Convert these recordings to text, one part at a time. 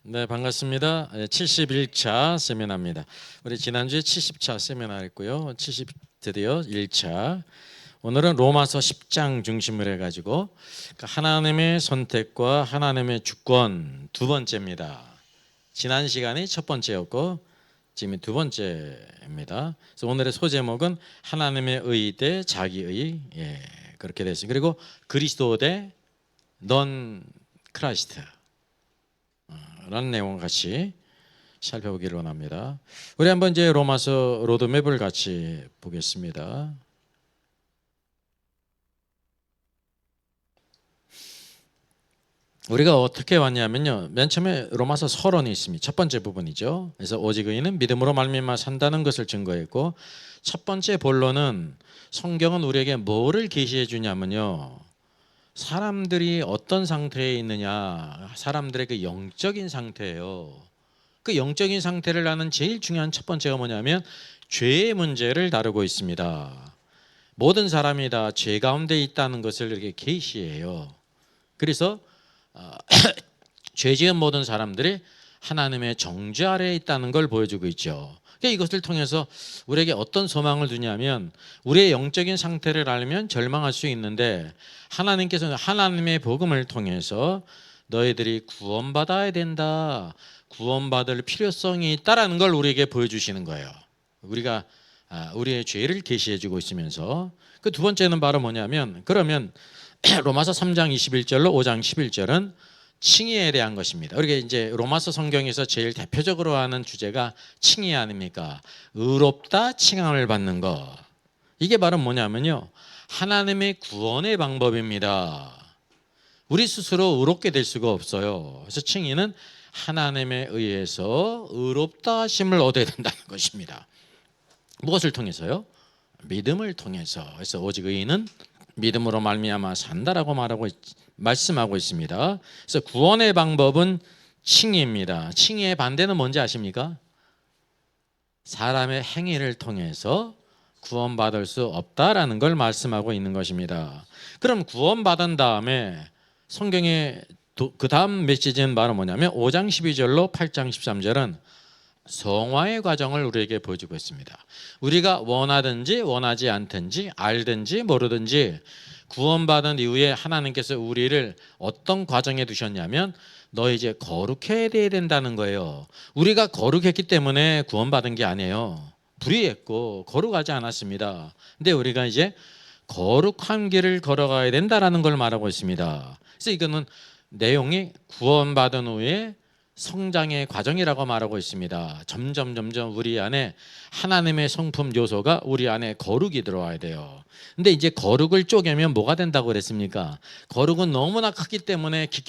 네, 반갑습니다. 71차 세미나입니다. 우리 지난주에 70차 세미나 했고요. 드디어 1차. 오늘은 로마서 10장 중심으로 해가지고 하나님의 선택과 하나님의 주권 두 번째입니다. 지난 시간이 첫 번째였고 지금 두 번째입니다. 그래서 오늘의 소제목은 하나님의 의 대 자기의, 그렇게 됐어요. 그리고 그리스도 대 넌 크라이스트 라는 내용을 같이 살펴보기를 원합니다. 우리 한번 이제 로마서 로드맵을 같이 보겠습니다. 우리가 어떻게 왔냐면요, 맨 처음에 로마서 서론이 있습니다. 첫 번째 부분이죠. 그래서 오직 의인은 믿음으로 말미암아 산다는 것을 증거했고, 첫 번째 본론은 성경은 우리에게 뭐를 계시해 주냐면요, 사람들이 어떤 상태에 있느냐, 사람들의 그 영적인 상태예요. 그 영적인 상태를 아는 제일 중요한 첫 번째가 뭐냐면 죄의 문제를 다루고 있습니다. 모든 사람이 다 죄 가운데 있다는 것을 이렇게 계시해요. 그래서 죄 지은 모든 사람들이 하나님의 정죄 아래에 있다는 걸 보여주고 있죠. 이것을 통해서 우리에게 어떤 소망을 주냐면, 우리의 영적인 상태를 알면 절망할 수 있는데 하나님께서는 하나님의 복음을 통해서 너희들이 구원받아야 된다, 구원받을 필요성이 있다라는 걸 우리에게 보여주시는 거예요. 우리가 우리의 죄를 계시해주고 있으면서, 그 두 번째는 바로 뭐냐면, 그러면 로마서 3장 21절로 5장 11절은 칭의에 대한 것입니다. 우리가 이제 로마서 성경에서 제일 대표적으로 하는 주제가 칭의 아닙니까? 의롭다 칭함을 받는 것. 이게 바로 뭐냐면요, 하나님의 구원의 방법입니다. 우리 스스로 의롭게 될 수가 없어요. 그래서 칭의는 하나님에 의해서 의롭다 하심을 얻어야 된다는 것입니다. 무엇을 통해서요? 믿음을 통해서. 그래서 오직 의인은 믿음으로 말미암아 산다라고 말씀하고 있습니다. 그래서 구원의 방법은 칭의입니다. 칭의의 반대는 뭔지 아십니까? 사람의 행위를 통해서 구원받을 수 없다라는 걸 말씀하고 있는 것입니다. 그럼 구원받은 다음에 성경의 그 다음 메시지는 바로 뭐냐면 5장 12절로 8장 13절은 성화의 과정을 우리에게 보여주고 있습니다. 우리가 원하든지 원하지 않든지 알든지 모르든지 구원받은 이후에 하나님께서 우리를 어떤 과정에 두셨냐면, 너 이제 거룩해야 된다는 거예요. 우리가 거룩했기 때문에 구원받은 게 아니에요. 불의했고 거룩하지 않았습니다. 근데 우리가 이제 거룩한 길을 걸어가야 된다라는 걸 말하고 있습니다. 그래서 이거는 내용이 구원받은 후에 성장의 과정이라고 말하고 있습니다. 점점 우리 안에 하나님의 성품 요소가, 우리 안에 거룩이 들어와야 돼요. 근데 이제 거룩을 쪼개면 뭐가 된다고 그랬습니까? 거룩은 너무나 깊기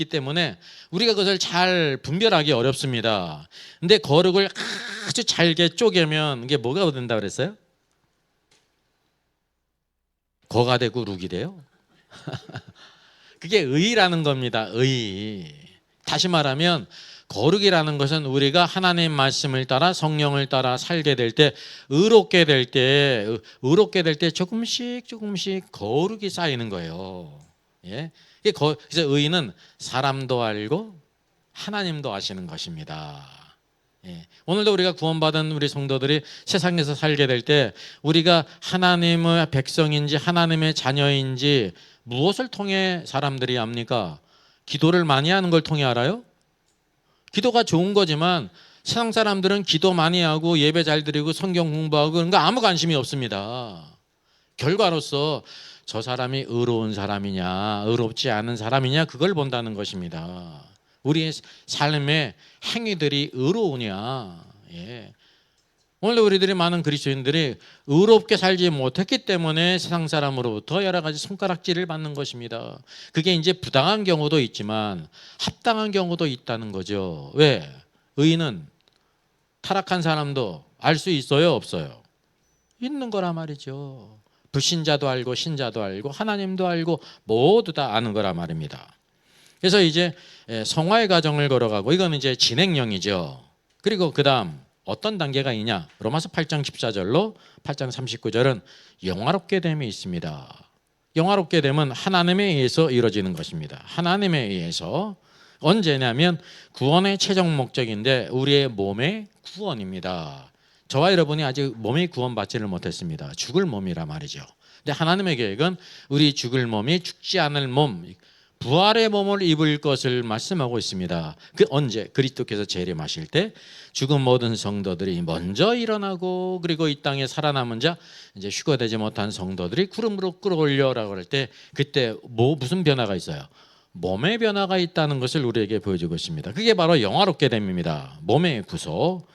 때문에 우리가 그것을 잘 분별하기 어렵습니다. 근데 거룩을 아주 잘게 쪼개면 이게 뭐가 된다고 그랬어요? 거가 되고 룩이 돼요. 그게 의라는 겁니다. 의. 다시 말하면 거룩이라는 것은 우리가 하나님 말씀을 따라 성령을 따라 살게 될 때, 의롭게 될 때 조금씩 거룩이 쌓이는 거예요. 예? 그래서 의는 사람도 알고 하나님도 아시는 것입니다. 예. 오늘도 우리가 구원받은 우리 성도들이 세상에서 살게 될 때, 우리가 하나님의 백성인지 하나님의 자녀인지 무엇을 통해 사람들이 압니까? 기도를 많이 하는 걸 통해 알아요? 기도가 좋은 거지만 세상 사람들은 기도 많이 하고 예배 잘 드리고 성경 공부하고 그런 거 아무 관심이 없습니다. 결과로서 저 사람이 의로운 사람이냐 의롭지 않은 사람이냐 그걸 본다는 것입니다. 우리의 삶의 행위들이 의로우냐. 예. 오늘 우리들이 많은 그리스도인들이 의롭게 살지 못했기 때문에 세상 사람으로부터 여러 가지 손가락질을 받는 것입니다. 그게 이제 부당한 경우도 있지만 합당한 경우도 있다는 거죠. 왜? 의인은 타락한 사람도 알 수 있어요, 없어요? 있는 거란 말이죠. 불신자도 알고 신자도 알고 하나님도 알고 모두 다 아는 거란 말입니다. 그래서 이제 성화의 과정을 걸어가고, 이건 이제 진행형이죠. 그리고 그 다음 어떤 단계가 있냐? 로마서 8장 14절로 8장 39절은 영화롭게 됨이 있습니다. 영화롭게 됨은 하나님에 의해서 이루어지는 것입니다. 하나님에 의해서. 언제냐면 구원의 최종 목적인데 우리의 몸의 구원입니다. 저와 여러분이 아직 몸의 구원받지를 못했습니다. 죽을 몸이라 말이죠. 근데 하나님의 계획은 우리 죽을 몸이 죽지 않을 몸, 부활의 몸을 입을 것을 말씀하고 있습니다. 그 언제? 그리스도께서 재림하실 때 죽은 모든 성도들이 먼저 일어나고, 그리고 이 땅에 살아남은 자, 이제 휴거되지 못한 성도들이 구름으로 끌어올려라고 할 때, 그때 무슨 변화가 있어요? 몸의 변화가 있다는 것을 우리에게 보여주고 있습니다. 그게 바로 영화롭게 됨입니다. 몸의 구속.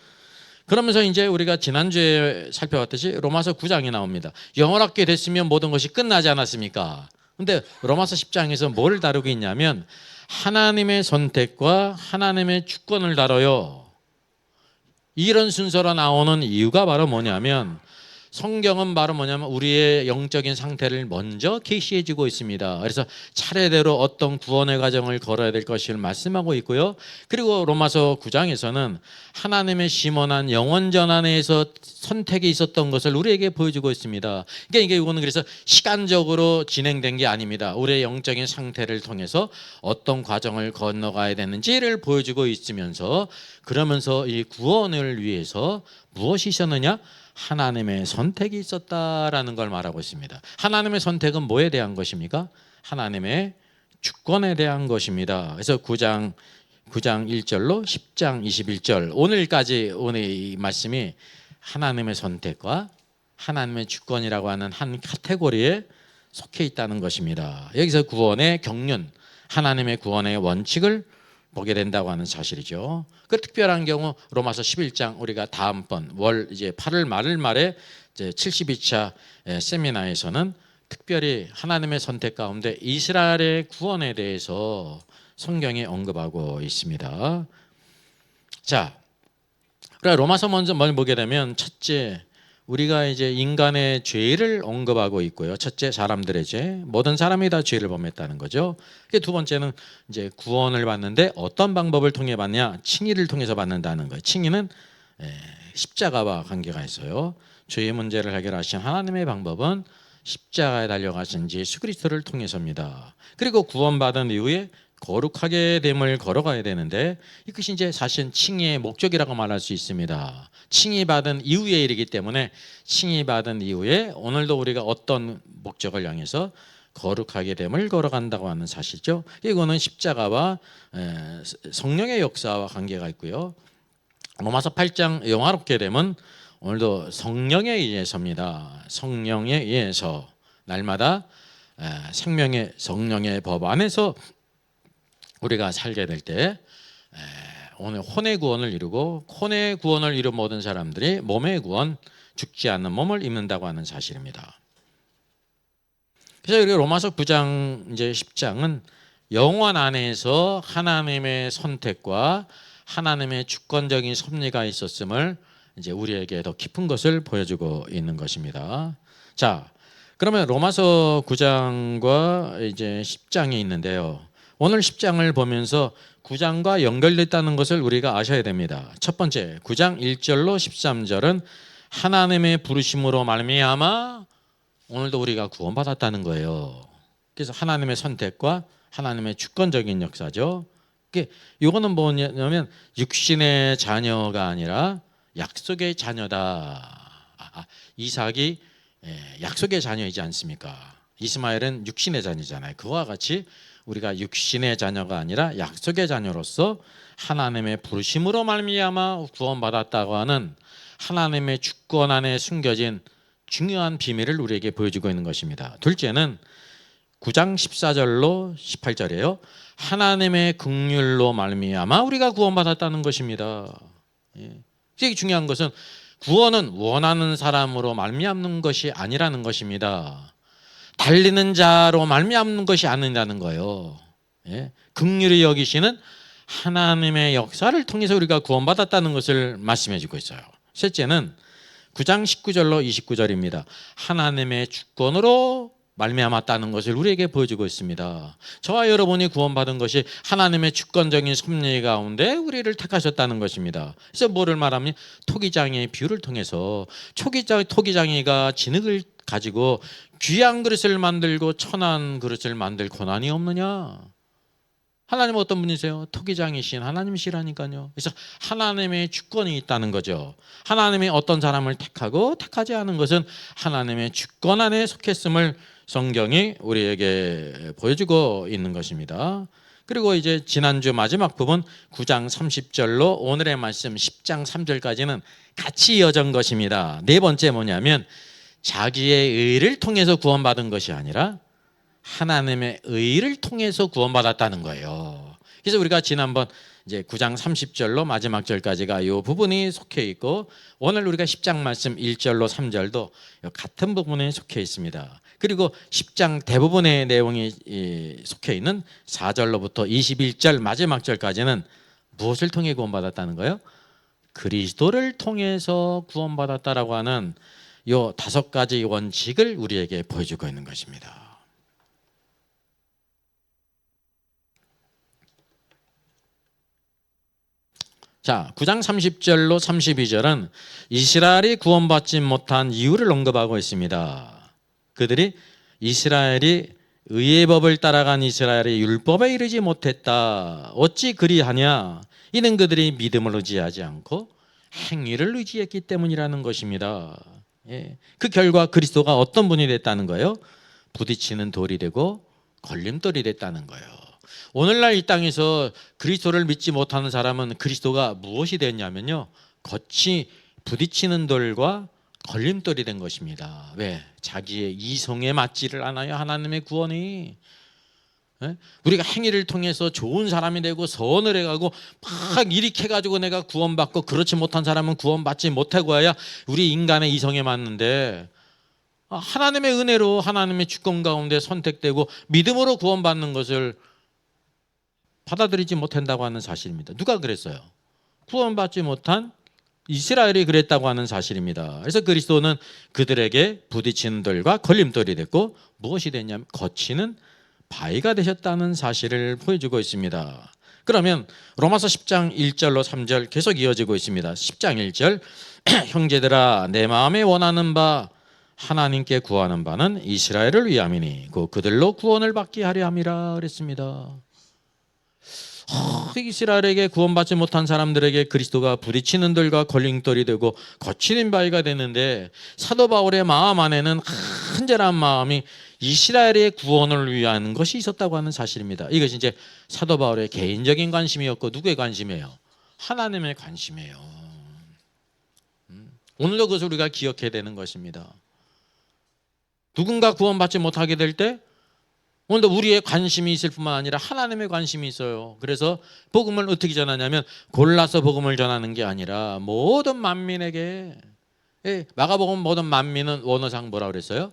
그러면서 이제 우리가 지난주에 살펴봤듯이 로마서 9장이 나옵니다. 영원하게 됐으면 모든 것이 끝나지 않았습니까? 근데 로마서 10장에서 뭘 다루고 있냐면 하나님의 선택과 하나님의 주권을 다뤄요. 이런 순서로 나오는 이유가 바로 뭐냐면, 성경은 바로 뭐냐면 우리의 영적인 상태를 먼저 계시해 주고 있습니다. 그래서 차례대로 어떤 구원의 과정을 걸어야 될 것을 말씀하고 있고요. 그리고 로마서 9장에서는 하나님의 심원한 영원 전환에서 선택이 있었던 것을 우리에게 보여주고 있습니다. 그러니까 이거는 그래서 시간적으로 진행된 게 아닙니다. 우리의 영적인 상태를 통해서 어떤 과정을 건너가야 되는지를 보여주고 있으면서, 그러면서 이 구원을 위해서 무엇이 있었느냐? 하나님의 선택이 있었다라는 걸 말하고 있습니다. 하나님의 선택은 뭐에 대한 것입니까? 하나님의 주권에 대한 것입니다. 그래서 9장 1절로 10장 21절, 오늘까지 오늘 이 말씀이 하나님의 선택과 하나님의 주권이라고 하는 한 카테고리에 속해 있다는 것입니다. 여기서 구원의 경륜, 하나님의 구원의 원칙을 보게 된다고 하는 사실이죠. 그 특별한 경우 로마서 11장, 우리가 다음번 이제 8월 말에 이제 72차 세미나에서는 특별히 하나님의 선택 가운데 이스라엘의 구원에 대해서 성경이 언급하고 있습니다. 자, 그래 로마서 먼저 뭘 보게 되면, 첫째, 우리가 이제 인간의 죄를 언급하고 있고요. 첫째, 사람들의 죄, 모든 사람이 다 죄를 범했다는 거죠. 두 번째는 이제 구원을 받는데 어떤 방법을 통해 받냐? 칭의를 통해서 받는다는 거예요. 칭의는 십자가와 관계가 있어요. 죄의 문제를 해결하신 하나님의 방법은 십자가에 달려가신 예수 그리스도를 통해서입니다. 그리고 구원받은 이후에 거룩하게 됨을 걸어가야 되는데, 이것이 이제 사실 칭의의 목적이라고 말할 수 있습니다. 칭의받은 이후의 일이기 때문에, 칭의받은 이후에 오늘도 우리가 어떤 목적을 향해서 거룩하게 됨을 걸어간다고 하는 사실이죠. 이거는 십자가와 성령의 역사와 관계가 있고요. 로마서 8장 영화롭게 됨은 오늘도 성령에 의해서입니다. 성령에 의해서 날마다 생명의 성령의 법 안에서 우리가 살게 될 때, 오늘 혼의 구원을 이루고 혼의 구원을 이룬 모든 사람들이 몸의 구원, 죽지 않는 몸을 입는다고 하는 사실입니다. 그래서 우리 로마서 9장 이제 10장은 영원 안에서 하나님의 선택과 하나님의 주권적인 섭리가 있었음을 이제 우리에게 더 깊은 것을 보여주고 있는 것입니다. 자, 그러면 로마서 9장과 이제 10장이 있는데요. 오늘 10장을 보면서 9장과 연결됐다는 것을 우리가 아셔야 됩니다. 첫 번째, 9장 1절로 13절은 하나님의 부르심으로 말미암아 오늘도 우리가 구원받았다는 거예요. 그래서 하나님의 선택과 하나님의 주권적인 역사죠. 이거는 뭐냐면 육신의 자녀가 아니라 약속의 자녀다. 이삭이 약속의 자녀이지 않습니까? 이스마엘은 육신의 자녀잖아요. 그와 같이 우리가 육신의 자녀가 아니라 약속의 자녀로서 하나님의 부르심으로 말미암아 구원받았다고 하는 하나님의 주권 안에 숨겨진 중요한 비밀을 우리에게 보여주고 있는 것입니다. 둘째는 9장 14절로 18절이에요. 하나님의 긍휼로 말미암아 우리가 구원받았다는 것입니다. 되게 중요한 것은 구원은 원하는 사람으로 말미암는 것이 아니라는 것입니다. 달리는 자로 말미암는 것이 아니라는 거예요. 긍휼히 여기시는 하나님의 역사를 통해서 우리가 구원받았다는 것을 말씀해 주고 있어요. 셋째는 9장 19절로 29절입니다. 하나님의 주권으로 말미암았다는 것을 우리에게 보여주고 있습니다. 저와 여러분이 구원받은 것이 하나님의 주권적인 섭리 가운데 우리를 택하셨다는 것입니다. 그래서 뭐를 말하면 토기장의 비유를 통해서 토기장이가 진흙을 가지고 귀한 그릇을 만들고 천한 그릇을 만들 고난이 없느냐? 하나님은 어떤 분이세요? 토기장이신 하나님이시라니까요. 그래서 하나님의 주권이 있다는 거죠. 하나님이 어떤 사람을 택하고 택하지 않은 것은 하나님의 주권 안에 속했음을 성경이 우리에게 보여주고 있는 것입니다. 그리고 이제 지난주 마지막 부분 9장 30절로 오늘의 말씀 10장 3절까지는 같이 이어진 것입니다. 네 번째 뭐냐면 자기의 의를 통해서 구원받은 것이 아니라 하나님의 의를 통해서 구원받았다는 거예요. 그래서 우리가 지난번 이제 9장 30절로 마지막 절까지가 이 부분이 속해 있고, 오늘 우리가 10장 말씀 1절로 3절도 같은 부분에 속해 있습니다. 그리고 10장 대부분의 내용이 속해 있는 4절로부터 21절 마지막 절까지는 무엇을 통해 구원받았다는 거예요? 그리스도를 통해서 구원받았다라고 하는 이 5가지 원칙을 우리에게 보여주고 있는 것입니다. 자, 9장 30절로 32절은 이스라엘이 구원받지 못한 이유를 언급하고 있습니다. 그들이 이스라엘이 의의 법을 따라간 이스라엘이 율법에 이르지 못했다. 어찌 그리하냐? 이는 그들이 믿음을 의지하지 않고 행위를 의지했기 때문이라는 것입니다. 예. 그 결과 그리스도가 어떤 분이 됐다는 거예요? 부딪히는 돌이 되고 걸림돌이 됐다는 거예요. 오늘날 이 땅에서 그리스도를 믿지 못하는 사람은 그리스도가 무엇이 됐냐면요, 겉이 부딪히는 돌과 걸림돌이 된 것입니다. 왜? 자기의 이성에 맞지를 않아요. 하나님의 구원이. 우리가 행위를 통해서 좋은 사람이 되고 선을 해가고 막 일으켜가지고 내가 구원받고, 그렇지 못한 사람은 구원받지 못하고 해야 우리 인간의 이성에 맞는데, 하나님의 은혜로 하나님의 주권 가운데 선택되고 믿음으로 구원받는 것을 받아들이지 못한다고 하는 사실입니다. 누가 그랬어요? 구원받지 못한 이스라엘이 그랬다고 하는 사실입니다. 그래서 그리스도는 그들에게 부딪히는 돌과 걸림돌이 됐고, 무엇이 됐냐면 거치는 바위가 되셨다는 사실을 보여주고 있습니다. 그러면 로마서 10장 1절로 3절 계속 이어지고 있습니다. 10장 1절 형제들아, 내 마음에 원하는 바 하나님께 구하는 바는 이스라엘을 위함이니 곧 그들로 구원을 받게 하려 함이라 그랬습니다. 이스라엘에게 구원받지 못한 사람들에게 그리스도가 부딪히는 돌과 걸림돌이 되고 거치는 바위가 되는데, 사도 바울의 마음 안에는 간절한 마음이 이스라엘의 구원을 위한 것이 있었다고 하는 사실입니다. 이것이 이제 사도 바울의 개인적인 관심이었고, 누구의 관심이에요? 하나님의 관심이에요. 오늘도 그것을 우리가 기억해야 되는 것입니다. 누군가 구원받지 못하게 될 때 오늘도 우리의 관심이 있을 뿐만 아니라 하나님의 관심이 있어요. 그래서 복음을 어떻게 전하냐면 골라서 복음을 전하는 게 아니라 모든 만민에게, 마가복음 모든 만민은 원어상 뭐라고 그랬어요?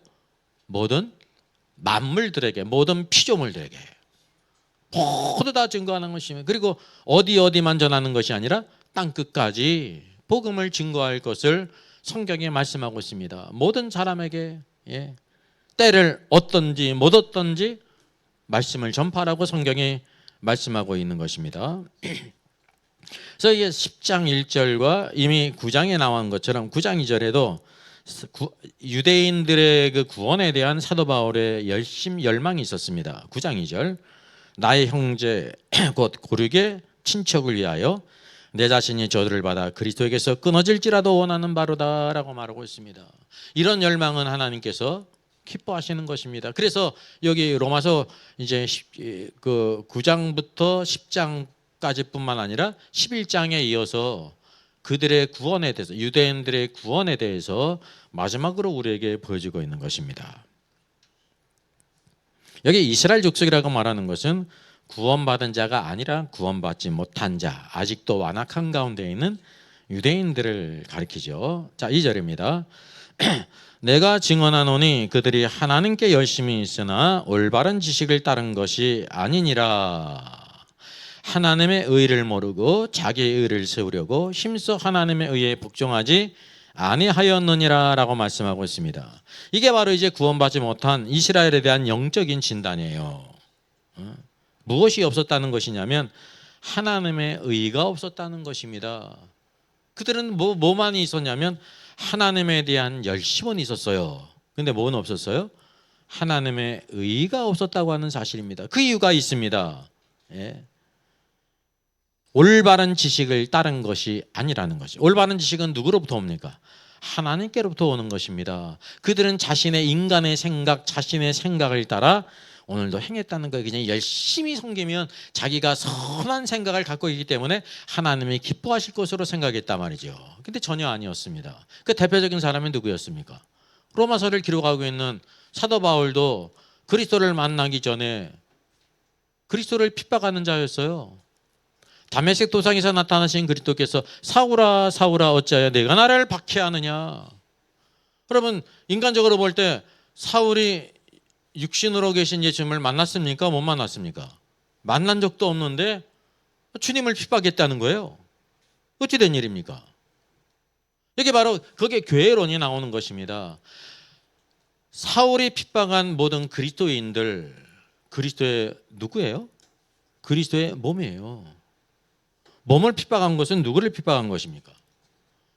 모든 만물들에게, 모든 피조물들에게 모두 다 증거하는 것이며, 그리고 어디만 전하는 것이 아니라 땅끝까지 복음을 증거할 것을 성경에 말씀하고 있습니다. 모든 사람에게, 때를 얻든지 못 얻든지 말씀을 전파라고 성경이 말씀하고 있는 것입니다. 그래서 이게 10장 1절과 이미 9장에 나온 것처럼 9장 2절에도 유대인들의 그 구원에 대한 사도 바울의 열망이 있었습니다. 9장 2절 나의 형제 곧 고르게 친척을 위하여 내 자신이 저주를 받아 그리스도에게서 끊어질지라도 원하는 바로다라고 말하고 있습니다. 이런 열망은 하나님께서 기뻐하시는 것입니다. 그래서 여기 로마서 이제 그 9장부터 10장까지뿐만 아니라 11장에 이어서 그들의 구원에 대해서, 유대인들의 구원에 대해서 마지막으로 우리에게 보여주고 있는 것입니다. 여기 이스라엘 족속이라고 말하는 것은 구원받은 자가 아니라 구원받지 못한 자, 아직도 완악한 가운데 있는 유대인들을 가리키죠. 자, 2절입니다. 내가 증언하노니 그들이 하나님께 열심히 있으나 올바른 지식을 따른 것이 아니니라. 하나님의 의를 모르고 자기의 의를 세우려고 힘써 하나님의 의에 복종하지 아니하였느니라 라고 말씀하고 있습니다. 이게 바로 이제 구원받지 못한 이스라엘에 대한 영적인 진단이에요. 무엇이 없었다는 것이냐면 하나님의 의가 없었다는 것입니다. 그들은 뭐만 있었냐면 하나님에 대한 열심은 있었어요. 근데 뭐는 없었어요? 하나님의 의가 없었다고 하는 사실입니다. 그 이유가 있습니다. 예. 올바른 지식을 따른 것이 아니라는 것이. 올바른 지식은 누구로부터 옵니까? 하나님께로부터 오는 것입니다. 그들은 자신의 인간의 생각, 자신의 생각을 따라 오늘도 행했다는 거예요. 그냥 열심히 섬기면 자기가 선한 생각을 갖고 있기 때문에 하나님이 기뻐하실 것으로 생각했단 말이죠. 근데 전혀 아니었습니다. 그 대표적인 사람이 누구였습니까? 로마서를 기록하고 있는 사도 바울도 그리스도를 만나기 전에 그리스도를 핍박하는 자였어요. 다메섹 도상에서 나타나신 그리스도께서 사울아 사울아 어찌하여 내가 나를 박해하느냐. 여러분 인간적으로 볼 때 사울이 육신으로 계신 예수님을 만났습니까? 못 만났습니까? 만난 적도 없는데 주님을 핍박했다는 거예요. 어찌 된 일입니까? 이게 바로 그게 교회론이 나오는 것입니다. 사울이 핍박한 모든 그리스도인들, 그리스도의 누구예요? 그리스도의 몸이에요. 몸을 핍박한 것은 누구를 핍박한 것입니까?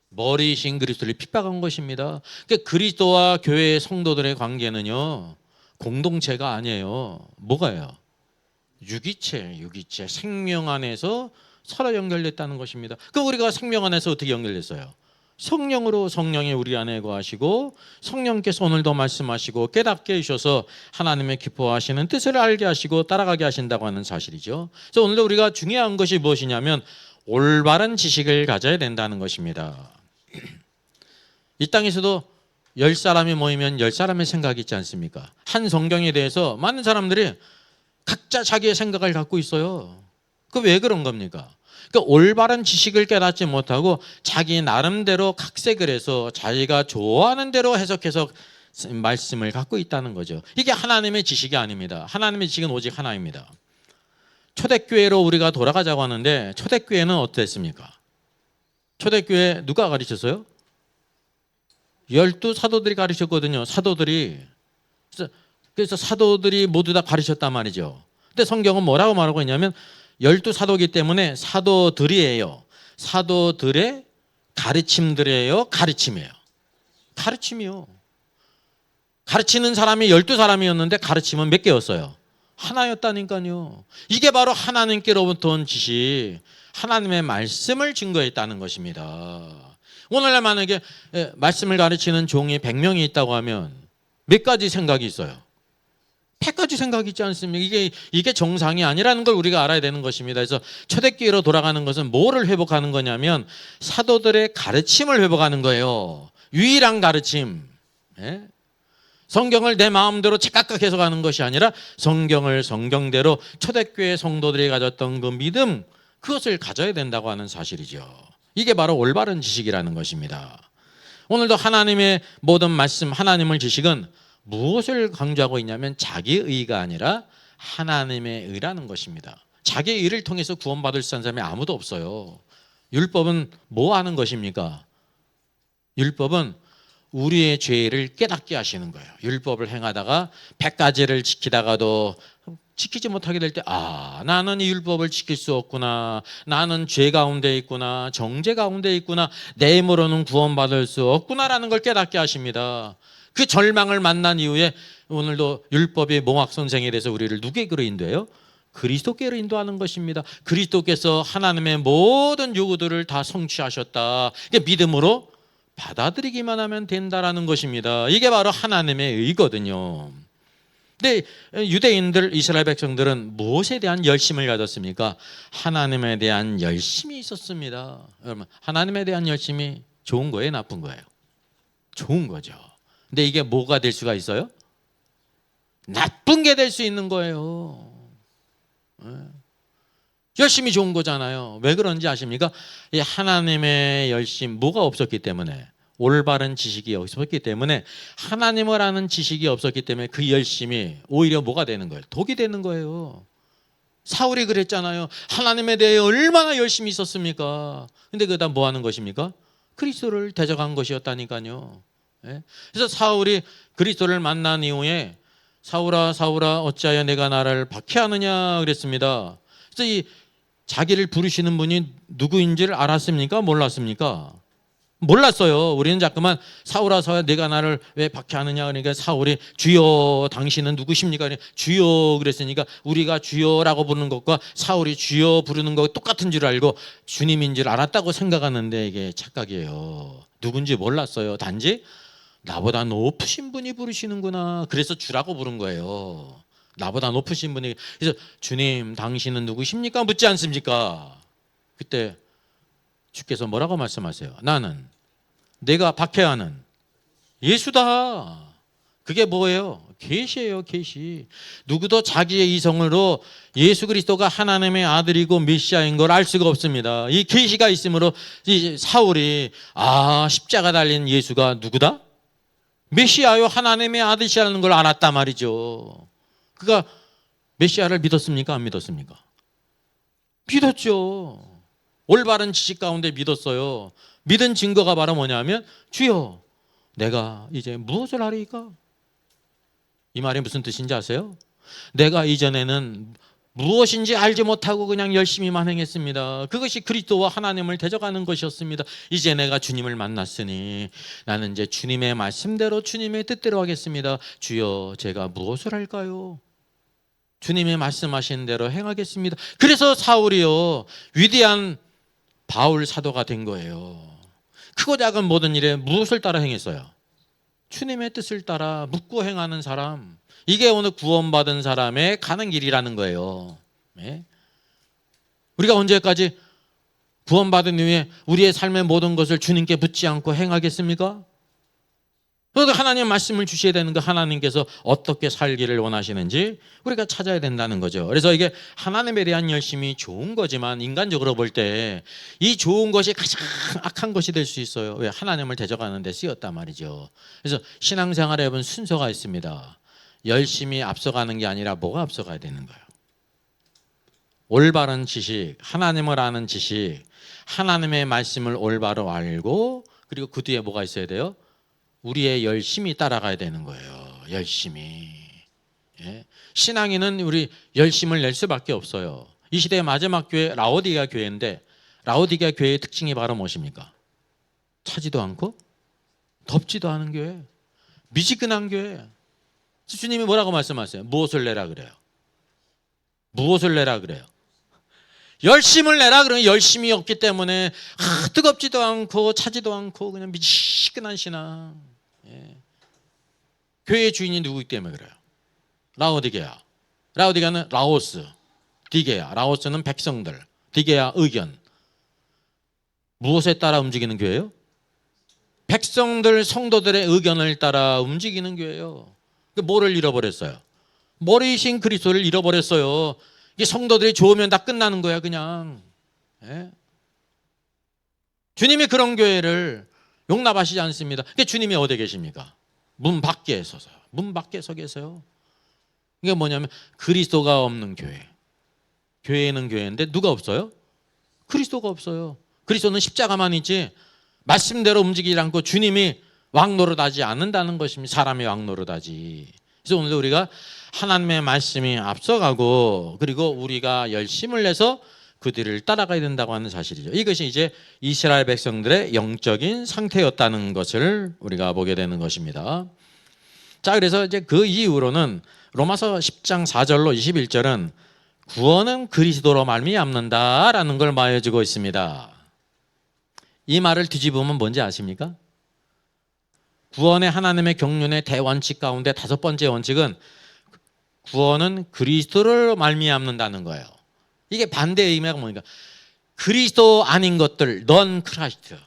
머리이신 그리스도를 핍박한 것입니다. 그러니까 그리스도와 교회의 성도들의 관계는요, 공동체가 아니에요. 뭐가요? 유기체, 생명 안에서 서로 연결됐다는 것입니다. 그럼 우리가 생명 안에서 어떻게 연결됐어요? 성령으로. 성령이 우리 안에 거하시고 성령께서 오늘도 말씀하시고 깨닫게 해주셔서 하나님의 기뻐하시는 뜻을 알게 하시고 따라가게 하신다고 하는 사실이죠. 그래서 오늘도 우리가 중요한 것이 무엇이냐면 올바른 지식을 가져야 된다는 것입니다. 이 땅에서도 10사람이 모이면 10사람의 생각이 있지 않습니까? 한 성경에 대해서 많은 사람들이 각자 자기의 생각을 갖고 있어요. 그 왜 그런 겁니까? 그러니까 올바른 지식을 깨닫지 못하고 자기 나름대로 각색을 해서 자기가 좋아하는 대로 해석해서 말씀을 갖고 있다는 거죠. 이게 하나님의 지식이 아닙니다. 하나님의 지식은 오직 하나입니다. 초대교회로 우리가 돌아가자고 하는데 초대교회는 어땠습니까? 초대교회 누가 가르쳤어요? 12사도들이 가르쳤거든요. 사도들이. 그래서 사도들이 모두 다 가르쳤단 말이죠. 근데 성경은 뭐라고 말하고 있냐면 12사도이기 때문에 사도들이에요. 사도들의 가르침들이에요. 가르침이에요. 가르침이요. 가르치는 사람이 12사람이었는데 가르침은 몇 개였어요? 하나였다니까요. 이게 바로 하나님께로부터 온 지식, 하나님의 말씀을 증거했다는 것입니다. 오늘날 만약에 말씀을 가르치는 종이 100명이 있다고 하면 몇 가지 생각이 있어요? 100가지 생각이 있지 않습니까? 이게 정상이 아니라는 걸 우리가 알아야 되는 것입니다. 그래서 초대교회로 돌아가는 것은 뭐를 회복하는 거냐면 사도들의 가르침을 회복하는 거예요. 유일한 가르침. 성경을 내 마음대로 착각각 해석하는 것이 아니라 성경을 성경대로 초대교회 성도들이 가졌던 그 믿음, 그것을 가져야 된다고 하는 사실이죠. 이게 바로 올바른 지식이라는 것입니다. 오늘도 하나님의 모든 말씀, 하나님의 지식은 무엇을 강조하고 있냐면 자기의 의가 아니라 하나님의 의라는 것입니다. 자기의 의를 통해서 구원받을 수 있는 사람이 아무도 없어요. 율법은 뭐 하는 것입니까? 율법은 우리의 죄를 깨닫게 하시는 거예요. 율법을 행하다가 100가지를 지키다가도 지키지 못하게 될 때, 나는 이 율법을 지킬 수 없구나. 나는 죄 가운데 있구나. 정죄 가운데 있구나. 내 힘으로는 구원받을 수 없구나라는 걸 깨닫게 하십니다. 그 절망을 만난 이후에 오늘도 율법의 몽학 선생에 대해서 우리를 누구에게로 인도해요? 그리스도께로 인도하는 것입니다. 그리스도께서 하나님의 모든 요구들을 다 성취하셨다. 믿음으로 받아들이기만 하면 된다라는 것입니다. 이게 바로 하나님의 의거든요. 근데 유대인들, 이스라엘 백성들은 무엇에 대한 열심을 가졌습니까? 하나님에 대한 열심이 있었습니다. 여러분, 하나님에 대한 열심이 좋은 거예요, 나쁜 거예요? 좋은 거죠. 근데 이게 뭐가 될 수가 있어요? 나쁜 게 될 수 있는 거예요. 열심이 좋은 거잖아요. 왜 그런지 아십니까? 이 하나님의 열심, 뭐가 없었기 때문에, 올바른 지식이 없었기 때문에, 하나님을 아는 지식이 없었기 때문에 그 열심이 오히려 뭐가 되는 거예요? 독이 되는 거예요. 사울이 그랬잖아요. 하나님에 대해 얼마나 열심히 있었습니까? 근데 그다 뭐 하는 것입니까? 그리스도를 대적한 것이었다니까요. 그래서 사울이 그리스도를 만난 이후에 사울아 사울아 어찌하여 내가 나를 박해하느냐 그랬습니다. 그래서 이 자기를 부르시는 분이 누구인지를 알았습니까? 몰랐습니까? 몰랐어요. 우리는 자꾸만 사울아 사울아 내가 나를 왜 박해하느냐. 그러니까 사울이 주여 당신은 누구십니까? 주여 그랬으니까 우리가 주여라고 부르는 것과 사울이 주여 부르는 거 똑같은 줄 알고 주님인 줄 알았다고 생각하는데 이게 착각이에요. 누군지 몰랐어요. 단지 나보다 높으신 분이 부르시는구나. 그래서 주라고 부른 거예요. 나보다 높으신 분이. 그래서 주님 당신은 누구십니까? 묻지 않습니까? 그때 주께서 뭐라고 말씀하세요? 나는 내가 박해하는 예수다. 그게 뭐예요? 계시예요. 계시. 누구도 자기의 이성으로 예수 그리스도가 하나님의 아들이고 메시아인 걸 알 수가 없습니다. 이 계시가 있으므로 이 사울이 십자가 달린 예수가 누구다? 메시아요 하나님의 아들이라는 걸 알았단 말이죠. 그가 메시아를 믿었습니까? 안 믿었습니까? 믿었죠. 올바른 지식 가운데 믿었어요. 믿은 증거가 바로 뭐냐면 주여 내가 이제 무엇을 하리까? 이 말이 무슨 뜻인지 아세요? 내가 이전에는 무엇인지 알지 못하고 그냥 열심히만 행했습니다. 그것이 그리스도와 하나님을 대적하는 것이었습니다. 이제 내가 주님을 만났으니 나는 이제 주님의 말씀대로 주님의 뜻대로 하겠습니다. 주여 제가 무엇을 할까요? 주님의 말씀하신 대로 행하겠습니다. 그래서 사울이요 위대한 바울 사도가 된 거예요. 크고 작은 모든 일에 무엇을 따라 행했어요? 주님의 뜻을 따라 묻고 행하는 사람. 이게 오늘 구원받은 사람의 가는 길이라는 거예요. 네? 우리가 언제까지 구원받은 이후에 우리의 삶의 모든 것을 주님께 묻지 않고 행하겠습니까? 그런데 하나님 말씀을 주셔야 되는 거 하나님께서 어떻게 살기를 원하시는지 우리가 찾아야 된다는 거죠. 그래서 이게 하나님에 대한 열심이 좋은 거지만 인간적으로 볼 때 이 좋은 것이 가장 악한 것이 될 수 있어요. 왜? 하나님을 대적하는 데 쓰였단 말이죠. 그래서 신앙생활에 여러분 순서가 있습니다. 열심히 앞서가는 게 아니라 뭐가 앞서가야 되는 거예요? 올바른 지식, 하나님을 아는 지식, 하나님의 말씀을 올바로 알고 그리고 그 뒤에 뭐가 있어야 돼요? 우리의 열심히 따라가야 되는 거예요. 열심히. 예? 신앙인은 우리 열심을 낼 수밖에 없어요. 이 시대의 마지막 교회 라오디게아 교회인데 라오디게아 교회의 특징이 바로 무엇입니까? 차지도 않고 덥지도 않은 교회, 미지근한 교회. 주님이 뭐라고 말씀하세요? 무엇을 내라 그래요? 무엇을 내라 그래요? 열심을 내라 그러면 열심이 없기 때문에 뜨겁지도 않고 차지도 않고 그냥 미지근한 신앙. 예. 교회의 주인이 누구이기 때문에 그래요? 라오디게아. 라오디게아는 라오스, 디게아. 라오스는 백성들, 디게아 의견. 무엇에 따라 움직이는 교회예요? 백성들, 성도들의 의견을 따라 움직이는 교회예요. 뭐를 잃어버렸어요? 머리이신 그리스도를 잃어버렸어요. 이게 성도들이 좋으면 다 끝나는 거야 그냥. 예? 주님이 그런 교회를 용납하시지 않습니다. 그러니까 주님이 어디에 계십니까? 문 밖에 서서요. 문 밖에 서 계세요. 이게 뭐냐면 그리스도가 없는 교회. 교회는 교회인데 누가 없어요? 그리스도가 없어요. 그리스도는 십자가만 있지 말씀대로 움직이지 않고 주님이 왕노릇하지 않는다는 것입니다. 사람이 왕노릇하지. 그래서 오늘도 우리가 하나님의 말씀이 앞서가고 그리고 우리가 열심을 내서 그들을 따라가야 된다고 하는 사실이죠. 이것이 이제 이스라엘 백성들의 영적인 상태였다는 것을 우리가 보게 되는 것입니다. 자, 그래서 이제 그 이후로는 로마서 10장 4절로 21절은 구원은 그리스도로 말미암는다라는 걸 말해주고 있습니다. 이 말을 뒤집으면 뭔지 아십니까? 구원의 하나님의 경륜의 대원칙 가운데 다섯 번째 원칙은 구원은 그리스도를 말미암는다는 거예요. 이게 반대의 의미가 뭡니까? 그리스도 아닌 것들, 넌 크라이스트.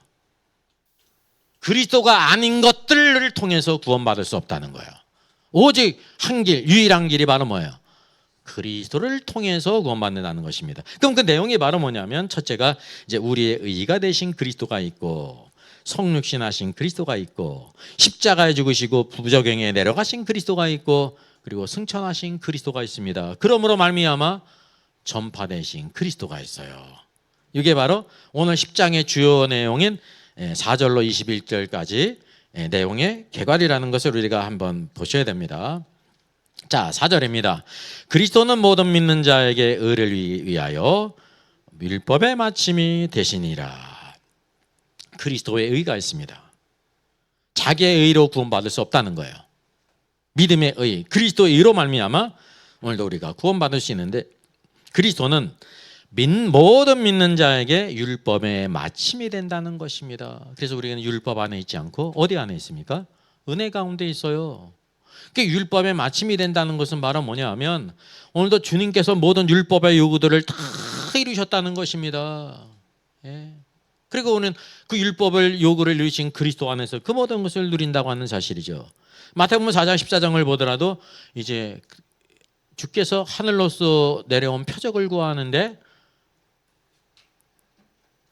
그리스도가 아닌 것들을 통해서 구원받을 수 없다는 거예요. 오직 한 길, 유일한 길이 바로 뭐예요? 그리스도를 통해서 구원받는다는 것입니다. 그럼 그 내용이 바로 뭐냐면 첫째가 이제 우리의 의가 되신 그리스도가 있고 성육신하신 그리스도가 있고 십자가에 죽으시고 부적용에 내려가신 그리스도가 있고 그리고 승천하신 그리스도가 있습니다. 그러므로 말미암아 전파되신 그리스도가 있어요. 이게 바로 오늘 10장의 주요 내용인 4절로 21절까지 내용의 개괄이라는 것을 우리가 한번 보셔야 됩니다. 자, 4절입니다. 그리스도는 모든 믿는 자에게 의를 위하여 율법의 마침이 되시니라. 그리스도의 의가 있습니다. 자기의 의로 구원받을 수 없다는 거예요. 믿음의 의, 그리스도의 의로 말미암아 오늘도 우리가 구원받을 수 있는데, 그리스도는 모든 믿는 자에게 율법의 마침이 된다는 것입니다. 그래서 우리는 율법 안에 있지 않고 어디 안에 있습니까? 은혜 가운데 있어요. 율법의 마침이 된다는 것은 바로 뭐냐 하면, 오늘도 주님께서 모든 율법의 요구들을 다 이루셨다는 것입니다. 예. 그리고 오늘 그 율법을 요구를 이루신 그리스도 안에서 그 모든 것을 누린다고 하는 사실이죠. 마태복음 4장 14장을 보더라도 이제 주께서 하늘로서 내려온 표적을 구하는데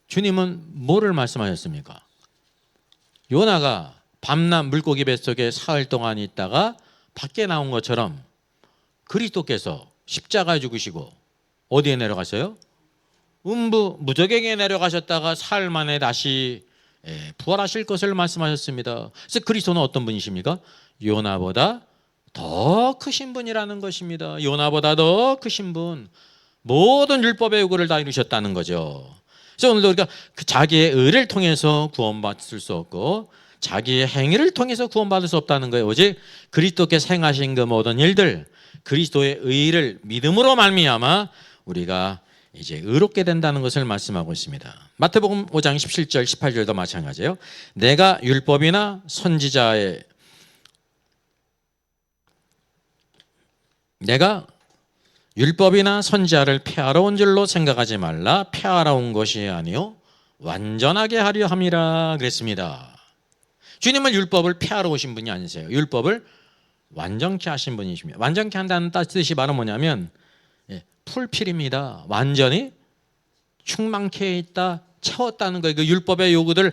주님은 뭐를 말씀하셨습니까? 요나가 밤낮 물고기 뱃속에 사흘 동안 있다가 밖에 나온 것처럼 그리스도께서 십자가에 죽으시고 어디에 내려가세요? 음부 무저갱에 내려가셨다가 사흘 만에 다시 부활하실 것을 말씀하셨습니다. 그래서 그리스도는 어떤 분이십니까? 요나보다 더 크신 분이라는 것입니다. 요나보다 더 크신 분, 모든 율법의 요구를 다 이루셨다는 거죠. 그래서 오늘도 우리가 자기의 의를 통해서 구원받을 수 없고 자기의 행위를 통해서 구원받을 수 없다는 거예요. 오직 그리스도께서 행하신 그 모든 일들, 그리스도의 의를 믿음으로 말미암아 우리가 이제 의롭게 된다는 것을 말씀하고 있습니다. 마태복음 5장 17절 18절도 마찬가지예요. 내가 율법이나 선지자의 내가 율법이나 선지자를 폐하러 온 줄로 생각하지 말라. 폐하러 온 것이 아니요 완전하게 하려 함이라 그랬습니다. 주님은 율법을 폐하러 오신 분이 아니세요. 율법을 완전케 하신 분이십니다. 완전케 한다는 뜻이 바로 뭐냐면 풀필입니다. 완전히 충만케 있다, 채웠다는 거예요. 그 율법의 요구들을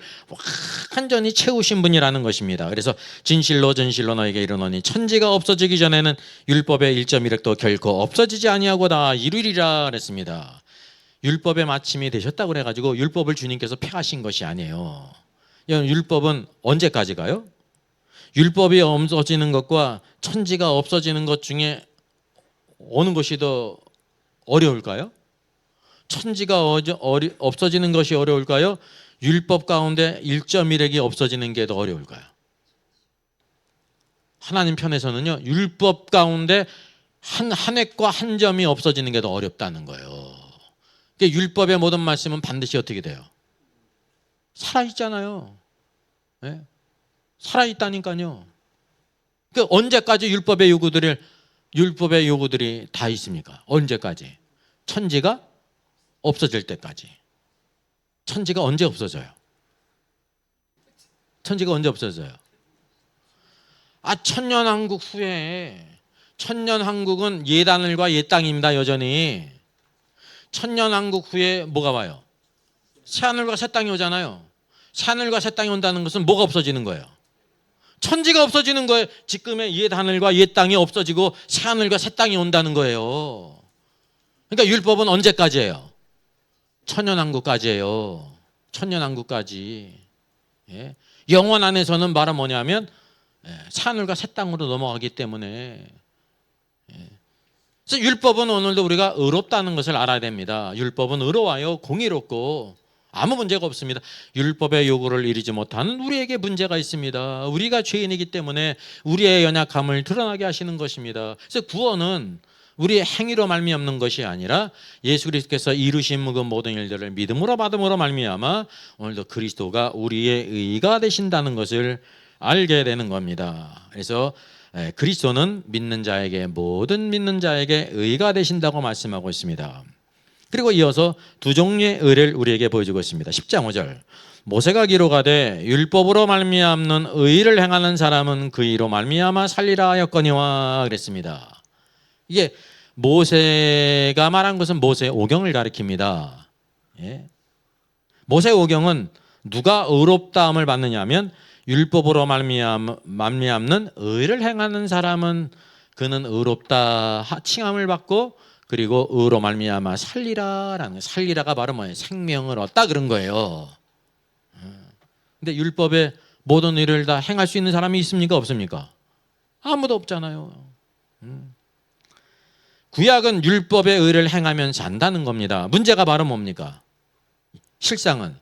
완전히 채우신 분이라는 것입니다. 그래서 진실로 진실로 너에게 이르노니 천지가 없어지기 전에는 율법의 1.1획도 결코 없어지지 아니하고 다 이루리라 그랬습니다. 율법의 마침이 되셨다고 그래가지고 율법을 주님께서 폐하신 것이 아니에요. 율법은 언제까지 가요? 율법이 없어지는 것과 천지가 없어지는 것 중에 어느 것이 더 어려울까요? 천지가 없어지는 것이 어려울까요? 율법 가운데 1.1획이 없어지는 게 더 어려울까요? 하나님 편에서는요, 율법 가운데 한 획과 한 점이 없어지는 게 더 어렵다는 거예요. 그러니까 율법의 모든 말씀은 반드시 어떻게 돼요? 살아있잖아요. 네? 살아있다니까요. 그러니까 언제까지 율법의 요구들이 다 있습니까? 언제까지? 천지가 없어질 때까지. 천지가 언제 없어져요? 천지가 언제 없어져요? 천년왕국 후에. 천년왕국은 옛하늘과 옛 땅입니다. 여전히. 천년왕국 후에 뭐가 와요? 새하늘과 새 땅이 오잖아요. 새하늘과 새 땅이 온다는 것은 뭐가 없어지는 거예요? 천지가 없어지는 거예요. 지금의 옛 하늘과 옛 땅이 없어지고 새 하늘과 새 땅이 온다는 거예요. 그러니까 율법은 언제까지예요? 천년왕국까지예요. 천년왕국까지. 예. 영원 안에서는 바로 뭐냐면 새 하늘과 새 땅으로 넘어가기 때문에. 예. 그래서 율법은 오늘도 우리가 의롭다는 것을 알아야 됩니다. 율법은 의로워요. 공의롭고 아무 문제가 없습니다. 율법의 요구를 이루지 못하는 우리에게 문제가 있습니다. 우리가 죄인이기 때문에 우리의 연약함을 드러나게 하시는 것입니다. 그래서 구원은 우리의 행위로 말미암는 것이 아니라 예수 그리스도께서 이루신 그 모든 일들을 믿음으로 받음으로 말미암아 오늘도 그리스도가 우리의 의가 되신다는 것을 알게 되는 겁니다. 그래서 그리스도는 믿는 자에게, 모든 믿는 자에게 의가 되신다고 말씀하고 있습니다. 그리고 이어서 두 종류의 의를 우리에게 보여주고 있습니다. 10장 5절. 모세가 기록하되 율법으로 말미암는 의를 행하는 사람은 그 의로 말미암아 살리라 하였거니와 그랬습니다. 이게 모세가 말한 것은 모세의 오경을 가리킵니다. 예. 모세의 오경은 누가 의롭다함을 받느냐면 율법으로 말미암는 의를 행하는 사람은 그는 의롭다 칭함을 받고, 그리고 의로 말미암아 살리라라는 거예요. 살리라가 바로 뭐예요? 생명을 얻다 그런 거예요. 근데 율법의 모든 일을 다 행할 수 있는 사람이 있습니까? 없습니까? 아무도 없잖아요. 구약은 율법의 의를 행하면 산다는 겁니다. 문제가 바로 뭡니까? 실상은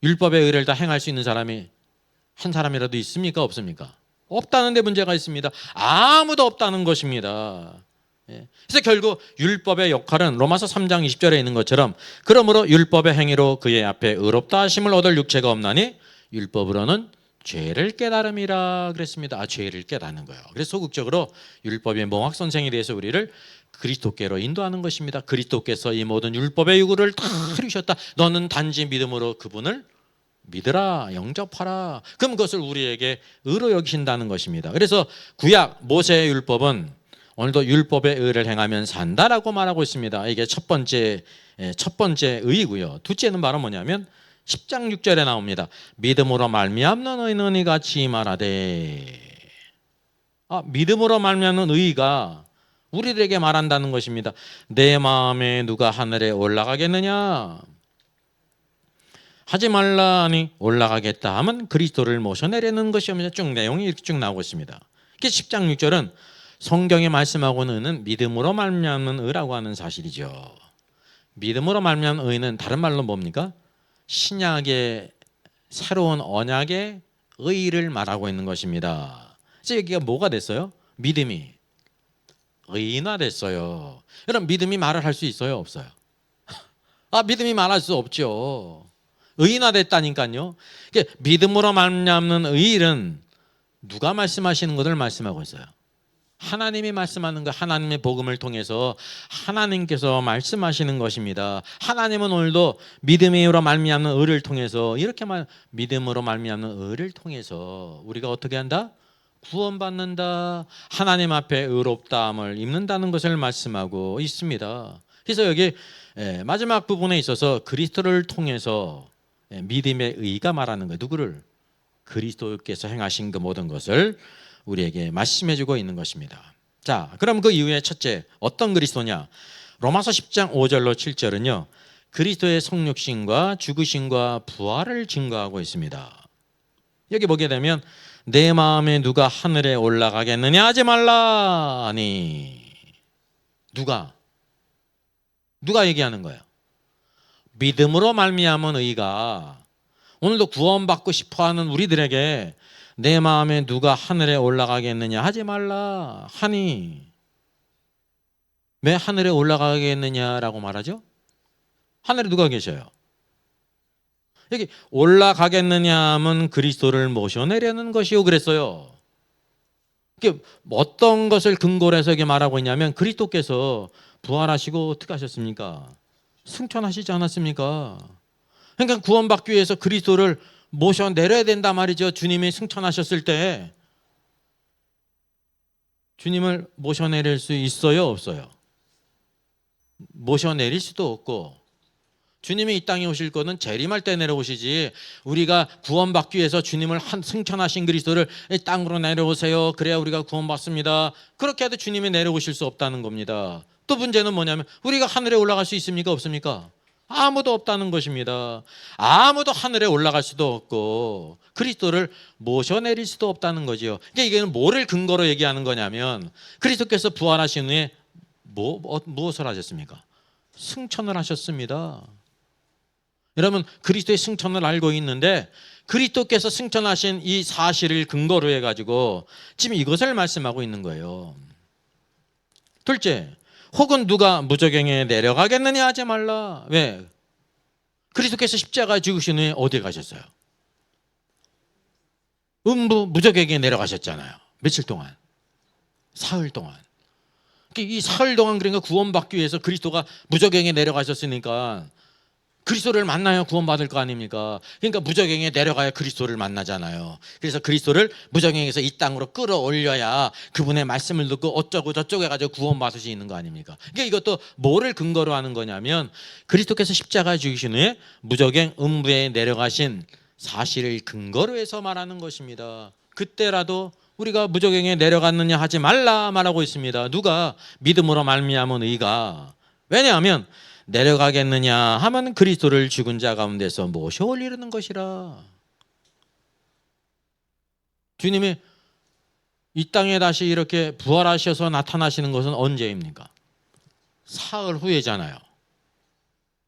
율법의 의를 다 행할 수 있는 사람이 한 사람이라도 있습니까? 없습니까? 없다는 데 문제가 있습니다. 아무도 없다는 것입니다. 그래서 결국 율법의 역할은 로마서 3장 20절에 있는 것처럼 그러므로 율법의 행위로 그의 앞에 의롭다 하심을 얻을 육체가 없나니 율법으로는 죄를 깨달음이라 그랬습니다. 죄를 깨닫는 거예요. 그래서 소극적으로 율법의 몽학 선생에 대해서 우리를 그리스도께로 인도하는 것입니다. 그리스도께서 이 모든 율법의 요구를 다 이루셨다. 너는 단지 믿음으로 그분을 믿으라, 영접하라. 그럼 그것을 우리에게 의로 여기신다는 것입니다. 그래서 구약 모세의 율법은 오늘도 율법의 의를 행하면 산다라고 말하고 있습니다. 이게 첫 번째 의이고요. 둘째는 바로 뭐냐면 10장 6절에 나옵니다. 믿음으로 말미암는 의는 이같이 말하되. 믿음으로 말미암는 의가 우리들에게 말한다는 것입니다. 내 마음에 누가 하늘에 올라가겠느냐? 하지 말라 하니 올라가겠다 하면 그리스도를 모셔내려는 것이옵니다. 쭉 내용이 이렇게 쭉 나오고 있습니다. 10장 6절은 성경에 말씀하고 있는 의는 믿음으로 말미암는 의라고 하는 사실이죠. 믿음으로 말미암는 의는 다른 말로 뭡니까? 신약의 새로운 언약의 의를 말하고 있는 것입니다. 그래서 여기가 뭐가 됐어요? 믿음이 의인화됐어요. 여러분 믿음이 말을 할 수 있어요? 없어요? 믿음이 말할 수 없죠. 의인화됐다니까요. 믿음으로 말미암는 의일은 누가 말씀하시는 것을 말씀하고 있어요? 하나님이 말씀하는 거, 하나님의 복음을 통해서 하나님께서 말씀하시는 것입니다. 하나님은 오늘도 믿음으로 말미암는 의를 통해서 이렇게 믿음으로 말미암는 의를 통해서 우리가 어떻게 한다? 구원받는다. 하나님 앞에 의롭다함을 입는다는 것을 말씀하고 있습니다. 그래서 여기 마지막 부분에 있어서 그리스도를 통해서 믿음의 의가 말하는 거예요. 누구를? 그리스도께서 행하신 그 모든 것을 우리에게 말씀해주고 있는 것입니다. 자, 그럼 그 이후에 첫째 어떤 그리스도냐? 로마서 10장 5절로 7절은요. 그리스도의 성육신과 죽으심과 부활을 증거하고 있습니다. 여기 보게 되면 내 마음에 누가 하늘에 올라가겠느냐 하지 말라 하니. 누가 얘기하는 거예요? 믿음으로 말미암은 의가 오늘도 구원받고 싶어하는 우리들에게 내 마음에 누가 하늘에 올라가겠느냐 하지 말라 하니. 왜 하늘에 올라가겠느냐라고 말하죠? 하늘에 누가 계셔요? 여기 올라가겠느냐 하면 그리스도를 모셔내려는 것이요 그랬어요. 이게 어떤 것을 근거로 해서 이게 말하고 있냐면 그리스도께서 부활하시고 어떻게 하셨습니까? 승천하시지 않았습니까? 그러니까 구원받기 위해서 그리스도를 모셔내려야 된단 말이죠. 주님이 승천하셨을 때 주님을 모셔내릴 수 있어요? 없어요? 모셔내릴 수도 없고 주님이 이 땅에 오실 거는 재림할 때 내려오시지 우리가 구원받기 위해서 주님을 승천하신 그리스도를 이 땅으로 내려오세요. 그래야 우리가 구원받습니다. 그렇게 해도 주님이 내려오실 수 없다는 겁니다. 또 문제는 뭐냐면 우리가 하늘에 올라갈 수 있습니까? 없습니까? 아무도 없다는 것입니다. 아무도 하늘에 올라갈 수도 없고 그리스도를 모셔내릴 수도 없다는 거죠. 그러니까 이게 뭐를 근거로 얘기하는 거냐면 그리스도께서 부활하신 후에 무엇을 하셨습니까? 승천을 하셨습니다. 여러분 그리스도의 승천을 알고 있는데 그리스도께서 승천하신 이 사실을 근거로 해가지고 지금 이것을 말씀하고 있는 거예요. 둘째, 혹은 누가 무저갱에 내려가겠느냐 하지 말라. 왜? 그리스도께서 십자가 죽으신 후에 어디 가셨어요? 무저갱에 내려가셨잖아요. 며칠 동안? 사흘 동안. 이 사흘 동안 그러니까 구원받기 위해서 그리스도가 무저갱에 내려가셨으니까 그리스도를 만나야 구원받을 거 아닙니까? 그러니까 무저갱에 내려가야 그리스도를 만나잖아요. 그래서 그리스도를 무저갱에서 이 땅으로 끌어올려야 그분의 말씀을 듣고 어쩌고 저쩌고 해가지고 구원받을 수 있는 거 아닙니까? 그러니까 이것도 뭐를 근거로 하는 거냐면 그리스도께서 십자가에 죽으신 후에 무저갱 음부에 내려가신 사실을 근거로 해서 말하는 것입니다. 그때라도 우리가 무저갱에 내려갔느냐 하지 말라 말하고 있습니다. 누가? 믿음으로 말미암은 의가. 왜냐하면 내려가겠느냐 하면 그리스도를 죽은 자 가운데서 모셔 올리는 것이라. 주님이 이 땅에 다시 이렇게 부활하셔서 나타나시는 것은 언제입니까? 사흘 후에잖아요.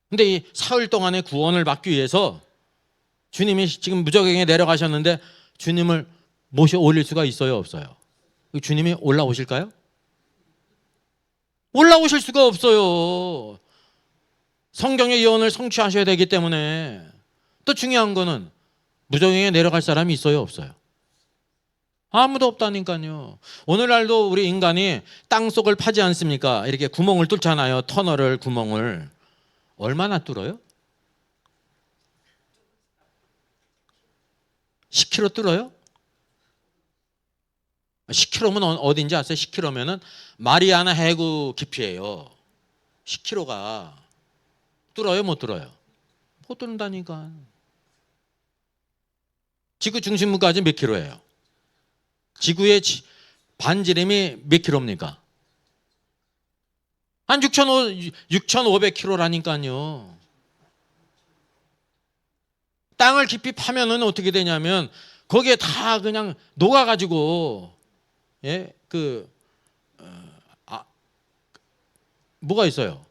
근데 이 사흘 동안의 구원을 받기 위해서 주님이 지금 무저갱에 내려가셨는데 주님을 모셔 올릴 수가 있어요, 없어요? 주님이 올라오실까요? 올라오실 수가 없어요. 성경의 예언을 성취하셔야 되기 때문에. 또 중요한 거는 무저갱에 내려갈 사람이 있어요, 없어요? 아무도 없다니까요. 오늘날도 우리 인간이 땅속을 파지 않습니까? 이렇게 구멍을 뚫잖아요. 터널을, 구멍을. 얼마나 뚫어요? 10km 뚫어요? 10km면 어딘지 아세요? 10km면은 마리아나 해구 깊이에요. 10km가 뚫어요, 못 뚫어요? 못 뚫는다니까. 지구 중심부까지 몇 킬로예요? 지구의 반지름이 몇 킬로입니까? 한 6,500킬로라니까요. 땅을 깊이 파면은 어떻게 되냐면 거기에 다 그냥 녹아가지고 뭐가 있어요?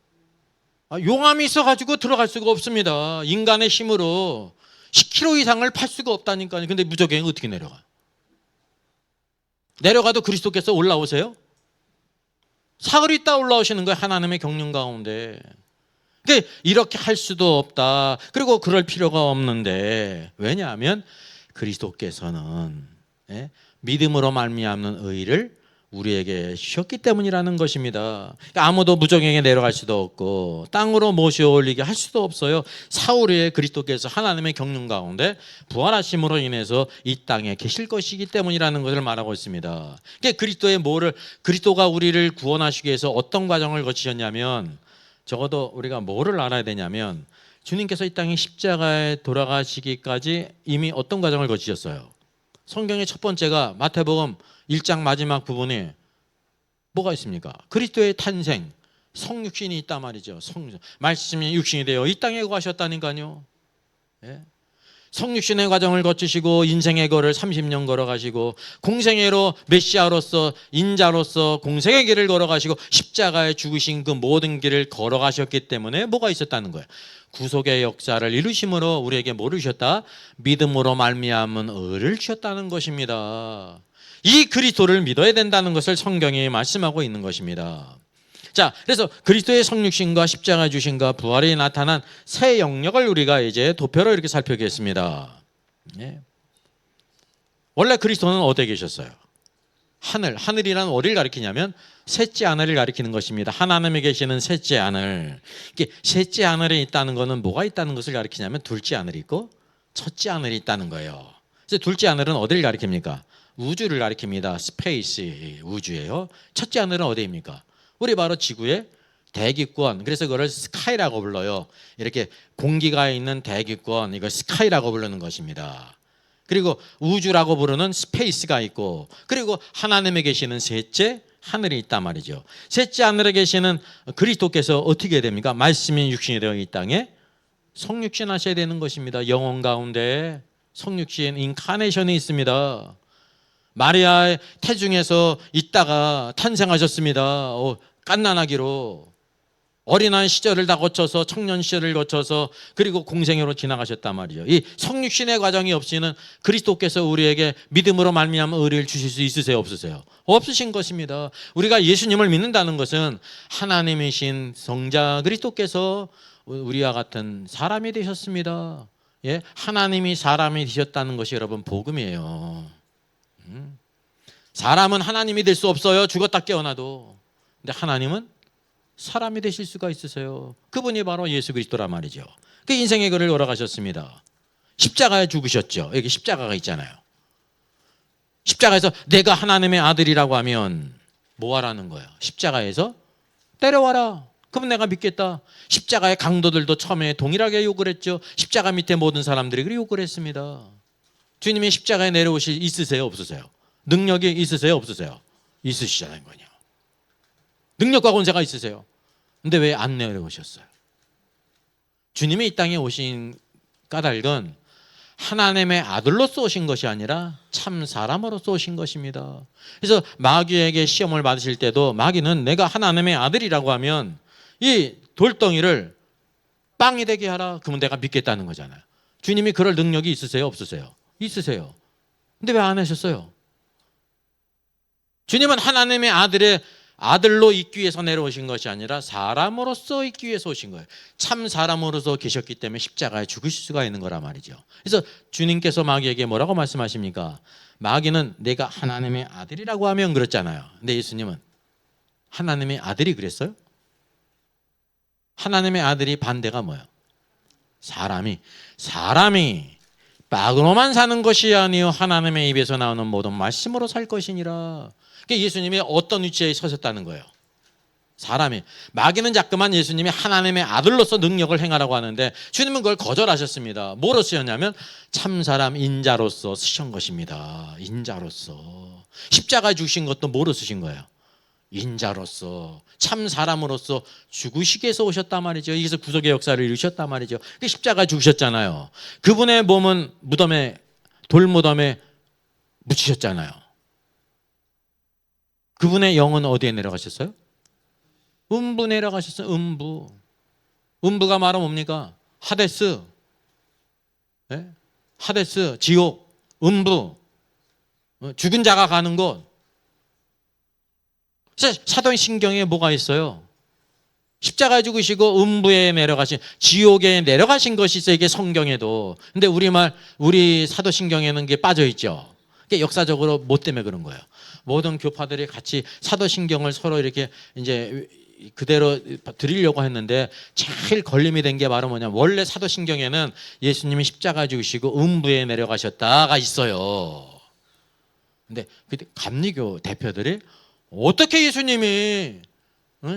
용암이 있어가지고 들어갈 수가 없습니다. 인간의 힘으로 10km 이상을 팔 수가 없다니까요. 근데 무저갱이 어떻게 내려가? 내려가도 그리스도께서 올라오세요? 사흘 있다 올라오시는 거예요. 하나님의 경륜 가운데. 그러니까 이렇게 할 수도 없다. 그리고 그럴 필요가 없는데, 왜냐하면 그리스도께서는 믿음으로 말미암는 의를 우리에게 주셨기 때문이라는 것입니다. 그러니까 아무도 무저갱에 내려갈 수도 없고 땅으로 모셔 올리게 할 수도 없어요. 사후에 그리스도께서 하나님의 경륜 가운데 부활하심으로 인해서 이 땅에 계실 것이기 때문이라는 것을 말하고 있습니다. 그러니까 그리스도가 우리를 구원하시기 위해서 어떤 과정을 거치셨냐면, 적어도 우리가 뭐를 알아야 되냐면, 주님께서 이 땅에 십자가에 돌아가시기까지 이미 어떤 과정을 거치셨어요? 성경의 첫 번째가 마태복음 1장 마지막 부분에 뭐가 있습니까? 그리스도의 탄생, 성육신이 있단 말이죠. 말씀이 육신이 되어 이 땅에 거하셨다니까요. 성육신의 과정을 거치시고 인생의 거를 30년 걸어가시고 공생애로 메시아로서 인자로서 공생의 길을 걸어가시고 십자가에 죽으신 그 모든 길을 걸어가셨기 때문에 뭐가 있었다는 거예요? 구속의 역사를 이루심으로 우리에게 뭐를 주셨다? 믿음으로 말미암은 의를 주셨다는 것입니다. 이 그리스도를 믿어야 된다는 것을 성경이 말씀하고 있는 것입니다. 자, 그래서 그리스도의 성육신과 십자가 주신과 부활이 나타난 새 영역을 우리가 이제 도표로 이렇게 살펴보겠습니다. 원래 그리스도는 어디에 계셨어요? 하늘이란 어디를 가리키냐면 셋째 하늘을 가리키는 것입니다. 하나님에 계시는 셋째 하늘. 셋째 하늘에 있다는 것은 뭐가 있다는 것을 가리키냐면 둘째 하늘이 있고 첫째 하늘이 있다는 거예요. 그래서 둘째 하늘은 어디를 가리킵니까? 우주를 가리킵니다. 스페이스, 우주예요. 첫째 하늘은 어디입니까? 우리 바로 지구의 대기권, 그래서 그걸 스카이라고 불러요. 이렇게 공기가 있는 대기권, 이걸 스카이라고 부르는 것입니다. 그리고 우주라고 부르는 스페이스가 있고, 그리고 하나님에 계시는 셋째 하늘이 있단 말이죠. 셋째 하늘에 계시는 그리스도께서 어떻게 됩니까? 말씀이 육신이 되어 이 땅에 성육신 하셔야 되는 것입니다. 영혼 가운데 성육신 인카네이션이 있습니다. 마리아의 태중에서 있다가 탄생하셨습니다. 갓난아기로 어린아이 시절을 다 거쳐서 청년 시절을 거쳐서 그리고 공생애로 지나가셨단 말이죠. 이 성육신의 과정이 없이는 그리스도께서 우리에게 믿음으로 말미암은 의를 주실 수 있으세요, 없으세요? 없으신 것입니다. 우리가 예수님을 믿는다는 것은 하나님이신 성자 그리스도께서 우리와 같은 사람이 되셨습니다. 하나님이 사람이 되셨다는 것이 여러분 복음이에요. 사람은 하나님이 될 수 없어요. 죽었다 깨어나도. 근데 하나님은 사람이 되실 수가 있으세요. 그분이 바로 예수 그리스도란 말이죠. 그 인생의 길을 걸어가셨습니다. 십자가에 죽으셨죠. 여기 십자가가 있잖아요. 십자가에서 내가 하나님의 아들이라고 하면 뭐 하라는 거예요? 십자가에서 때려와라. 그러면 내가 믿겠다. 십자가의 강도들도 처음에 동일하게 욕을 했죠. 십자가 밑에 모든 사람들이 그렇게 욕을 했습니다. 주님이 십자가에 내려오실 있으세요, 없으세요? 능력이 있으세요, 없으세요? 있으시잖아요. 능력과 권세가 있으세요. 근데 왜 안 내려오셨어요? 주님이 이 땅에 오신 까닭은 하나님의 아들로서 오신 것이 아니라 참 사람으로서 오신 것입니다. 그래서 마귀에게 시험을 받으실 때도 마귀는 내가 하나님의 아들이라고 하면 이 돌덩이를 빵이 되게 하라. 그러면 내가 믿겠다는 거잖아요. 주님이 그럴 능력이 있으세요? 없으세요? 있으세요. 근데 왜 안 하셨어요? 주님은 하나님의 아들로 있기 위해서 내려오신 것이 아니라 사람으로서 있기 위해서 오신 거예요. 참 사람으로서 계셨기 때문에 십자가에 죽으실 수가 있는 거란 말이죠. 그래서 주님께서 마귀에게 뭐라고 말씀하십니까? 마귀는 내가 하나님의 아들이라고 하면 그렇잖아요. 근데 예수님은 하나님의 아들이 그랬어요? 하나님의 아들이 반대가 뭐예요? 사람이 빡으로만 사는 것이 아니요 하나님의 입에서 나오는 모든 말씀으로 살 것이니라. 그러니까 예수님이 어떤 위치에 서셨다는 거예요? 사람이. 마귀는 자꾸만 예수님이 하나님의 아들로서 능력을 행하라고 하는데 주님은 그걸 거절하셨습니다. 뭐로 쓰였냐면 참사람 인자로서 쓰신 것입니다. 인자로서. 십자가에 죽으신 것도 뭐로 쓰신 거예요? 인자로서, 참 사람으로서 죽으시기 위해서 오셨단 말이죠. 여기서 구속의 역사를 이루셨단 말이죠. 십자가에 죽으셨잖아요. 그분의 몸은 돌무덤에 묻히셨잖아요. 그분의 영은 어디에 내려가셨어요? 음부 내려가셨어요. 음부가 말은 뭡니까? 하데스, 네? 하데스, 지옥, 음부, 죽은 자가 가는 곳. 사도신경에 뭐가 있어요? 십자가에 죽으시고 음부에 내려가신, 지옥에 내려가신 것이 있어요. 이게 성경에도. 근데 우리 사도신경에는 게 빠져 있죠. 그게 역사적으로 뭐 때문에 그런 거예요? 모든 교파들이 같이 사도신경을 서로 이렇게 이제 그대로 드리려고 했는데 제일 걸림이 된 게 바로 뭐냐? 원래 사도신경에는 예수님이 십자가에 죽으시고 음부에 내려가셨다가 있어요. 근데 그때 감리교 대표들이 어떻게 예수님이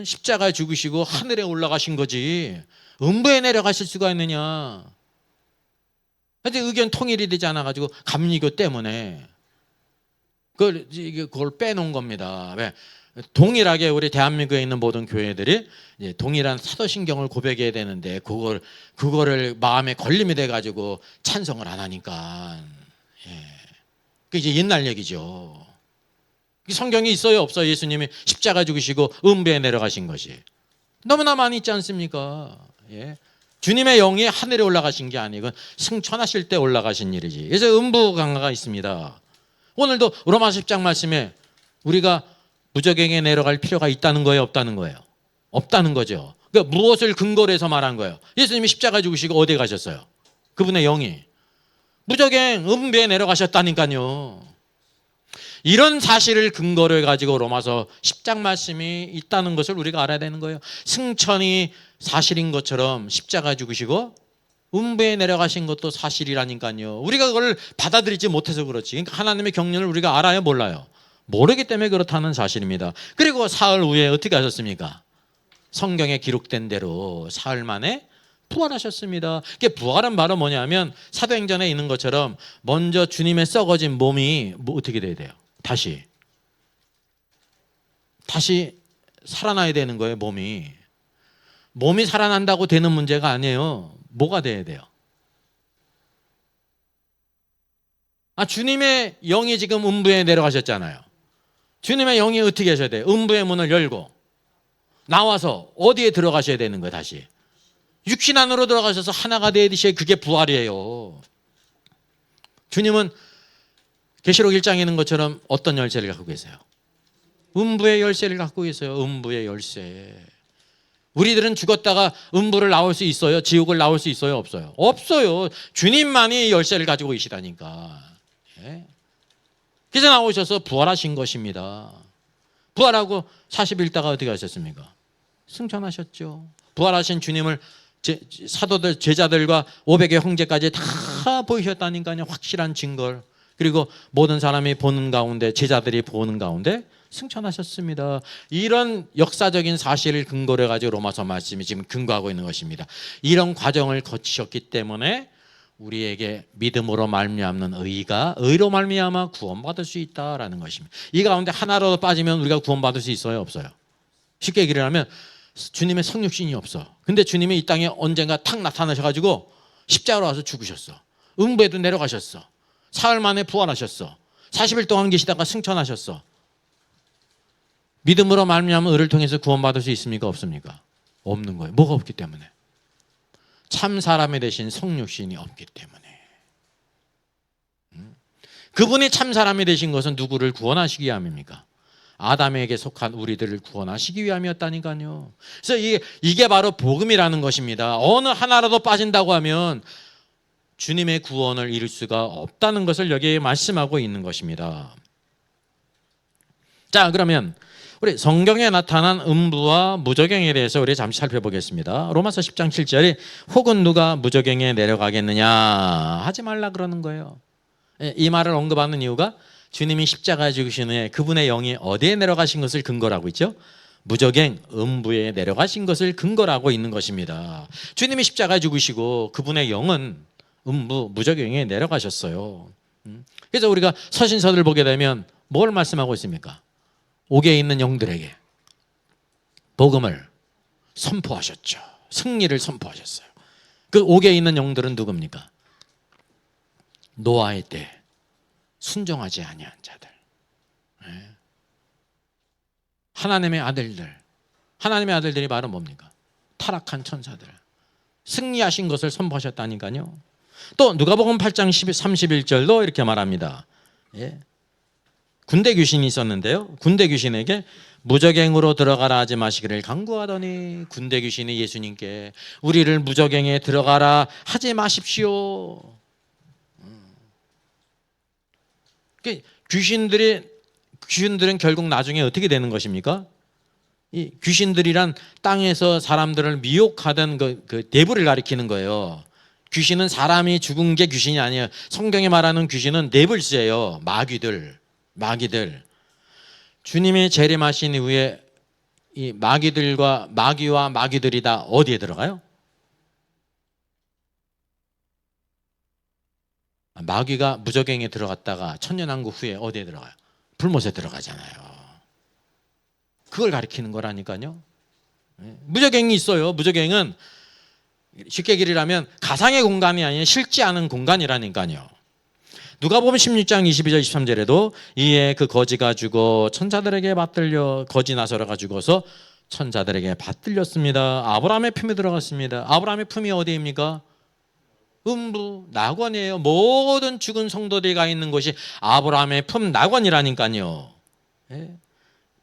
십자가에 죽으시고 하늘에 올라가신 거지 음부에 내려가실 수가 있느냐. 근데 의견 통일이 되지 않아가지고 감리교 때문에 그걸 빼놓은 겁니다. 왜? 동일하게 우리 대한민국에 있는 모든 교회들이 동일한 사도신경을 고백해야 되는데 그거를 마음에 걸림이 돼가지고 찬성을 안 하니까 그 이제 옛날 얘기죠. 성경이 있어요, 없어요? 예수님이 십자가 죽으시고 음부에 내려가신 것이 너무나 많이 있지 않습니까? 예. 주님의 영이 하늘에 올라가신 게 아니고 승천하실 때 올라가신 일이지. 그래서 음부 강가가 있습니다. 오늘도 로마서 10장 말씀에 우리가 무저갱에 내려갈 필요가 있다는 거예요, 없다는 거예요? 없다는 거죠. 그러니까 무엇을 근거로 해서 말한 거예요? 예수님이 십자가 죽으시고 어디에 가셨어요? 그분의 영이 무저갱 음부에 내려가셨다니까요. 이런 사실을 근거로 해가지고 로마서 10장 말씀이 있다는 것을 우리가 알아야 되는 거예요. 승천이 사실인 것처럼 십자가 죽으시고 음부에 내려가신 것도 사실이라니까요. 우리가 그걸 받아들이지 못해서 그렇지. 그러니까 하나님의 경륜을 우리가 알아요, 몰라요? 모르기 때문에 그렇다는 사실입니다. 그리고 사흘 후에 어떻게 하셨습니까? 성경에 기록된 대로 사흘 만에 부활하셨습니다. 부활은 바로 뭐냐면 사도행전에 있는 것처럼 먼저 주님의 썩어진 몸이 어떻게 돼야 돼요? 다시 살아나야 되는 거예요. 몸이 살아난다고 되는 문제가 아니에요. 뭐가 돼야 돼요? 주님의 영이 지금 음부에 내려가셨잖아요. 주님의 영이 어떻게 하셔야 돼요? 음부의 문을 열고 나와서 어디에 들어가셔야 되는 거예요? 다시 육신 안으로 들어가셔서 하나가 되듯이 그게 부활이에요. 주님은 계시록 1장에 있는 것처럼 어떤 열쇠를 갖고 계세요? 음부의 열쇠를 갖고 계세요. 음부의 열쇠. 우리들은 죽었다가 음부를 나올 수 있어요? 지옥을 나올 수 있어요? 없어요? 없어요. 주님만이 열쇠를 가지고 계시다니까. 그래서 나오셔서 부활하신 것입니다. 부활하고 40일 있다가 어떻게 하셨습니까? 승천하셨죠. 부활하신 주님을 사도들, 제자들과 500의 형제까지 다 보이셨다니까요. 확실한 증거. 그리고 모든 사람이 보는 가운데, 제자들이 보는 가운데 승천하셨습니다. 이런 역사적인 사실을 근거로 해가지고 로마서 말씀이 지금 근거하고 있는 것입니다. 이런 과정을 거치셨기 때문에 우리에게 믿음으로 말미암는 의로 말미암아 구원받을 수 있다라는 것입니다. 이 가운데 하나라도 빠지면 우리가 구원받을 수 있어요, 없어요? 쉽게 얘기를 하면 주님의 성육신이 없어. 근데 주님이 이 땅에 언젠가 탁 나타나셔가지고 십자가로 와서 죽으셨어. 음부에도 내려가셨어. 사흘 만에 부활하셨어. 40일 동안 계시다가 승천하셨어. 믿음으로 말미암은 의를 통해서 구원받을 수 있습니까? 없습니까? 없는 거예요. 뭐가 없기 때문에. 참 사람이 되신 성육신이 없기 때문에. 그분이 참 사람이 되신 것은 누구를 구원하시기 위함입니까? 아담에게 속한 우리들을 구원하시기 위함이었다니까요. 그래서 이게 바로 복음이라는 것입니다. 어느 하나라도 빠진다고 하면 주님의 구원을 이룰 수가 없다는 것을 여기에 말씀하고 있는 것입니다. 자, 그러면 우리 성경에 나타난 음부와 무저갱에 대해서 우리 잠시 살펴보겠습니다. 로마서 10장 7절이 혹은 누가 무저갱에 내려가겠느냐 하지 말라 그러는 거예요. 이 말을 언급하는 이유가 주님이 십자가에 죽으신 후에 그분의 영이 어디에 내려가신 것을 근거로 하고 있죠? 무저갱, 음부에 내려가신 것을 근거로 하고 있는 것입니다. 주님이 십자가에 죽으시고 그분의 영은 음부, 무저갱에 내려가셨어요. 그래서 우리가 서신서들 보게 되면 뭘 말씀하고 있습니까? 옥에 있는 영들에게 복음을 선포하셨죠. 승리를 선포하셨어요. 그 옥에 있는 영들은 누굽니까? 노아의 때 순종하지 아니한 자들, 하나님의 아들들. 하나님의 아들들이 바로 뭡니까? 타락한 천사들. 승리하신 것을 선포하셨다니까요. 또 누가복음 8장 31절도 이렇게 말합니다. 군대 귀신이 있었는데요, 군대 귀신에게 무저갱으로 들어가라 하지 마시기를 간구하더니 군대 귀신이 예수님께 우리를 무저갱에 들어가라 하지 마십시오. 귀신들은 결국 나중에 어떻게 되는 것입니까? 이 귀신들이란 땅에서 사람들을 미혹하던 그 대부를 가리키는 거예요. 귀신은 사람이 죽은 게 귀신이 아니에요. 성경에 말하는 귀신은 네블스예요. 마귀들. 주님이 재림하신 이후에 이 마귀와 마귀들이 다 어디에 들어가요? 마귀가 무저갱에 들어갔다가 천년왕국 후에 어디에 들어가요? 불못에 들어가잖아요. 그걸 가리키는 거라니까요. 무저갱이 있어요. 무저갱은 쉽게 길이라면 가상의 공간이 아니라 실지 않은 공간이라니까요. 누가복음 16장 22절 23절에도 이에 그 거지가 죽어 천사들에게 받들려 거지 나서로가 죽어서 천사들에게 받들렸습니다. 아브라함의 품에 들어갔습니다. 아브라함의 품이 어디입니까? 음부, 낙원이에요. 모든 죽은 성도들이 가 있는 곳이 아브라함의 품 낙원이라니까요.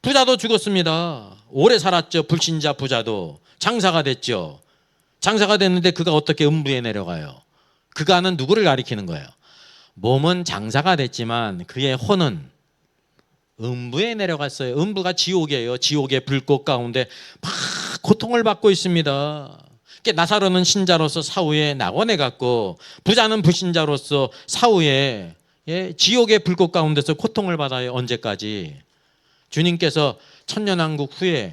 부자도 죽었습니다. 오래 살았죠. 불신자 부자도 장사가 됐죠. 장사가 됐는데 그가 어떻게 음부에 내려가요? 그가는 누구를 가리키는 거예요? 몸은 장사가 됐지만 그의 혼은 음부에 내려갔어요. 음부가 지옥이에요. 지옥의 불꽃 가운데 막 고통을 받고 있습니다. 나사로는 신자로서 사후에 낙원에 갔고 부자는 불신자로서 사후에 지옥의 불꽃 가운데서 고통을 받아요. 언제까지? 주님께서 천년왕국 후에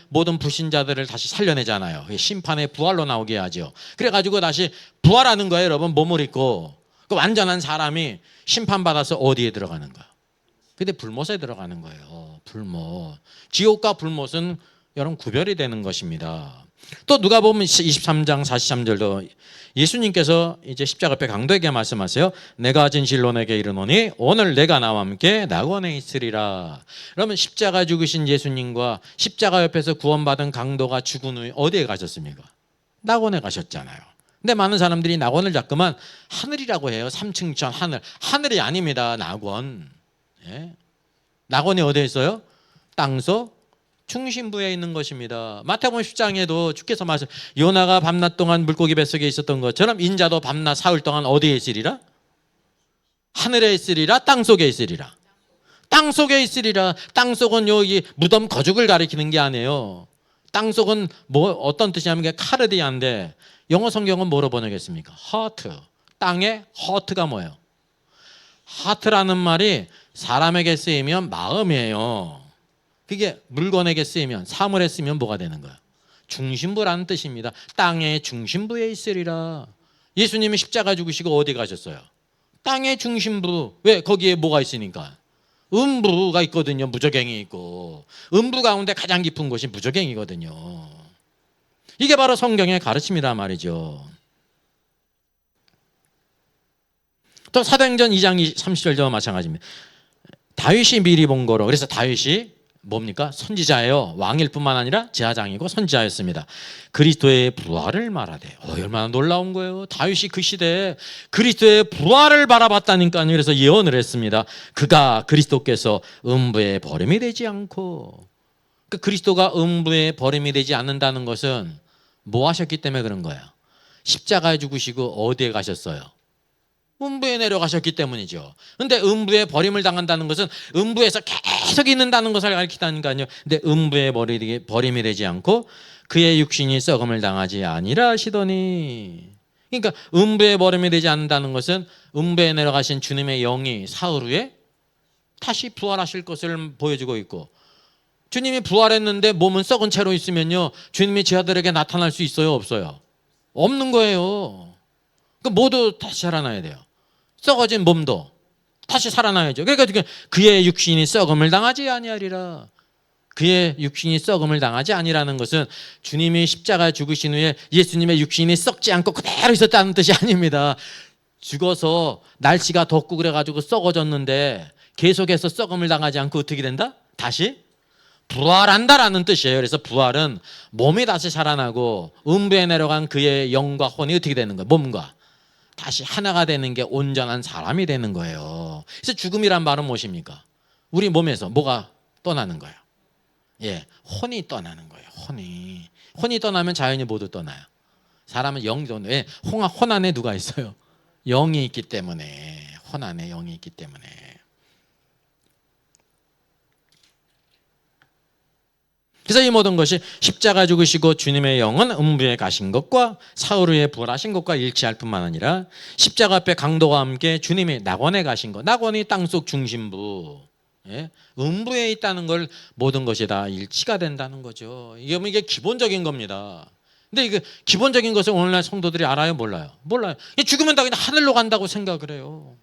모든 불신자들을 다시 살려내잖아요. 심판의 부활로 나오게 하죠. 그래가지고 다시 부활하는 거예요. 여러분, 몸을 입고 그 완전한 사람이 심판받아서 어디에 들어가는 거예요? 근데 불못에 들어가는 거예요. 불못. 지옥과 불못은 여러분 구별이 되는 것입니다. 또 누가복음 23장 43절도 예수님께서 이제 십자가 앞에 강도에게 말씀하세요. 내가 진실로 내게 이르노니 오늘 내가 나와 함께 낙원에 있으리라. 그러면 십자가 죽으신 예수님과 십자가 옆에서 구원받은 강도가 죽은 후에 어디에 가셨습니까? 낙원에 가셨잖아요. 근데 많은 사람들이 낙원을 자꾸만 하늘이라고 해요. 3층천 하늘. 하늘이 아닙니다. 낙원. 낙원이 어디에 있어요? 땅속 중심부에 있는 것입니다. 마태복음 10장에도 주께서 말씀, 요나가 밤낮 동안 물고기 뱃속에 있었던 것처럼 인자도 밤낮 사흘 동안 어디에 있으리라? 하늘에 있으리라? 땅속에 있으리라? 땅속에 있으리라. 땅속은 여기 무덤 거죽을 가리키는 게 아니에요. 땅속은 뭐 어떤 뜻이냐면 카르디아인데 영어 성경은 뭐로 번역했습니까? 하트. 땅의 하트가 뭐예요? 하트라는 말이 사람에게 쓰이면 마음이에요. 그게 물건에게 쓰이면, 사물에 쓰이면 뭐가 되는 거야? 중심부라는 뜻입니다. 땅의 중심부에 있으리라. 예수님이 십자가 죽으시고 어디 가셨어요? 땅의 중심부. 왜? 거기에 뭐가 있으니까? 음부가 있거든요. 무저갱이 있고. 음부 가운데 가장 깊은 곳이 무저갱이거든요. 이게 바로 성경의 가르침이란 말이죠. 또 사도행전 2장 30절도 마찬가지입니다. 다윗이 미리 본 거로. 그래서 다윗이 뭡니까? 선지자예요. 왕일 뿐만 아니라 제사장이고 선지자였습니다. 그리스도의 부활을 말하되 얼마나 놀라운 거예요. 다윗이 그 시대에 그리스도의 부활을 바라봤다니까요. 그래서 예언을 했습니다. 그가 그리스도께서 음부에 버림이 되지 않고, 그 그리스도가 음부에 버림이 되지 않는다는 것은 뭐 하셨기 때문에 그런 거예요? 십자가에 죽으시고 어디에 가셨어요? 음부에 내려가셨기 때문이죠. 근데 음부에 버림을 당한다는 것은 음부에서 계속 있는다는 것을 가리킨다니까요. 근데 음부에 버림이 되지 않고 그의 육신이 썩음을 당하지 아니라 하시더니, 그러니까 음부에 버림이 되지 않는다는 것은 음부에 내려가신 주님의 영이 사흘 후에 다시 부활하실 것을 보여주고 있고, 주님이 부활했는데 몸은 썩은 채로 있으면요, 주님이 제 아들에게 나타날 수 있어요, 없어요? 없는 거예요. 그 모두 다시 살아나야 돼요. 썩어진 몸도 다시 살아나야죠. 그러니까 그의 육신이 썩음을 당하지 아니하리라. 그의 육신이 썩음을 당하지 아니라는 것은 주님이 십자가에 죽으신 후에 예수님의 육신이 썩지 않고 그대로 있었다는 뜻이 아닙니다. 죽어서 날씨가 덥고 그래가지고 썩어졌는데 계속해서 썩음을 당하지 않고 어떻게 된다? 다시 부활한다라는 뜻이에요. 그래서 부활은 몸이 다시 살아나고 음부에 내려간 그의 영과 혼이 어떻게 되는 거예요? 몸과 다시 하나가 되는 게 온전한 사람이 되는 거예요. 그래서 죽음이란 말은 무엇입니까? 우리 몸에서 뭐가 떠나는 거예요? 예, 혼이 떠나는 거예요. 혼이 떠나면 자연이 모두 떠나요. 사람은 영이 떠나요. 예, 혼 안에 누가 있어요? 영이 있기 때문에. 혼 안에 영이 있기 때문에. 그래서 이 모든 것이 십자가 죽으시고 주님의 영은 음부에 가신 것과 사흘 후에 부활하신 것과 일치할 뿐만 아니라 십자가 앞에 강도와 함께 주님이 낙원에 가신 것, 낙원이 땅속 중심부, 예? 음부에 있다는 걸 모든 것이 다 일치가 된다는 거죠. 이게 기본적인 겁니다. 근데 이게 기본적인 것을 오늘날 성도들이 알아요, 몰라요? 몰라요. 죽으면 다 그냥 하늘로 간다고 생각을 해요.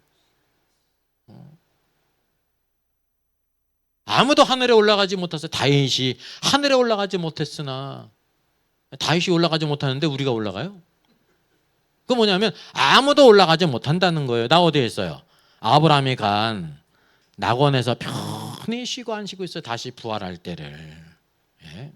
아무도 하늘에 올라가지 못해서 다윗이 하늘에 올라가지 못했으나, 다윗이 올라가지 못하는데 우리가 올라가요? 그 뭐냐면 아무도 올라가지 못한다는 거예요. 나 어디에 있어요? 아브라함이 간 낙원에서 편히 쉬고 안 쉬고 있어요. 다시 부활할 때를. 예.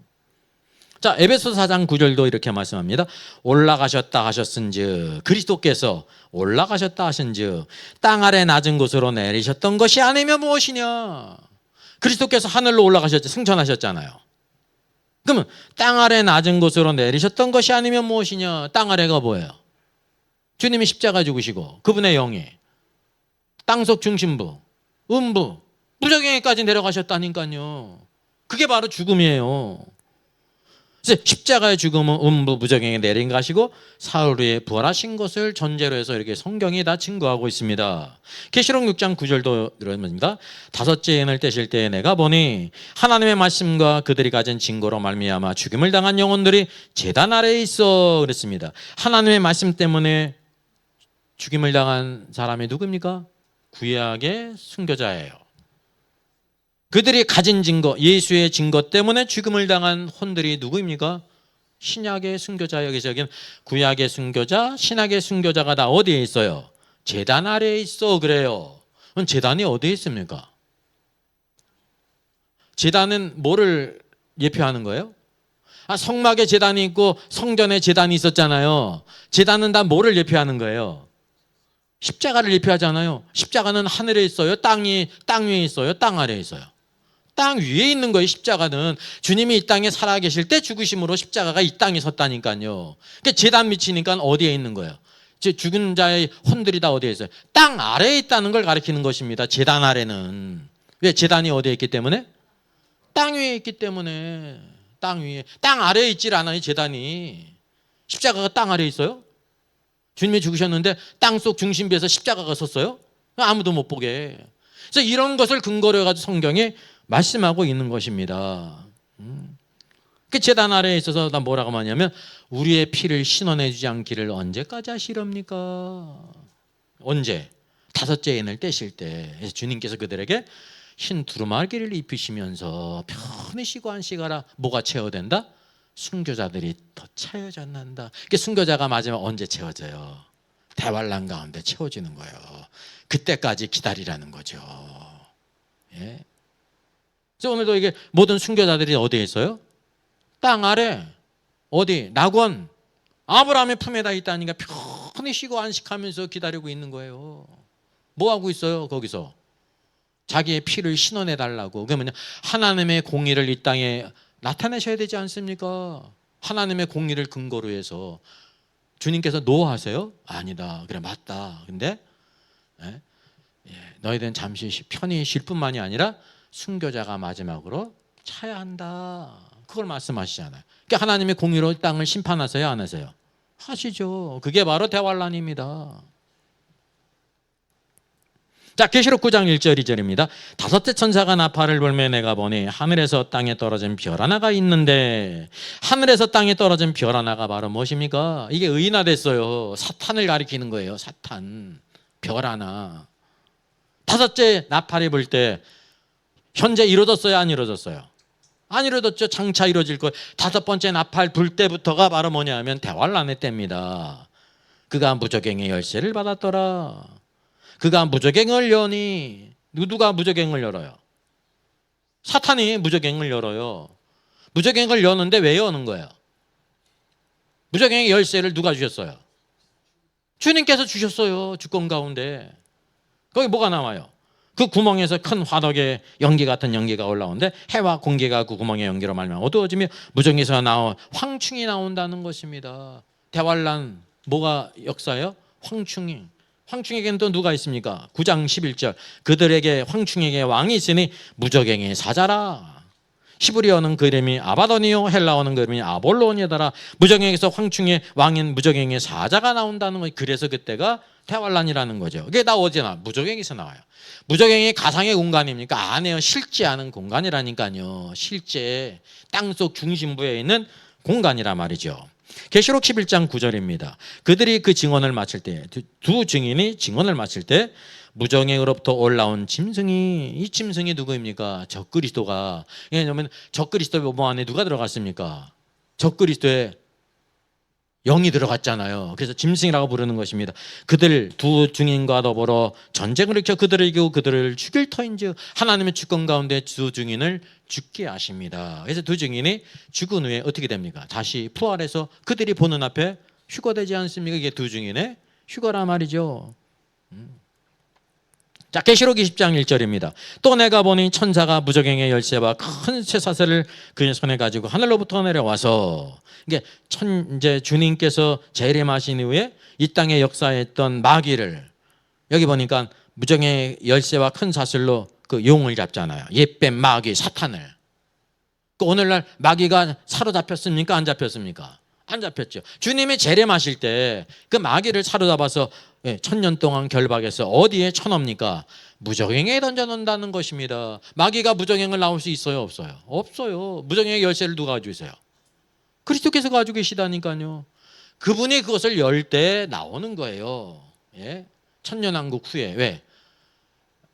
자, 에베소서 4장 9절도 이렇게 말씀합니다. 올라가셨다 하셨은즉, 그리스도께서 올라가셨다 하신즉 땅 아래 낮은 곳으로 내리셨던 것이 아니면 무엇이냐? 그리스도께서 하늘로 올라가셨죠. 승천하셨잖아요. 그러면 땅 아래 낮은 곳으로 내리셨던 것이 아니면 무엇이냐? 땅 아래가 뭐예요? 주님이 십자가 죽으시고 그분의 영이 땅속 중심부, 음부, 무저갱이까지 내려가셨다니까요. 그게 바로 죽음이에요. 그래서 십자가의 죽음은 음부 무저갱에 내린 가시고 사흘 후에 부활하신 것을 전제로 해서 이렇게 성경이 다 증거하고 있습니다. 계시록 6장 9절도 이럽니다. 다섯째 인을 떼실 때에 내가 보니 하나님의 말씀과 그들이 가진 증거로 말미암아 죽임을 당한 영혼들이 제단 아래에 있어 그랬습니다. 하나님의 말씀 때문에 죽임을 당한 사람이 누굽니까? 구약의 순교자예요. 그들이 가진 증거, 예수의 증거 때문에 죽음을 당한 혼들이 누구입니까? 신약의 순교자. 여기서 여기는 구약의 순교자, 신약의 순교자가 다 어디에 있어요? 제단 아래에 있어 그래요. 그럼 제단이 어디에 있습니까? 제단은 뭐를 예표하는 거예요? 성막에 제단이 있고 성전에 제단이 있었잖아요. 제단은 다 뭐를 예표하는 거예요? 십자가를 예표하잖아요. 십자가는 하늘에 있어요? 땅 위에 있어요? 땅 아래에 있어요? 땅 위에 있는 거예요. 십자가는 주님이 이 땅에 살아계실 때 죽으심으로 십자가가 이 땅에 섰다니까요. 그러니까 제단 미치니까 어디에 있는 거예요? 죽은 자의 혼들이 다 어디에 있어요? 땅 아래에 있다는 걸 가리키는 것입니다. 제단 아래는. 왜? 제단이 어디에 있기 때문에? 땅 위에 있기 때문에. 땅 위에. 땅 아래에 있질 않아요. 제단이. 십자가가 땅 아래에 있어요? 주님이 죽으셨는데 땅속 중심부에서 십자가가 섰어요? 아무도 못 보게. 그래서 이런 것을 근거로 해가지고 성경에 말씀하고 있는 것입니다. 그 제단 아래에 있어서 나 뭐라고 하냐면 우리의 피를 신원해주지 않기를 언제까지 하시렵니까? 언제? 다섯째 인을 떼실 때. 그래서 주님께서 그들에게 흰 두루마기를 입히시면서 편히 쉬고 안식하라. 뭐가 채워된다? 순교자들이 더 채워졌는다. 순교자가 마지막 언제 채워져요? 대환란 가운데 채워지는 거예요. 그때까지 기다리라는 거죠. 예. 그래서 오늘도 이게 모든 순교자들이 어디에 있어요? 땅 아래. 어디? 낙원. 아브라함의 품에다 있다니까 편히 쉬고 안식하면서 기다리고 있는 거예요. 뭐 하고 있어요? 거기서 자기의 피를 신원해 달라고. 그러면 하나님의 공의를 이 땅에 나타내셔야 되지 않습니까? 하나님의 공의를 근거로 해서. 주님께서 노하세요? 아니다. 그래, 맞다. 근데 너희들은 잠시 편히 쉴 뿐만이 아니라 순교자가 마지막으로 차야 한다. 그걸 말씀하시잖아요. 그러니까 하나님의 공의로 땅을 심판하세요? 안 하세요? 하시죠. 그게 바로 대환란입니다. 자, 계시록 9장 1절 2절입니다. 다섯째 천사가 나팔을 불며 내가 보니 하늘에서 땅에 떨어진 별 하나가 있는데, 하늘에서 땅에 떨어진 별 하나가 바로 무엇입니까? 이게 의인화됐어요. 사탄을 가리키는 거예요. 사탄. 별 하나. 다섯째 나팔이 불 때 현재 이루어졌어요? 안 이루어졌어요? 안 이루어졌죠. 장차 이루어질 거예요. 다섯 번째 나팔 불 때부터가 바로 뭐냐 하면 대환란의 때입니다. 그가 무저갱의 열쇠를 받았더라. 그가 무저갱을 여니. 누가 무저갱을 열어요? 사탄이 무저갱을 열어요. 무저갱을 여는데 왜 여는 거예요? 무저갱의 열쇠를 누가 주셨어요? 주님께서 주셨어요. 주권 가운데. 거기 뭐가 나와요? 그 구멍에서 큰 화덕의 연기 같은 연기가 올라오는데 해와 공기가 그 구멍의 연기로 말미암아 어두워지며 무저갱에서 나온 황충이 나온다는 것입니다. 대환란 뭐가 역사예요? 황충이. 황충에게는 또 누가 있습니까? 9장 11절 그들에게 황충에게 왕이 있으니 무저갱의 사자라. 히브리어는 그 이름이 아바도니요, 헬라어는 그 이름이 아볼로니다라. 무저갱에서 황충의 왕인 무저갱의 사자가 나온다는 거예요. 그래서 그때가 대환란이라는 거죠. 그게 다 어디서 나와요? 무저갱에서 나와요. 무저갱이 가상의 공간입니까? 아니에요. 실제하는 공간이라니까요. 실제 땅속 중심부에 있는 공간이란 말이죠. 계시록 11장 9절입니다. 그들이 그 증언을 마칠 때, 두 증인이 증언을 마칠 때 무저갱으로부터 올라온 짐승이, 이 짐승이 누구입니까? 적그리스도가. 왜냐하면 적그리스도의 몸 안에 누가 들어갔습니까? 적그리스도의 영이 들어갔잖아요. 그래서 짐승이라고 부르는 것입니다. 그들 두 증인과 더불어 전쟁을 일으켜 그들을 이기고 그들을 죽일 터인즉 하나님의 주권 가운데 두 증인을 죽게 하십니다. 그래서 두 증인이 죽은 후에 어떻게 됩니까? 다시 부활해서 그들이 보는 앞에 휴거되지 않습니까? 이게 두 증인의 휴거란 말이죠. 자, 계시록 20장 1절입니다. 또 내가 보니 천사가 무저갱의 열쇠와 큰 쇠사슬을 그의 손에 가지고 하늘로부터 내려와서, 이게 이제 주님께서 재림하신 이후에 이 땅에 역사했던 마귀를, 여기 보니까 무저갱의 열쇠와 큰 사슬로 그 용을 잡잖아요. 옛뱀 마귀 사탄을. 그 오늘날 마귀가 사로잡혔습니까? 안 잡혔습니까? 안 잡혔죠. 주님이 재림하실 때 그 마귀를 사로잡아서 1000년 동안 결박해서 어디에 쳐넣습니까? 무저갱에 던져놓는다는 것입니다. 마귀가 무저갱을 나올 수 있어요? 없어요? 없어요. 무저갱의 열쇠를 누가 가지고 있어요? 그리스도께서 가지고 계시다니까요. 그분이 그것을 열 때 나오는 거예요. 예? 천년왕국 후에. 왜?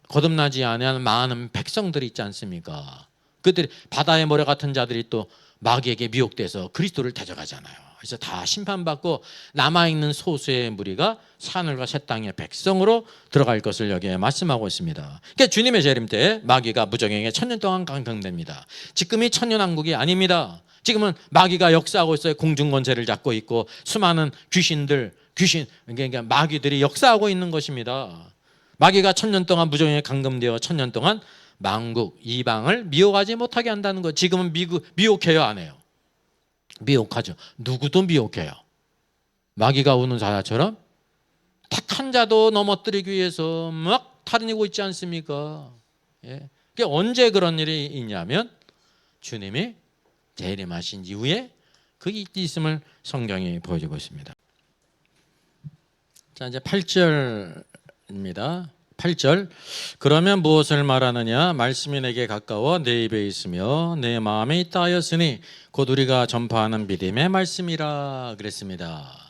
거듭나지 않은 많은 백성들이 있지 않습니까? 그들이 바다의 모래 같은 자들이 또 마귀에게 미혹돼서 그리스도를 데려가잖아요. 그래서 다 심판받고 남아있는 소수의 무리가 하늘과 새 땅의 백성으로 들어갈 것을 여기에 말씀하고 있습니다. 그러니까 주님의 재림 때 마귀가 무저갱에 1000년 동안 강경됩니다. 지금이 천년왕국이 아닙니다. 지금은 마귀가 역사하고 있어요. 공중권세를 잡고 있고 수많은 귀신 그러니까 마귀들이 역사하고 있는 것입니다. 마귀가 1000년 동안 무저갱에 감금되어 1000년 동안 만국 이방을 미혹하지 못하게 한다는 거. 지금은 미혹해요, 안 해요? 미혹하죠. 누구도 미혹해요. 마귀가 우는 사자처럼 택한 자도 넘어뜨리기 위해서 막 탈이고 있지 않습니까? 예. 그게 언제 그런 일이 있냐면 주님이 재림하신 이후에 그게 있음을 성경이 보여주고 있습니다. 자, 이제 8절입니다. 8절. 그러면 무엇을 말하느냐? 말씀이 내게 가까워 내 입에 있으며 내 마음에 있다 하였으니 곧 우리가 전파하는 믿음의 말씀이라 그랬습니다.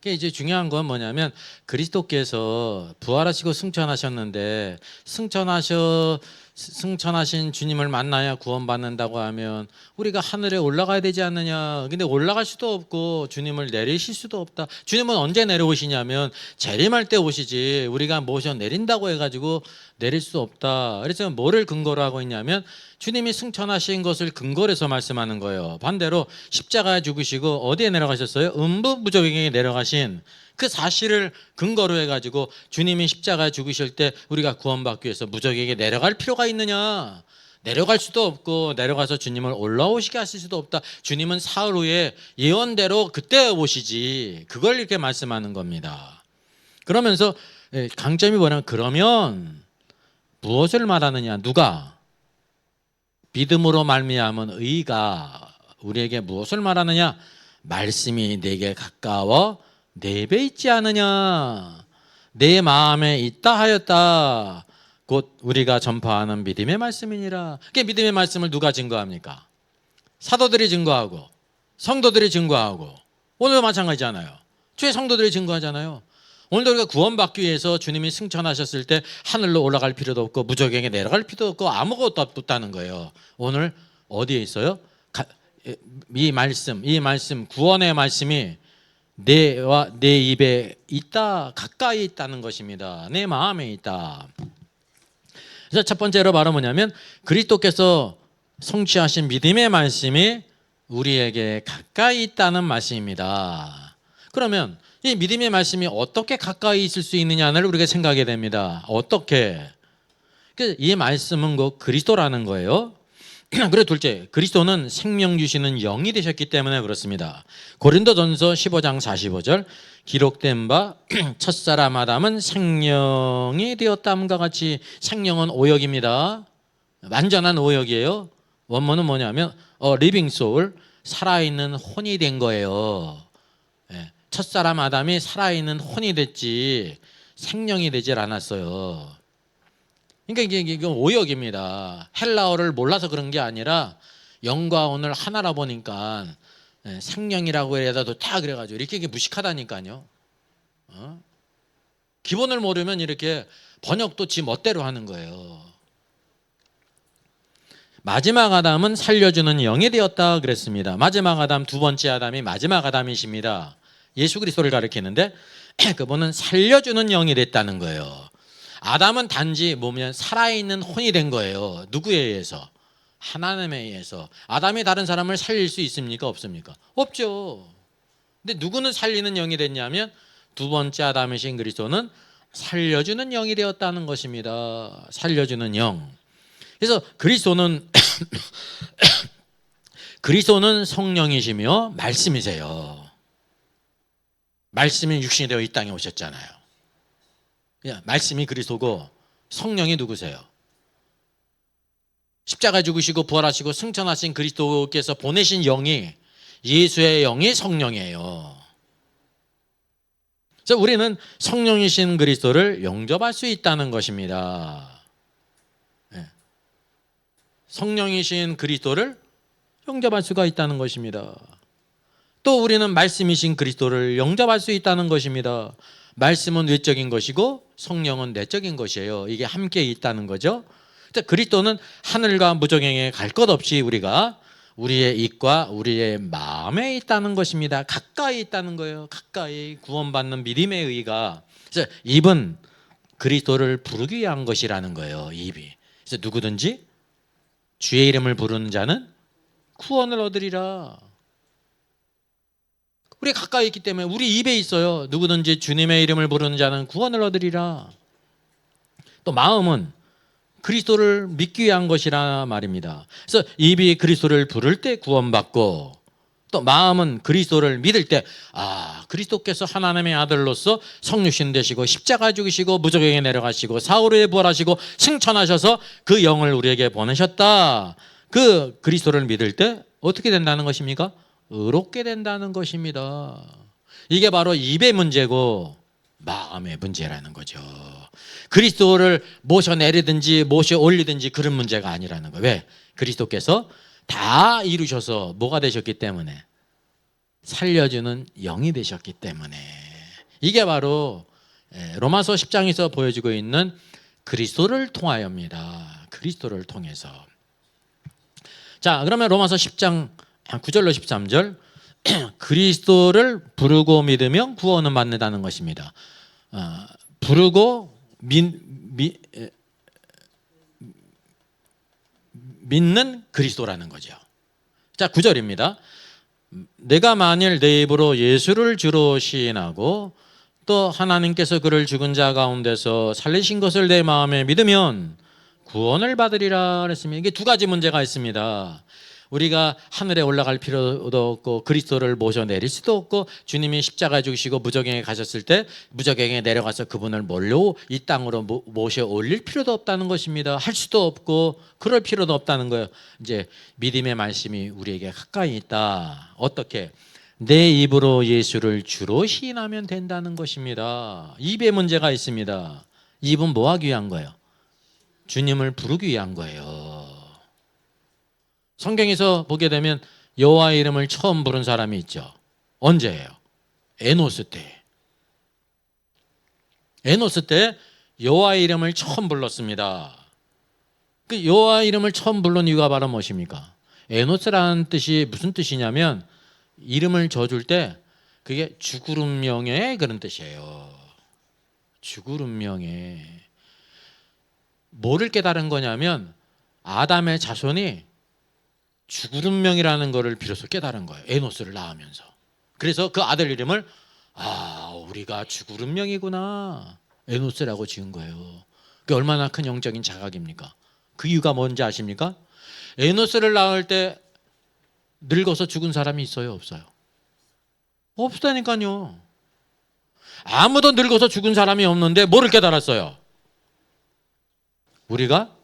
이제 중요한 건 뭐냐면 그리스도께서 부활하시고 승천하셨는데 승천하셔 승천하신 주님을 만나야 구원받는다고 하면 우리가 하늘에 올라가야 되지 않느냐. 근데 올라갈 수도 없고 주님을 내리실 수도 없다. 주님은 언제 내려오시냐면 재림할 때 오시지 우리가 모셔 내린다고 해가지고 내릴 수 없다. 그래서 뭐를 근거로 하고 있냐면 주님이 승천하신 것을 근거로 해서 말씀하는 거예요. 반대로 십자가에 죽으시고 어디에 내려가셨어요? 음부부족에게 내려가신 그 사실을 근거로 해가지고 주님이 십자가에 죽으실 때 우리가 구원받기 위해서 무적에게 내려갈 필요가 있느냐? 내려갈 수도 없고 내려가서 주님을 올라오시게 하실 수도 없다. 주님은 사흘 후에 예언대로 그때 오시지. 그걸 이렇게 말씀하는 겁니다. 그러면서 강점이 뭐냐면 그러면 무엇을 말하느냐? 누가? 믿음으로 말미암은 의가 우리에게 무엇을 말하느냐? 말씀이 내게 가까워 내 배 있지 않느냐 내 마음에 있다 하였다 곧 우리가 전파하는 믿음의 말씀이니라. 그 믿음의 말씀을 누가 증거합니까? 사도들이 증거하고 성도들이 증거하고 오늘도 마찬가지잖아요. 주의 성도들이 증거하잖아요. 오늘도 우리가 구원받기 위해서 주님이 승천하셨을 때 하늘로 올라갈 필요도 없고 무적에게 내려갈 필요도 없고 아무것도 없다는 거예요. 오늘 어디에 있어요? 이 말씀 구원의 말씀이 내와 내 입에 있다, 가까이 있다는 것입니다. 내 마음에 있다. 그래서 첫 번째로 바로 뭐냐면 그리스도께서 성취하신 믿음의 말씀이 우리에게 가까이 있다는 말씀입니다. 그러면 이 믿음의 말씀이 어떻게 가까이 있을 수 있느냐를 우리가 생각하게 됩니다. 어떻게? 이 말씀은 곧 그리스도라는 거예요. 그리고 둘째, 그리스도는 생명 주시는 영이 되셨기 때문에 그렇습니다. 고린도전서 15장 45절 기록된 바 첫사람 아담은 생명이 되었다함과 같이 생명은 오역입니다. 완전한 오역이에요. 원문은 뭐냐면 living soul, 살아있는 혼이 된 거예요. 첫사람 아담이 살아있는 혼이 됐지 생명이 되질 않았어요. 그러니까 이게 오역입니다. 헬라어를 몰라서 그런 게 아니라 영과 오늘 하나라 보니까 생명이라고 해도 다 그래가지고 이렇게 무식하다니까요. 기본을 모르면 이렇게 번역도 지 멋대로 하는 거예요. 마지막 아담은 살려주는 영이 되었다 그랬습니다. 마지막 아담, 두 번째 아담이 마지막 아담이십니다. 예수 그리스도를 가리키는데 그분은 살려주는 영이 됐다는 거예요. 아담은 단지 뭐면 살아있는 혼이 된 거예요. 누구에 의해서? 하나님에 의해서. 아담이 다른 사람을 살릴 수 있습니까? 없습니까? 없죠. 근데 누구는 살리는 영이 됐냐면 두 번째 아담이신 그리스도는 살려주는 영이 되었다는 것입니다. 살려주는 영. 그래서 그리스도는 그리스도는 성령이시며 말씀이세요. 말씀이 육신이 되어 이 땅에 오셨잖아요. 말씀이 그리스도고 성령이 누구세요? 십자가 죽으시고 부활하시고 승천하신 그리스도께서 보내신 영이 예수의 영이 성령이에요. 그래서 우리는 성령이신 그리스도를 영접할 수 있다는 것입니다. 성령이신 그리스도를 영접할 수가 있다는 것입니다. 또 우리는 말씀이신 그리스도를 영접할 수 있다는 것입니다. 말씀은 외적인 것이고 성령은 내적인 것이에요. 이게 함께 있다는 거죠. 그리스도는 하늘과 무저갱에 갈 것 없이 우리가 우리의 입과 우리의 마음에 있다는 것입니다. 가까이 있다는 거예요. 가까이 구원받는 믿음의 의가. 그래서 입은 그리스도를 부르기 위한 것이라는 거예요. 입이. 그래서 누구든지 주의 이름을 부르는 자는 구원을 얻으리라. 우리 가까이 있기 때문에 우리 입에 있어요. 누구든지 주님의 이름을 부르는 자는 구원을 얻으리라. 또 마음은 그리스도를 믿기 위한 것이라 말입니다. 그래서 입이 그리스도를 부를 때 구원받고 또 마음은 그리스도를 믿을 때 그리스도께서 하나님의 아들로서 성육신 되시고 십자가 죽으시고 무저갱에 내려가시고 사흘 후에 부활하시고 승천하셔서 그 영을 우리에게 보내셨다. 그 그리스도를 믿을 때 어떻게 된다는 것입니까? 의롭게 된다는 것입니다. 이게 바로 입의 문제고 마음의 문제라는 거죠. 그리스도를 모셔 내리든지 모셔 올리든지 그런 문제가 아니라는 거예요. 왜? 그리스도께서 다 이루셔서 뭐가 되셨기 때문에 살려주는 영이 되셨기 때문에 이게 바로 로마서 10장에서 보여주고 있는 그리스도를 통하여입니다. 그리스도를 통해서. 자, 그러면 로마서 10장 9절로 13절 그리스도를 부르고 믿으면 구원은 받는다는 것입니다. 부르고 믿는 그리스도라는 거죠. 자, 9절입니다. 내가 만일 내 입으로 예수를 주로 시인하고 또 하나님께서 그를 죽은 자 가운데서 살리신 것을 내 마음에 믿으면 구원을 받으리라 그랬습니다. 이게 두 가지 문제가 있습니다. 우리가 하늘에 올라갈 필요도 없고 그리스도를 모셔내릴 수도 없고 주님이 십자가에 죽으시고 무저갱에 가셨을 때 무저갱에 내려가서 그분을 몰려 이 땅으로 모셔 올릴 필요도 없다는 것입니다. 할 수도 없고 그럴 필요도 없다는 거예요. 이제 믿음의 말씀이 우리에게 가까이 있다. 어떻게? 내 입으로 예수를 주로 시인하면 된다는 것입니다. 입에 문제가 있습니다. 입은 뭐 하기 위한 거예요? 주님을 부르기 위한 거예요. 성경에서 보게 되면 여호와의 이름을 처음 부른 사람이 있죠. 언제예요? 에노스 때. 에노스 때 여호와의 이름을 처음 불렀습니다. 그 여호와의 이름을 처음 부른 이유가 바로 무엇입니까? 에노스라는 뜻이 무슨 뜻이냐면 이름을 져줄 때 그게 주구름 명예 그런 뜻이에요. 주구름 명예. 뭐를 깨달은 거냐면 아담의 자손이 주구름명이라는 것을 비로소 깨달은 거예요. 에노스를 낳으면서. 그래서 그 아들 이름을 우리가 주구름명이구나 에노스라고 지은 거예요. 그게 얼마나 큰 영적인 자각입니까? 그 이유가 뭔지 아십니까? 에노스를 낳을 때 늙어서 죽은 사람이 있어요? 없어요? 없다니까요. 아무도 늙어서 죽은 사람이 없는데 뭐를 깨달았어요? 우리가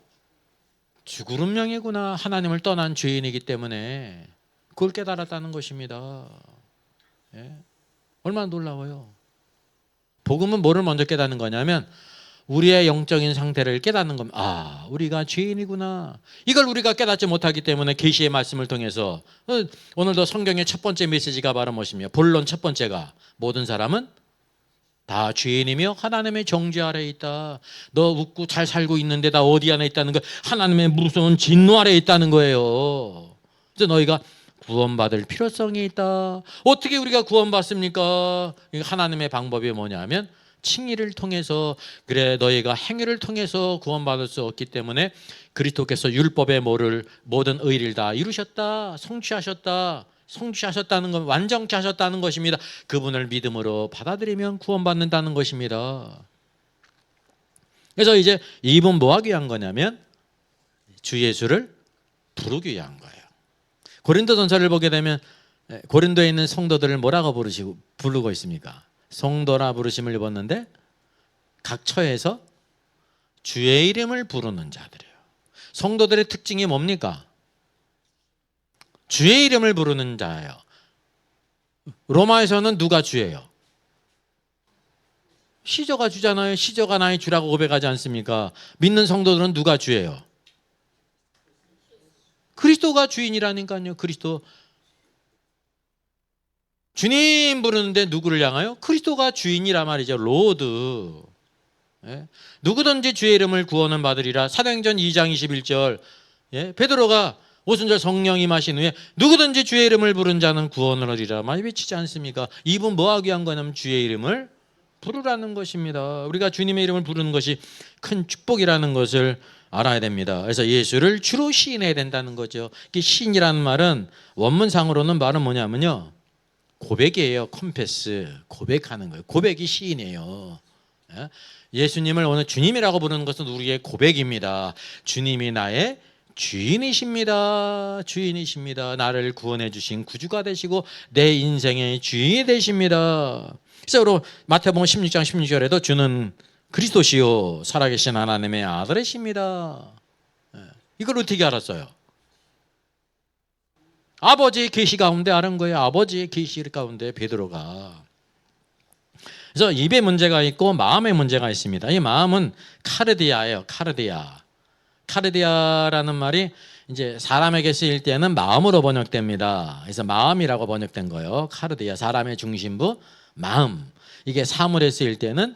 주구름명이구나. 하나님을 떠난 죄인이기 때문에 그걸 깨달았다는 것입니다. 예? 얼마나 놀라워요. 복음은 뭐를 먼저 깨닫는 거냐면 우리의 영적인 상태를 깨닫는 겁니다. 우리가 죄인이구나. 이걸 우리가 깨닫지 못하기 때문에 계시의 말씀을 통해서 오늘도 성경의 첫 번째 메시지가 바로 무엇이며 본론 첫 번째가 모든 사람은 다 죄인이며 하나님의 정죄 아래에 있다. 너 웃고 잘 살고 있는데 다 어디 안에 있다는 거 하나님의 무서운 진노 아래에 있다는 거예요. 그래서 너희가 구원받을 필요성이 있다. 어떻게 우리가 구원받습니까? 하나님의 방법이 뭐냐면 칭의를 통해서 그래 너희가 행위를 통해서 구원받을 수 없기 때문에 그리스도께서 율법의 모든 의를 다 이루셨다. 성취하셨다는 건 완전케 하셨다는 것입니다. 그분을 믿음으로 받아들이면 구원받는다는 것입니다. 그래서 이제 이분 뭐 하기 위한 거냐면 주 예수를 부르기 위한 거예요. 고린도전서를 보게 되면 고린도에 있는 성도들을 뭐라고 부르고 있습니까? 성도라 부르심을 입었는데 각 처에서 주의 이름을 부르는 자들이에요. 성도들의 특징이 뭡니까? 주의 이름을 부르는 자예요. 로마에서는 누가 주예요? 시저가 주잖아요. 시저가 나의 주라고 고백하지 않습니까? 믿는 성도들은 누가 주예요? 그리스도가 주인이라니까요. 그리스도. 주님 부르는데 누구를 향하여? 그리스도가 주인이라 말이죠. 로드. 예? 누구든지 주의 이름을 구원은 받으리라. 사도행전 2장 21절. 예? 베드로가 오순절 성령 임하신 후에 누구든지 주의 이름을 부른 자는 구원을 얻으리라 많이 외치지 않습니까? 이분 뭐 하기 위한 거냐면 주의 이름을 부르라는 것입니다. 우리가 주님의 이름을 부르는 것이 큰 축복이라는 것을 알아야 됩니다. 그래서 예수를 주로 시인해야 된다는 거죠. 시인이라는 말은 원문상으로는 말은 뭐냐면요, 고백이에요. 컴패스, 고백하는 거예요. 고백이 시인이에요. 예수님을 오늘 주님이라고 부르는 것은 우리의 고백입니다. 주님이 나의 주인이십니다. 나를 구원해 주신 구주가 되시고 내 인생의 주인이 되십니다. 그래서 마태복음 16장 16절에도 주는 그리스도시요 살아계신 하나님의 아들이십니다. 이걸 어떻게 알았어요? 아버지의 계시 가운데 아는 거예요. 아버지의 계시 가운데 베드로가. 그래서 입에 문제가 있고 마음에 문제가 있습니다. 이 마음은 카르디아예요. 카르디아라는 말이 이제 사람에게 쓰일 때는 마음으로 번역됩니다. 그래서 마음이라고 번역된 거예요. 카르디아, 사람의 중심부, 마음. 이게 사물에 쓰일 때는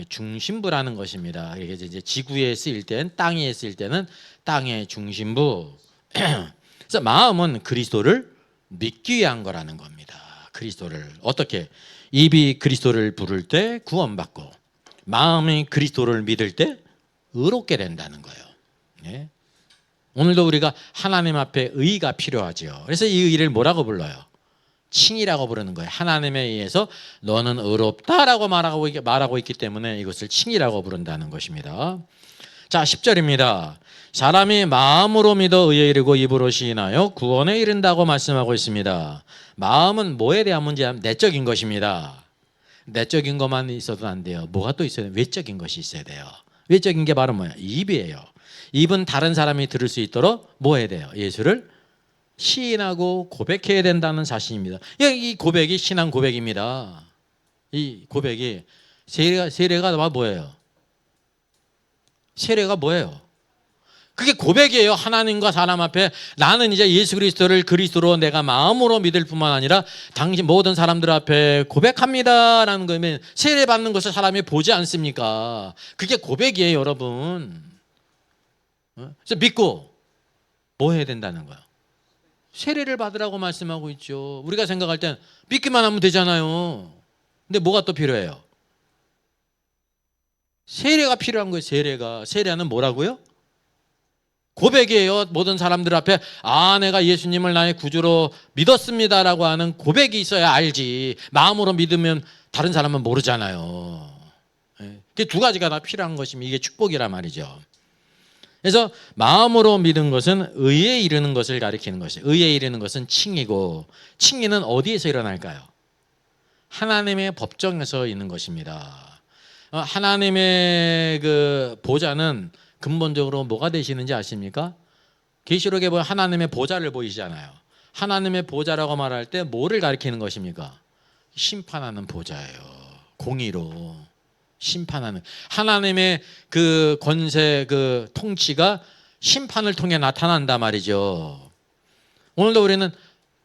중심부라는 것입니다. 이게 이제 지구에 쓰일 때는, 땅에 쓰일 때는 땅의 중심부. 그래서 마음은 그리스도를 믿기 위한 거라는 겁니다. 그리스도를 어떻게? 입이 그리스도를 부를 때 구원받고 마음이 그리스도를 믿을 때 의롭게 된다는 거예요. 예? 오늘도 우리가 하나님 앞에 의가 필요하죠. 그래서 이 의를 뭐라고 불러요? 칭이라고 부르는 거예요. 하나님에 의해서 너는 의롭다라고 말하고 있기 때문에 이것을 칭이라고 부른다는 것입니다. 자, 10절입니다. 사람이 마음으로 믿어 의에 이르고 입으로 시인하여 구원에 이른다고 말씀하고 있습니다. 마음은 뭐에 대한 문제냐면 내적인 것입니다. 내적인 것만 있어도 안 돼요. 뭐가 또 있어야 돼요? 외적인 것이 있어야 돼요. 외적인 게 바로 뭐야? 입이에요. 입은 다른 사람이 들을 수 있도록 뭐 해야 돼요? 예수를 시인하고 고백해야 된다는 사실입니다. 이 고백이 신앙 고백입니다. 이 고백이 세례가 뭐예요? 세례가 뭐예요? 그게 고백이에요. 하나님과 사람 앞에 나는 이제 예수 그리스도를 그리스도로 내가 마음으로 믿을 뿐만 아니라 당신 모든 사람들 앞에 고백합니다라는 거면 세례 받는 것을 사람이 보지 않습니까? 그게 고백이에요, 여러분. 그래서 믿고 뭐 해야 된다는 거야? 세례를 받으라고 말씀하고 있죠. 우리가 생각할 땐 믿기만 하면 되잖아요. 근데 뭐가 또 필요해요? 세례가 필요한 거예요. 세례는 뭐라고요? 고백이에요. 모든 사람들 앞에 내가 예수님을 나의 구주로 믿었습니다라고 하는 고백이 있어야 알지. 마음으로 믿으면 다른 사람은 모르잖아요. 그 두 가지가 다 필요한 것이면 이게 축복이란 말이죠. 그래서 마음으로 믿은 것은 의에 이르는 것을 가리키는 것이에요. 의에 이르는 것은 칭이고, 칭의는 어디에서 일어날까요? 하나님의 법정에서 있는 것입니다. 하나님의 그 보좌는 근본적으로 뭐가 되시는지 아십니까? 계시록에 보면 하나님의 보좌를 보이시잖아요. 하나님의 보좌라고 말할 때 뭐를 가리키는 것입니까? 심판하는 보좌예요. 공의로 심판하는 하나님의 그 권세, 그 통치가 심판을 통해 나타난다 말이죠. 오늘도 우리는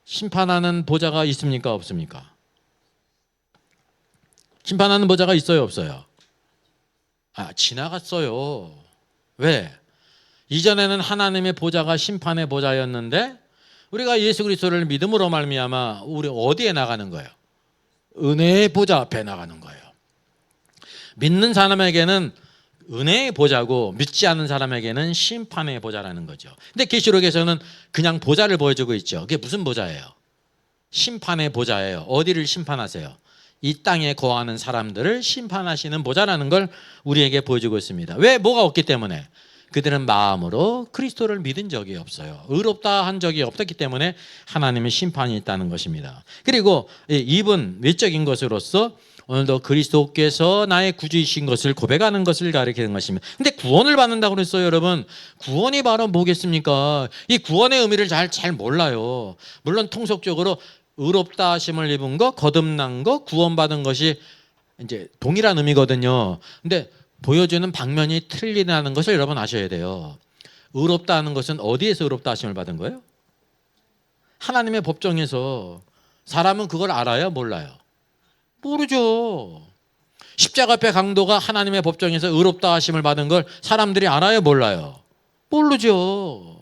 심판하는 보좌가 있습니까? 없습니까? 심판하는 보좌가 있어요? 없어요? 지나갔어요. 왜? 이전에는 하나님의 보좌가 심판의 보좌였는데 우리가 예수 그리스도를 믿음으로 말미암아 우리 어디에 나가는 거예요? 은혜의 보좌 앞에 나가는 거예요. 믿는 사람에게는 은혜의 보좌고 믿지 않는 사람에게는 심판의 보좌라는 거죠. 근데 계시록에서는 그냥 보좌를 보여주고 있죠. 그게 무슨 보좌예요? 심판의 보좌예요. 어디를 심판하세요? 이 땅에 거하는 사람들을 심판하시는 보좌라는 걸 우리에게 보여주고 있습니다. 왜? 뭐가 없기 때문에? 그들은 마음으로 그리스도를 믿은 적이 없어요. 의롭다 한 적이 없었기 때문에 하나님의 심판이 있다는 것입니다. 그리고 입은 외적인 것으로서 오늘도 그리스도께서 나의 구주이신 것을 고백하는 것을 가리키는 것입니다. 근데 구원을 받는다고 그랬어요, 여러분. 구원이 바로 뭐겠습니까? 이 구원의 의미를 잘 몰라요. 물론 통속적으로 의롭다 하심을 입은 거, 거듭난 거, 구원받은 것이 이제 동일한 의미거든요. 근데 보여주는 방면이 틀리다는 것을 여러분 아셔야 돼요. 의롭다 하는 것은 어디에서 의롭다 하심을 받은 거예요? 하나님의 법정에서. 사람은 그걸 알아요? 몰라요? 모르죠. 십자가 앞에 강도가 하나님의 법정에서 의롭다 하심을 받은 걸 사람들이 알아요? 몰라요? 모르죠.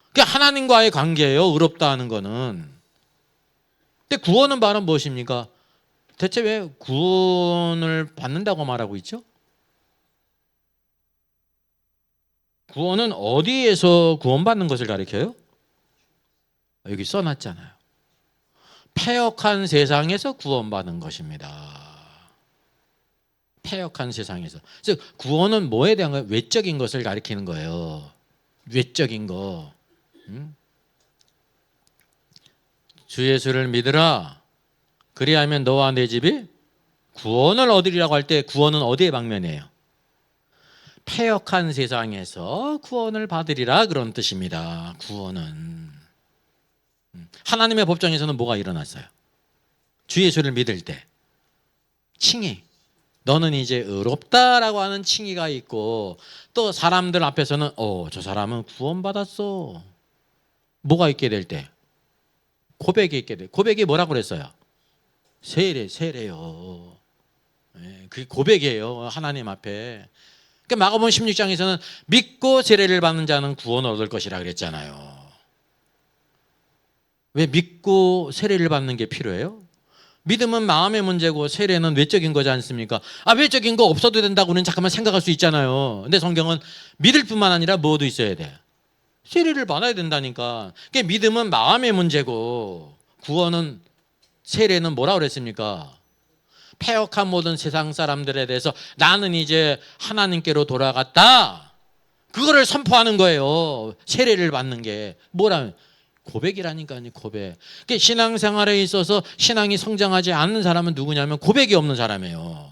그게 하나님과의 관계예요. 의롭다 하는 거는. 근데 구원은 바로 무엇입니까? 대체 왜 구원을 받는다고 말하고 있죠? 구원은 어디에서 구원받는 것을 가리켜요? 여기 써놨잖아요. 패역한 세상에서 구원받는 것입니다. 패역한 세상에서. 즉 구원은 뭐에 대한 거예요? 외적인 것을 가리키는 거예요. 외적인 거. 주 예수를 믿으라. 그리하면 너와 내 집이 구원을 얻으리라고 할 때 구원은 어디의 방면이에요? 패역한 세상에서 구원을 받으리라 그런 뜻입니다. 구원은. 하나님의 법정에서는 뭐가 일어났어요? 주 예수를 믿을 때 칭의. 너는 이제 의롭다라고 하는 칭의가 있고 또 사람들 앞에서는 저 사람은 구원받았어. 뭐가 있게 될 때? 고백이 있게 돼. 고백이 뭐라고 그랬어요? 세례요. 그게 고백이에요. 하나님 앞에. 그러니까 마가복음 16장에서는 믿고 세례를 받는 자는 구원을 얻을 것이라 그랬잖아요. 왜 믿고 세례를 받는 게 필요해요? 믿음은 마음의 문제고 세례는 외적인 거지 않습니까? 외적인 거 없어도 된다고는 잠깐만 생각할 수 있잖아요. 근데 성경은 믿을 뿐만 아니라 뭐도 있어야 돼? 세례를 받아야 된다니까. 그러니까 믿음은 마음의 문제고 구원은, 세례는 뭐라 그랬습니까? 패역한 모든 세상 사람들에 대해서 나는 이제 하나님께로 돌아갔다, 그거를 선포하는 거예요. 세례를 받는 게 뭐라면 고백이라니까요. 고백. 그러니까 신앙생활에 있어서 신앙이 성장하지 않는 사람은 누구냐면 고백이 없는 사람이에요.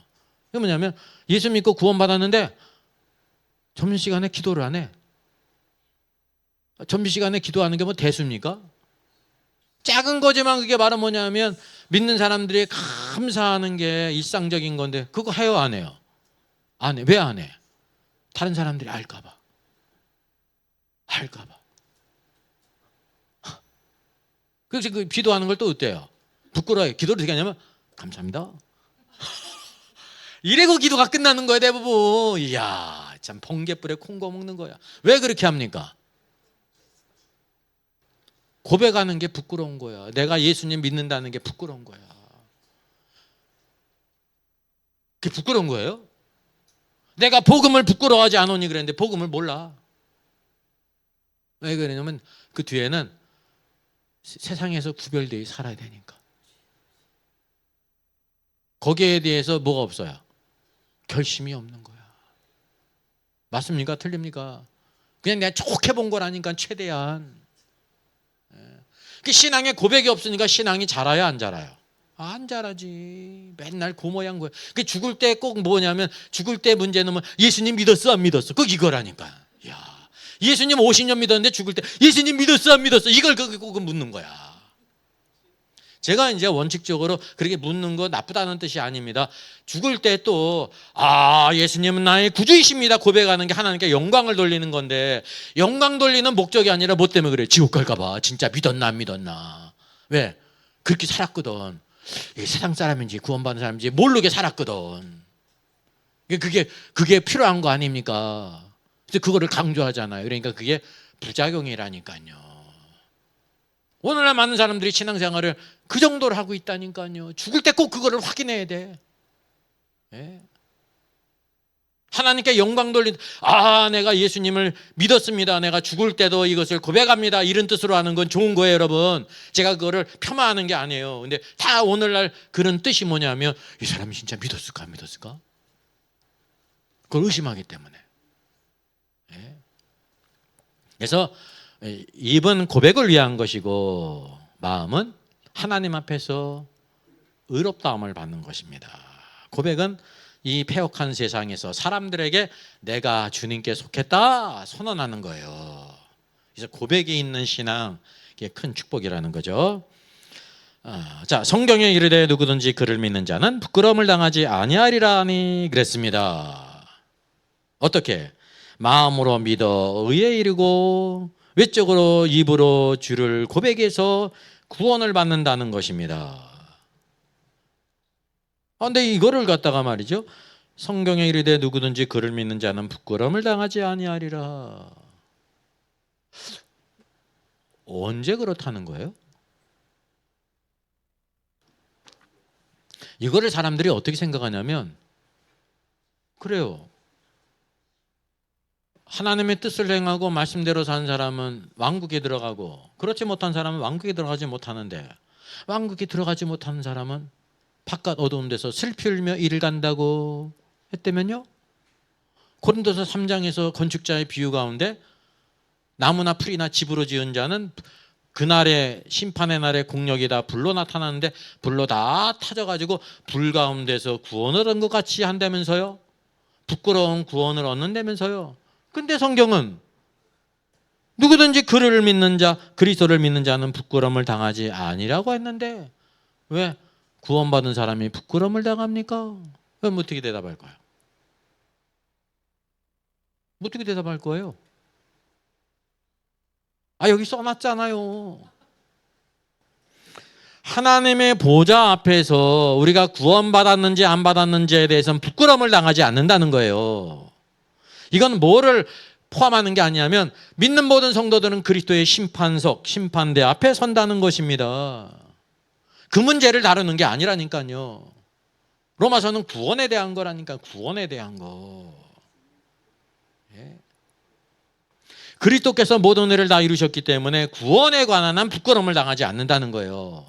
그게 뭐냐면 예수 믿고 구원받았는데 점심시간에 기도를 안 해. 점심시간에 기도하는 게 뭐 대수입니까? 작은 거지만 그게 바로 뭐냐면 믿는 사람들이 감사하는 게 일상적인 건데 그거 해요, 안 해요? 안 해. 왜 안 해? 다른 사람들이 알까 봐. 그래서 그 기도하는 걸 또 어때요? 부끄러워요. 기도를 어떻게 하냐면 감사합니다. 이래고 기도가 끝나는 거예요, 대부분. 이야, 참 번개불에 콩고 먹는 거야. 왜 그렇게 합니까? 고백하는 게 부끄러운 거야. 내가 예수님 믿는다는 게 부끄러운 거야. 그게 부끄러운 거예요? 내가 복음을 부끄러워하지 않으니 그랬는데 복음을 몰라. 왜 그러냐면 그 뒤에는 세상에서 구별되어 살아야 되니까. 거기에 대해서 뭐가 없어요? 결심이 없는 거야. 맞습니까? 틀립니까? 그냥 내가 좋게 본 거라니까 최대한. 그 신앙에 고백이 없으니까 신앙이 자라요, 안 자라요? 안 자라지. 맨날 그 모양 거야. 그 죽을 때 꼭 뭐냐면 죽을 때 문제는 뭐 예수님 믿었어 안 믿었어? 꼭 이거라니까. 야, 예수님 50년 믿었는데 죽을 때 예수님 믿었어 안 믿었어? 이걸 꼭 묻는 거야. 제가 이제 원칙적으로 그렇게 묻는 거 나쁘다는 뜻이 아닙니다. 죽을 때 또 예수님은 나의 구주이십니다 고백하는 게 하나님께 영광을 돌리는 건데, 영광 돌리는 목적이 아니라 뭐 때문에 그래? 지옥 갈까 봐. 진짜 믿었나 안 믿었나. 왜? 그렇게 살았거든. 세상 사람인지 구원받은 사람인지 모르게 살았거든. 그게 필요한 거 아닙니까? 그래서 그거를 강조하잖아요. 그러니까 그게 부작용이라니까요. 오늘날 많은 사람들이 신앙생활을 그 정도로 하고 있다니까요. 죽을 때 꼭 그거를 확인해야 돼. 예. 하나님께 영광 돌린, 내가 예수님을 믿었습니다. 내가 죽을 때도 이것을 고백합니다. 이런 뜻으로 하는 건 좋은 거예요, 여러분. 제가 그거를 폄하하는 게 아니에요. 근데 다 오늘날 그런 뜻이 뭐냐면 이 사람이 진짜 믿었을까 안 믿었을까? 그걸 의심하기 때문에. 예. 그래서 입은 고백을 위한 것이고 마음은 하나님 앞에서 의롭다함을 받는 것입니다. 고백은 이 패역한 세상에서 사람들에게 내가 주님께 속했다 선언하는 거예요. 그래서 고백이 있는 신앙, 이게 큰 축복이라는 거죠. 자, 성경에 이르되 누구든지 그를 믿는 자는 부끄러움을 당하지 아니하리라니 그랬습니다. 어떻게? 마음으로 믿어 의에 이르고 외적으로 입으로 주를 고백해서 구원을 받는다는 것입니다. 근데 이거를 갖다가 말이죠, 성경에 이르되 누구든지 그를 믿는 자는 부끄러움을 당하지 아니하리라. 언제 그렇다는 거예요? 이거를 사람들이 어떻게 생각하냐면, 그래요, 하나님의 뜻을 행하고 말씀대로 사는 사람은 왕국에 들어가고 그렇지 못한 사람은 왕국에 들어가지 못하는데, 왕국에 들어가지 못하는 사람은 바깥 어두운 데서 슬피 울며 이를 간다고 했다면요, 고린도서 3장에서 건축자의 비유 가운데 나무나 풀이나 집으로 지은 자는 그날의 심판의 날에 공력이 다 불로 나타나는데 불로 다 타져가지고 불 가운데서 구원을 얻은 것 같이 한다면서요. 부끄러운 구원을 얻는다면서요. 근데 성경은 누구든지 그를 믿는 자, 그리스도를 믿는 자는 부끄러움을 당하지 아니라고 했는데 왜 구원받은 사람이 부끄러움을 당합니까? 그럼 어떻게 대답할까요? 어떻게 대답할 거예요? 여기 써놨잖아요. 하나님의 보좌 앞에서 우리가 구원받았는지 안 받았는지에 대해서는 부끄러움을 당하지 않는다는 거예요. 이건 뭐를 포함하는 게 아니냐면 믿는 모든 성도들은 그리스도의 심판석, 심판대 앞에 선다는 것입니다. 그 문제를 다루는 게 아니라니까요. 로마서는 구원에 대한 거라니까, 구원에 대한 거. 예. 그리스도께서 모든 일을 다 이루셨기 때문에 구원에 관한 한 부끄러움을 당하지 않는다는 거예요.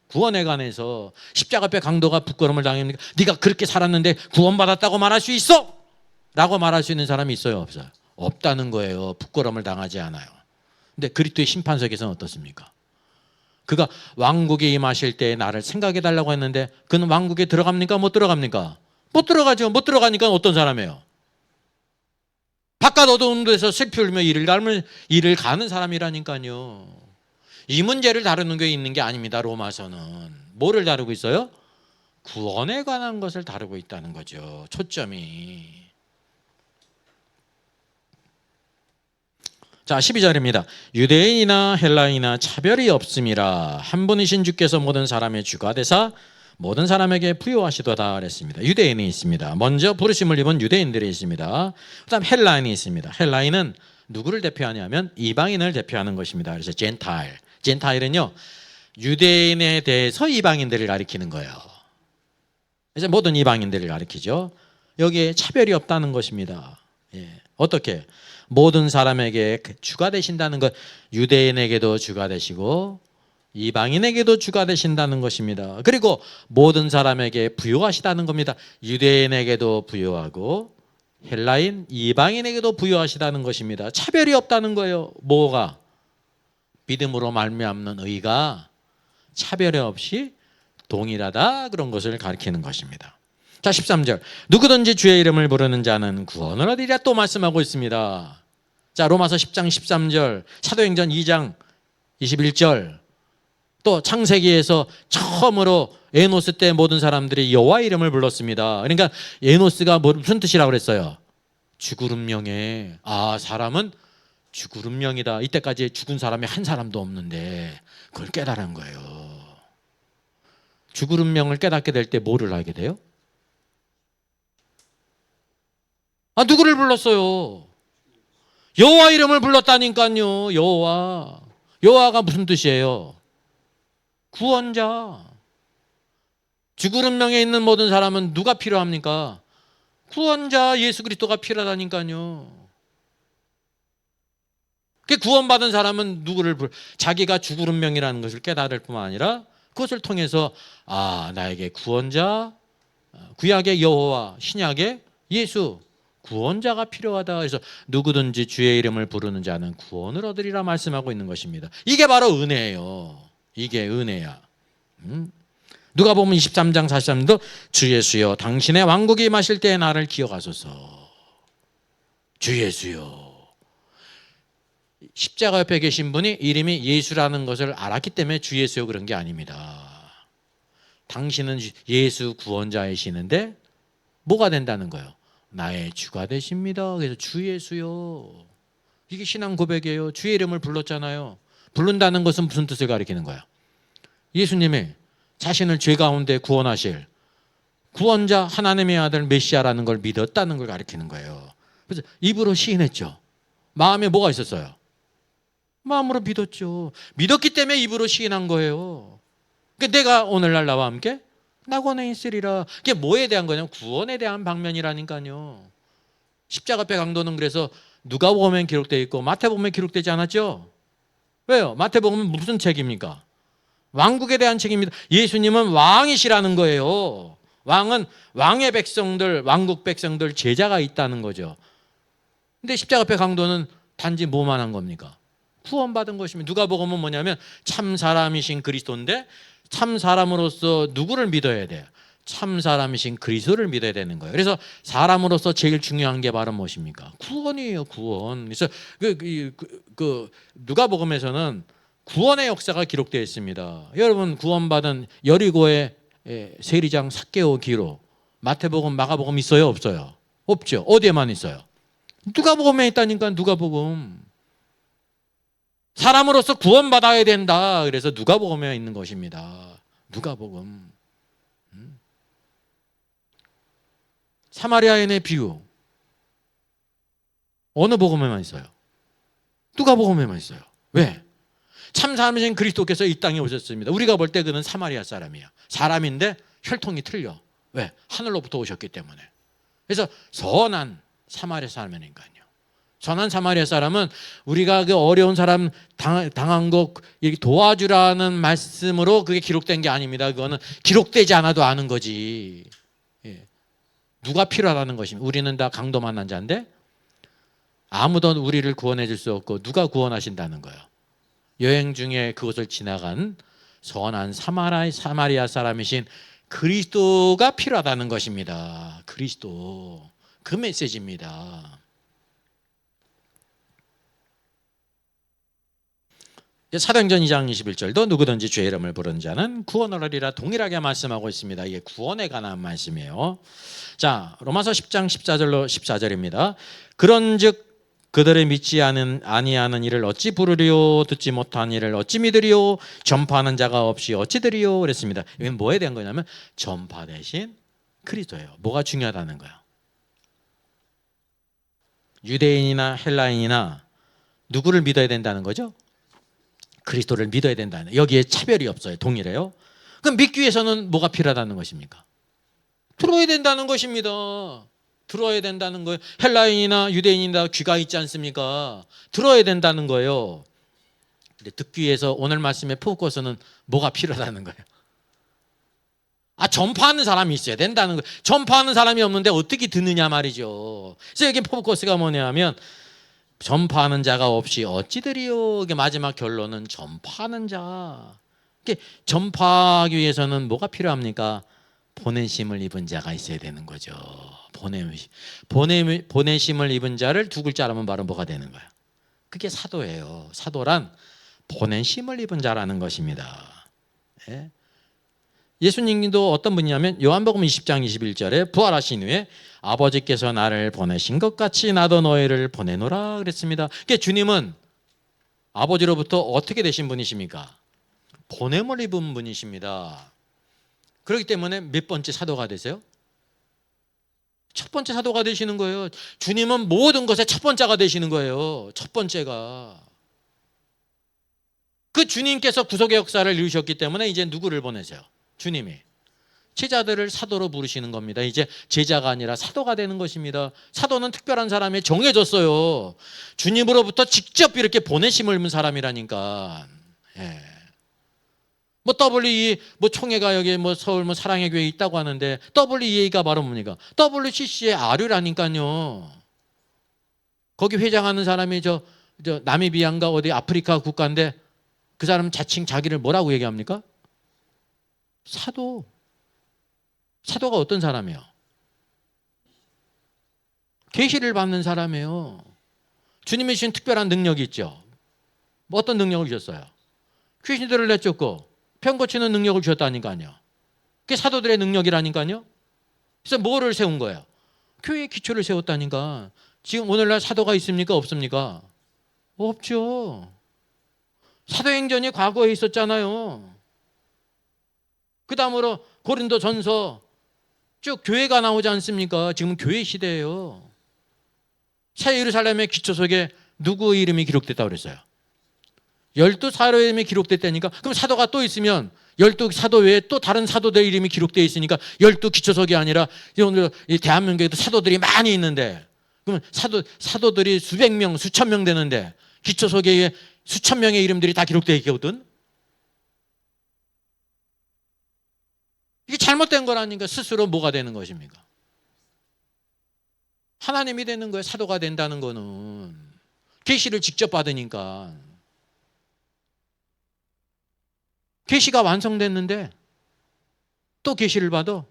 구원에 관해서 십자가 앞에 강도가 부끄러움을 당합니까? 네가 그렇게 살았는데 구원받았다고 말할 수 있어? 라고 말할 수 있는 사람이 있어요, 없어요? 없다는 거예요. 부끄러움을 당하지 않아요. 근데 그리스도의 심판석에서는 어떻습니까? 그가 왕국에 임하실 때 나를 생각해 달라고 했는데 그는 왕국에 들어갑니까? 못 들어갑니까? 못 들어가죠. 못 들어가니까 어떤 사람이에요? 바깥 어두운 데서 슬피 울며 이를 가는 사람이라니까요. 이 문제를 다루는 게 있는 게 아닙니다. 로마서는 뭐를 다루고 있어요? 구원에 관한 것을 다루고 있다는 거죠. 초점이. 자, 12절입니다. 유대인이나 헬라인이나 차별이 없음이라 한 분이신 주께서 모든 사람의 주가 되사 모든 사람에게 부요하시도다 그랬습니다. 유대인이 있습니다. 먼저 부르심을 입은 유대인들이 있습니다. 그다음 헬라인이 있습니다. 헬라인은 누구를 대표하냐면 이방인을 대표하는 것입니다. 그래서 젠타일은요, 유대인에 대해서 이방인들을 가리키는 거예요. 그래서 모든 이방인들을 가리키죠. 여기에 차별이 없다는 것입니다. 예. 어떻게? 모든 사람에게 주가 되신다는 것, 유대인에게도 주가 되시고 이방인에게도 주가 되신다는 것입니다. 그리고 모든 사람에게 부요하시다는 겁니다. 유대인에게도 부요하고 헬라인, 이방인에게도 부요하시다는 것입니다. 차별이 없다는 거예요. 뭐가? 믿음으로 말미암는 의가 차별 없이 동일하다, 그런 것을 가리키는 것입니다. 자, 13절. 누구든지 주의 이름을 부르는 자는 구원을 얻으리라 또 말씀하고 있습니다. 자, 로마서 10장 13절, 사도행전 2장 21절, 또 창세기에서 처음으로 에노스 때 모든 사람들이 여호와 이름을 불렀습니다. 그러니까 에노스가 무슨 뜻이라고 그랬어요? 주구름명에, 사람은 주구름명이다. 이때까지 죽은 사람이 한 사람도 없는데 그걸 깨달은 거예요. 주구름명을 깨닫게 될 때 뭐를 알게 돼요? 누구를 불렀어요? 여호와 이름을 불렀다니까요. 여호와가 무슨 뜻이에요? 구원자. 주구름명에 있는 모든 사람은 누가 필요합니까? 구원자 예수 그리스도가 필요하다니까요. 구원받은 사람은 자기가 주구름명이라는 것을 깨달을 뿐만 아니라 그것을 통해서 나에게 구원자, 구약의 여호와, 신약의 예수, 구원자가 필요하다. 그래서 누구든지 주의 이름을 부르는 자는 구원을 얻으리라 말씀하고 있는 것입니다. 이게 바로 은혜예요. 이게 은혜야. 누가복음 23장 43절도 주 예수여 당신의 왕국이 임하실 때에 나를 기억하소서. 주 예수여. 십자가 옆에 계신 분이 이름이 예수라는 것을 알았기 때문에 주 예수여 그런 게 아닙니다. 당신은 예수 구원자이시는데 뭐가 된다는 거예요? 나의 주가 되십니다. 그래서 주 예수요. 이게 신앙 고백이에요. 주의 이름을 불렀잖아요. 부른다는 것은 무슨 뜻을 가리키는 거야? 예수님이 자신을 죄 가운데 구원하실 구원자, 하나님의 아들 메시아라는 걸 믿었다는 걸 가리키는 거예요. 그래서 입으로 시인했죠. 마음에 뭐가 있었어요? 마음으로 믿었죠. 믿었기 때문에 입으로 시인한 거예요. 그러니까 내가 오늘날 나와 함께 낙원에 있으리라. 그게 뭐에 대한 거냐면 구원에 대한 방면이라니까요. 십자가 앞에 강도는 그래서 누가복음에 기록되어 있고 마태복음에 기록되지 않았죠? 왜요? 마태복음은 무슨 책입니까? 왕국에 대한 책입니다. 예수님은 왕이시라는 거예요. 왕은 왕의 백성들, 왕국 백성들 제자가 있다는 거죠. 근데 십자가 앞에 강도는 단지 뭐만 한 겁니까? 구원받은 것입니다. 누가복음은 뭐냐면 참 사람이신 그리스도인데 참 사람으로서 누구를 믿어야 돼요? 참 사람이신 그리스도를 믿어야 되는 거예요. 그래서 사람으로서 제일 중요한 게 바로 무엇입니까? 구원이에요, 구원. 그래서 누가복음에서는 구원의 역사가 기록되어 있습니다. 여러분 구원받은 여리고의 세리장 삭개오 기록, 마태복음, 마가복음 있어요, 없어요? 없죠. 어디에만 있어요? 누가복음에 있다니까. 누가복음. 사람으로서 구원받아야 된다. 그래서 누가복음에 있는 것입니다. 누가복음. 사마리아인의 비유. 어느 복음에만 있어요? 누가복음에만 있어요. 왜? 참 사람이신 그리스도께서 이 땅에 오셨습니다. 우리가 볼 때 그는 사마리아 사람이야. 사람인데 혈통이 틀려. 왜? 하늘로부터 오셨기 때문에. 그래서 선한 사마리아 사람이니까요. 선한 사마리아 사람은 우리가 그 어려운 사람 당한 거 도와주라는 말씀으로 그게 기록된 게 아닙니다. 그거는 기록되지 않아도 아는 거지. 예. 누가 필요하다는 것입니다. 우리는 다 강도 만난 자인데 아무도 우리를 구원해 줄 수 없고 누가 구원하신다는 거예요. 여행 중에 그곳을 지나간 선한 사마리아 사람이신 그리스도가 필요하다는 것입니다. 그리스도. 그 메시지입니다. 사도행전 2장 21절도 누구든지 죄 이름을 부른 자는 구원을 얻으리라 동일하게 말씀하고 있습니다. 이게 구원에 관한 말씀이에요. 자, 로마서 10장 14절입니다. 그런즉 그들의 믿지 아니하는 이를 어찌 부르리요? 듣지 못한 이를 어찌 믿으리요? 전파하는 자가 없이 어찌 들으리요? 그랬습니다. 이건 뭐에 대한 거냐면 전파 대신 그리스도예요. 뭐가 중요하다는 거예요. 유대인이나 헬라인이나 누구를 믿어야 된다는 거죠? 그리스도를 믿어야 된다는. 여기에 차별이 없어요. 동일해요. 그럼 믿기 위해서는 뭐가 필요하다는 것입니까? 들어야 된다는 것입니다. 들어야 된다는 거예요. 헬라인이나 유대인이나 귀가 있지 않습니까? 들어야 된다는 거예요. 근데 듣기 위해서 오늘 말씀의 포커스는 뭐가 필요하다는 거예요. 전파하는 사람이 있어야 된다는 거예요. 전파하는 사람이 없는데 어떻게 듣느냐 말이죠. 그래서 여기 포커스가 뭐냐면 전파하는 자가 없이 어찌 들이요? 이게 마지막 결론은 전파하는 자. 전파하기 위해서는 뭐가 필요합니까? 보내심을 입은 자가 있어야 되는 거죠. 보내심을 입은 자를 두 글자로 하면 바로 뭐가 되는 거야? 그게 사도예요. 사도란 보내심을 입은 자라는 것입니다. 예? 예수님도 어떤 분이냐면 요한복음 20장 21절에 부활하신 후에 아버지께서 나를 보내신 것 같이 나도 너희를 보내노라 그랬습니다. 그러니까 주님은 아버지로부터 어떻게 되신 분이십니까? 보냄을 입은 분이십니다. 그렇기 때문에 몇 번째 사도가 되세요? 첫 번째 사도가 되시는 거예요. 주님은 모든 것의 첫 번째가 되시는 거예요. 첫 번째가. 그 주님께서 구속의 역사를 이루셨기 때문에 이제 누구를 보내세요? 주님이. 제자들을 사도로 부르시는 겁니다. 이제 제자가 아니라 사도가 되는 것입니다. 사도는 특별한 사람이 정해졌어요. 주님으로부터 직접 이렇게 보내심을 입은 사람이라니까. 예. WE 총회가 여기 서울 사랑의 교회에 있다고 하는데 WEA가 바로 뭡니까? WCC의 아류라니까요. 거기 회장하는 사람이 저 나미비아인가 어디 아프리카 국가인데 그 사람 자칭 자기를 뭐라고 얘기합니까? 사도. 사도가 어떤 사람이에요? 계시를 받는 사람이에요. 주님이 주신 특별한 능력이 있죠. 어떤 능력을 주셨어요? 귀신들을 내쫓고 병 고치는 능력을 주셨다니까요. 그게 사도들의 능력이라니까요. 그래서 뭐를 세운 거예요? 교회의 기초를 세웠다니까. 지금 오늘날 사도가 있습니까? 없습니까? 없죠. 사도행전이 과거에 있었잖아요. 그 다음으로 고린도전서 쭉 교회가 나오지 않습니까? 지금 교회 시대예요. 새 예루살렘의 기초 속에 누구 이름이 기록됐다고 그랬어요? 12사도의 이름이 기록됐다니까. 그럼 사도가 또 있으면 12사도 외에 또 다른 사도들 이름이 기록되어 있으니까 12기초석이 아니라 오늘 대한민국에도 사도들이 많이 있는데 그러면 사도들이 수백 명, 수천 명 되는데 기초석에 수천 명의 이름들이 다 기록되어 있거든. 이게 잘못된 거라니까. 스스로 뭐가 되는 것입니까? 하나님이 되는 거예요. 사도가 된다는 거는 계시를 직접 받으니까. 계시가 완성됐는데 또 계시를 받아.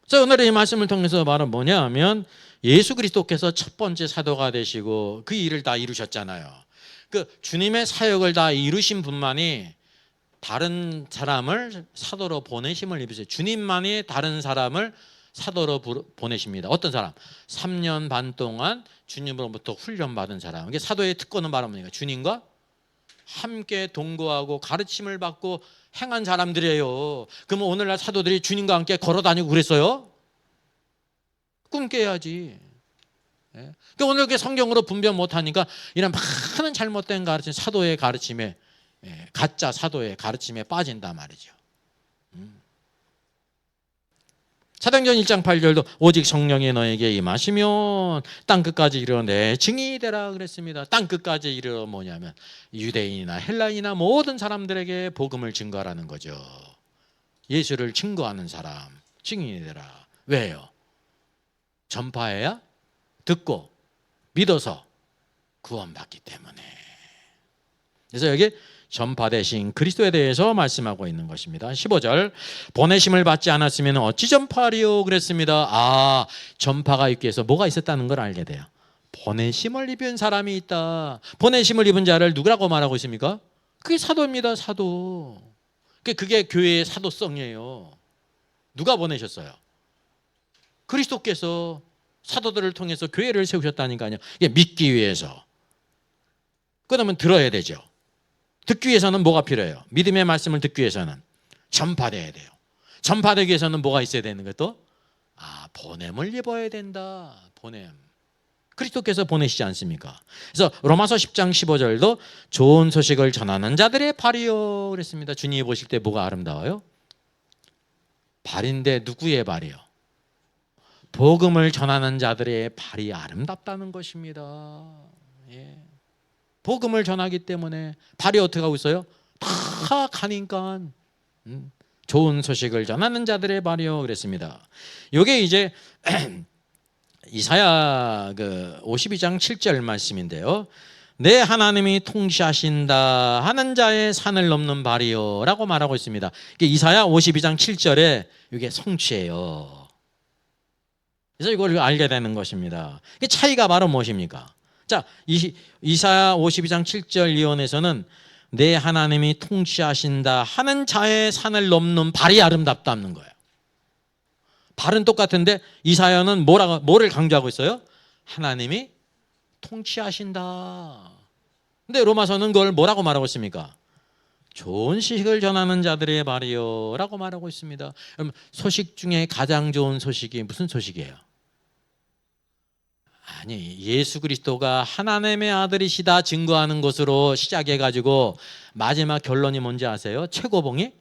그래서 오늘의 이 말씀을 통해서 말은 뭐냐 하면 예수 그리스도께서 첫 번째 사도가 되시고 그 일을 다 이루셨잖아요. 그 주님의 사역을 다 이루신 분만이 다른 사람을 사도로 보내심을 입으세요. 주님만이 다른 사람을 사도로 보내십니다. 어떤 사람? 3년 반 동안 주님으로부터 훈련받은 사람. 이게 사도의 특권은 말합니까? 주님과 함께 동거하고 가르침을 받고 행한 사람들이에요. 그러면 오늘날 사도들이 주님과 함께 걸어다니고 그랬어요? 꿈 깨야지. 그러니까 오늘 이렇게 성경으로 분별 못하니까 이런 많은 잘못된 가르침, 사도의 가르침에, 가짜 사도의 가르침에 빠진단 말이죠. 사도행전 1장 8절도 오직 성령이 너에게 임하시면 땅끝까지 이르러 내 증인이 되라 그랬습니다. 땅끝까지 이르러 뭐냐면 유대인이나 헬라인이나 모든 사람들에게 복음을 증거하라는 거죠. 예수를 증거하는 사람, 증인이 되라. 왜요? 전파해야 듣고 믿어서 구원받기 때문에. 그래서 여기 전파되신 그리스도에 대해서 말씀하고 있는 것입니다. 15절 보내심을 받지 않았으면 어찌 전파하리요 그랬습니다. 전파가 있기 위해서 뭐가 있었다는 걸 알게 돼요. 보내심을 입은 사람이 있다. 보내심을 입은 자를 누구라고 말하고 있습니까? 그게 사도입니다. 사도. 그게 교회의 사도성이에요. 누가 보내셨어요? 그리스도께서 사도들을 통해서 교회를 세우셨다니까요. 이게 믿기 위해서. 그러면 들어야 되죠. 듣기 위해서는 뭐가 필요해요? 믿음의 말씀을 듣기 위해서는 전파돼야 돼요. 전파되기 위해서는 뭐가 있어야 되는 것도? 보냄을 입어야 된다. 보냄. 그리스도께서 보내시지 않습니까? 그래서 로마서 10장 15절도 좋은 소식을 전하는 자들의 발이요 그랬습니다. 주님이 보실 때 뭐가 아름다워요? 발인데 누구의 발이요? 복음을 전하는 자들의 발이 아름답다는 것입니다. 예. 복음을 전하기 때문에 발이 어떻게 하고 있어요? 다 가니까 좋은 소식을 전하는 자들의 발이요 그랬습니다. 이게 이제 이사야 52장 7절 말씀인데요. 내 하나님이 통치하신다 하는 자의 산을 넘는 발이요 라고 말하고 있습니다. 이게 이사야 52장 7절에 이게 성취예요. 그래서 이걸 알게 되는 것입니다. 이 차이가 바로 무엇입니까? 자, 이사야 52장 7절 이언에서는 내 하나님이 통치하신다 하는 자의 산을 넘는 발이 아름답다는 거예요. 발은 똑같은데 이사야는 뭐를 강조하고 있어요? 하나님이 통치하신다. 근데 로마서는 그걸 뭐라고 말하고 있습니까? 좋은 소식을 전하는 자들의 발이요 라고 말하고 있습니다. 그럼 소식 중에 가장 좋은 소식이 무슨 소식이에요? 예수 그리스도가 하나님의 아들이시다 증거하는 것으로 시작해가지고 마지막 결론이 뭔지 아세요? 최고봉이?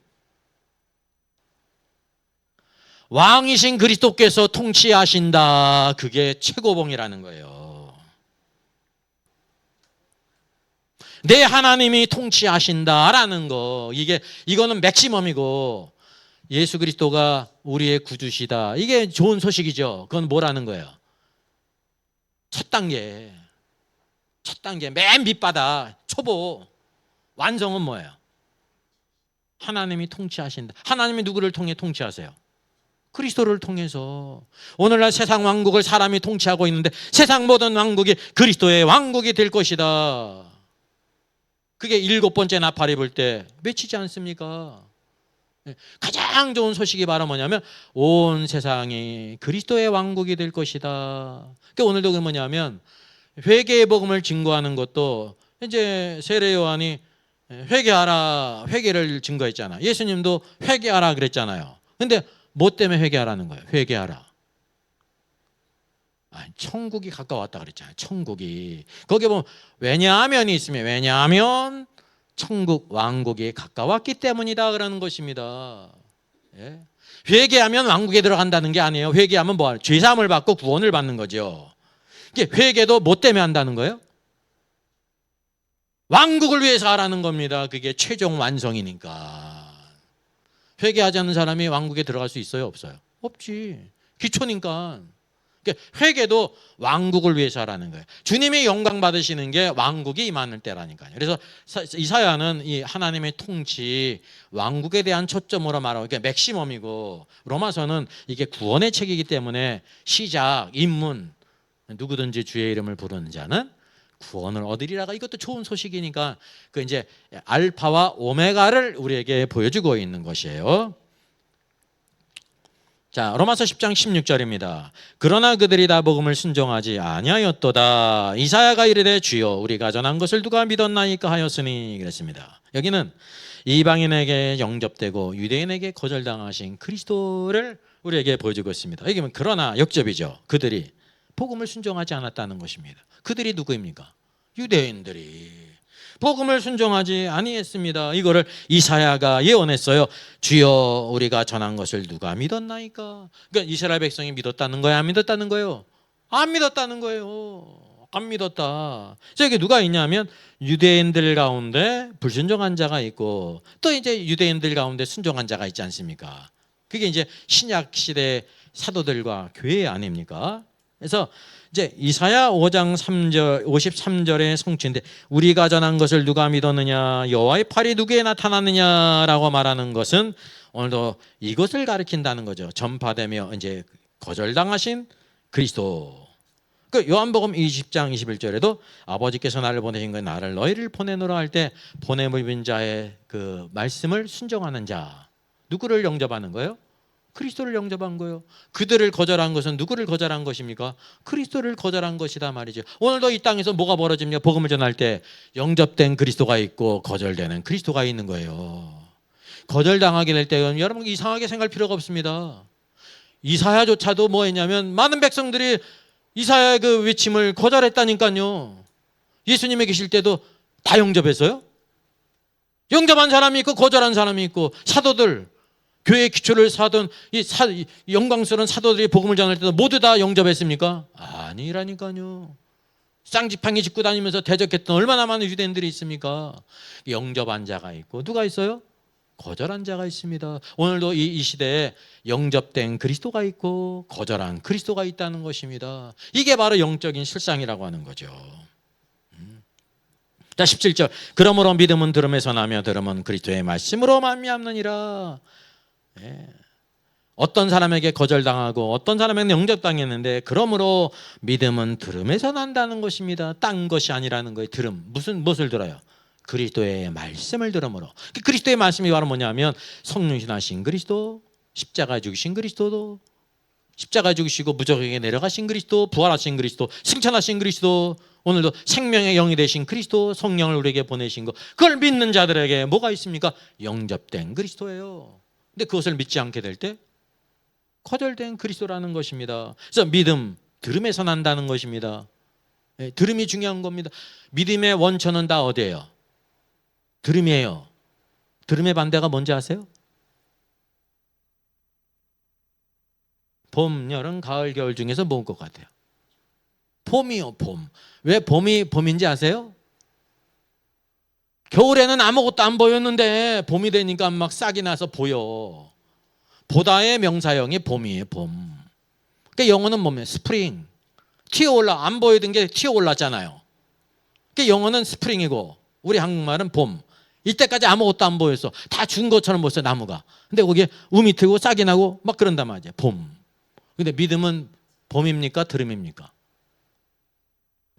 왕이신 그리스도께서 통치하신다. 그게 최고봉이라는 거예요. 내 하나님이 통치하신다라는 거, 이거는 맥시멈이고 예수 그리스도가 우리의 구주시다. 이게 좋은 소식이죠. 그건 뭐라는 거예요? 첫 단계 맨 밑바닥 초보. 완성은 뭐예요? 하나님이 통치하신다. 하나님이 누구를 통해 통치하세요? 그리스도를 통해서. 오늘날 세상 왕국을 사람이 통치하고 있는데 세상 모든 왕국이 그리스도의 왕국이 될 것이다. 그게 7번째 나팔 입을 때 외치지 않습니까? 가장 좋은 소식이 바로 뭐냐면 온 세상이 그리스도의 왕국이 될 것이다. 그러니까 오늘도 그 뭐냐면 회개의 복음을 증거하는 것도 이제 세례 요한이 회개하라, 회개를 증거했잖아. 예수님도 회개하라 그랬잖아요. 근데 뭐 때문에 회개하라는 거예요? 회개하라. 천국이 가까웠다 그랬잖아요. 천국이. 거기에 보면 왜냐하면이 있으면 왜냐하면 천국 왕국이 가까웠기 때문이다 그러는 것입니다. 예? 회개하면 왕국에 들어간다는 게 아니에요. 회개하면 뭐하는? 죄사함을 받고 구원을 받는 거죠. 이게 회개도 뭐 때문에 한다는 거예요? 왕국을 위해서 하라는 겁니다. 그게 최종 완성이니까. 회개하지 않는 사람이 왕국에 들어갈 수 있어요? 없어요? 없지. 기초니까. 회개도 왕국을 위해서 하라는 거예요. 주님이 영광 받으시는 게 왕국이 임하는 때라니까요. 그래서 이사야는 이 하나님의 통치, 왕국에 대한 초점으로 말하고 이게 맥시멈이고, 로마서는 이게 구원의 책이기 때문에 시작, 입문, 누구든지 주의 이름을 부르는 자는 구원을 얻으리라가 이것도 좋은 소식이니까 그 이제 알파와 오메가를 우리에게 보여주고 있는 것이에요. 자, 로마서 10장 16절입니다. 그러나 그들이 다 복음을 순종하지 아니하였도다. 이사야가 이르되 주여 우리가 전한 것을 누가 믿었나이까 하였으니 그랬습니다. 여기는 이방인에게 영접되고 유대인에게 거절당하신 그리스도를 우리에게 보여주고 있습니다. 여기는 그러나 역접이죠. 그들이 복음을 순종하지 않았다는 것입니다. 그들이 누구입니까? 유대인들이 복음을 순종하지 아니했습니다. 이거를 이사야가 예언했어요. 주여 우리가 전한 것을 누가 믿었나이까? 그러니까 이스라엘 백성이 믿었다는 거예요? 안 믿었다는 거예요? 안 믿었다는 거예요. 안 믿었다. 여기 누가 있냐면 유대인들 가운데 불순종한 자가 있고 또 이제 유대인들 가운데 순종한 자가 있지 않습니까? 그게 이제 신약 시대 사도들과 교회 아닙니까? 그래서 이제 이사야 5장 3절 53절의 성취인데 우리가 전한 것을 누가 믿었느냐 여호와의 팔이 누구에 나타났느냐라고 말하는 것은 오늘도 이것을 가리킨다는 거죠. 전파되며 이제 거절당하신 그리스도. 그 요한복음 20장 21절에도 아버지께서 나를 보내신 건 나를 너희를 보내노라 할 때 보냄을 입은 자의 그 말씀을 순종하는 자 누구를 영접하는 거예요? 그리스도를 영접한 거예요. 그들을 거절한 것은 누구를 거절한 것입니까? 그리스도를 거절한 것이다 말이죠. 오늘도 이 땅에서 뭐가 벌어집니까? 복음을 전할 때 영접된 그리스도가 있고 거절되는 그리스도가 있는 거예요. 거절당하게 될 때 여러분 이상하게 생각할 필요가 없습니다. 이사야조차도 뭐 했냐면 많은 백성들이 이사야의 그 외침을 거절했다니까요. 예수님이 계실 때도 다 영접했어요? 영접한 사람이 있고 거절한 사람이 있고 사도들 교회의 기초를 사던 이 영광스러운 사도들이 복음을 전할 때도 모두 다 영접했습니까? 아니라니까요. 쌍지팡이 짚고 다니면서 대적했던 얼마나 많은 유대인들이 있습니까? 영접한 자가 있고 누가 있어요? 거절한 자가 있습니다. 오늘도 이 시대에 영접된 그리스도가 있고 거절한 그리스도가 있다는 것입니다. 이게 바로 영적인 실상이라고 하는 거죠. 자 17절 그러므로 믿음은 들음에서 나며 들음은 그리스도의 말씀으로 말미암느니라. 예. 어떤 사람에게 거절당하고 어떤 사람에게 영접당했는데 그러므로 믿음은 들음에서 난다는 것입니다. 딴 것이 아니라는 거예요. 들음 무엇을 들어요? 그리스도의 말씀을 들음으로. 그리스도의 말씀이 바로 뭐냐면 성육신하신 그리스도 십자가에 죽으신 그리스도도 십자가에 죽으시고 무적에게 내려가신 그리스도 부활하신 그리스도 승천하신 그리스도 오늘도 생명의 영이 되신 그리스도 성령을 우리에게 보내신 거 그걸 믿는 자들에게 뭐가 있습니까? 영접된 그리스도예요. 근데 그것을 믿지 않게 될 때 거절된 그리스도라는 것입니다. 그래서 믿음, 들음에서 난다는 것입니다. 네, 들음이 중요한 겁니다. 믿음의 원천은 다 어디예요? 들음이에요. 들음의 반대가 뭔지 아세요? 봄, 여름, 가을, 겨울 중에서 뭔 것 같아요? 봄이요, 봄. 왜 봄이 봄인지 아세요? 겨울에는 아무것도 안 보였는데 봄이 되니까 막 싹이 나서 보여. 보다의 명사형이 봄이에요, 봄. 그러니까 영어는 뭐예요? 스프링. 튀어올라, 안 보이던 게 튀어올랐잖아요. 그러니까 영어는 스프링이고 우리 한국말은 봄. 이때까지 아무것도 안 보였어. 다 죽은 것처럼 보였어, 나무가. 근데 거기에 um이 트고 싹이 나고 막 그런단 말이에요, 봄. 근데 믿음은 봄입니까? 들음입니까?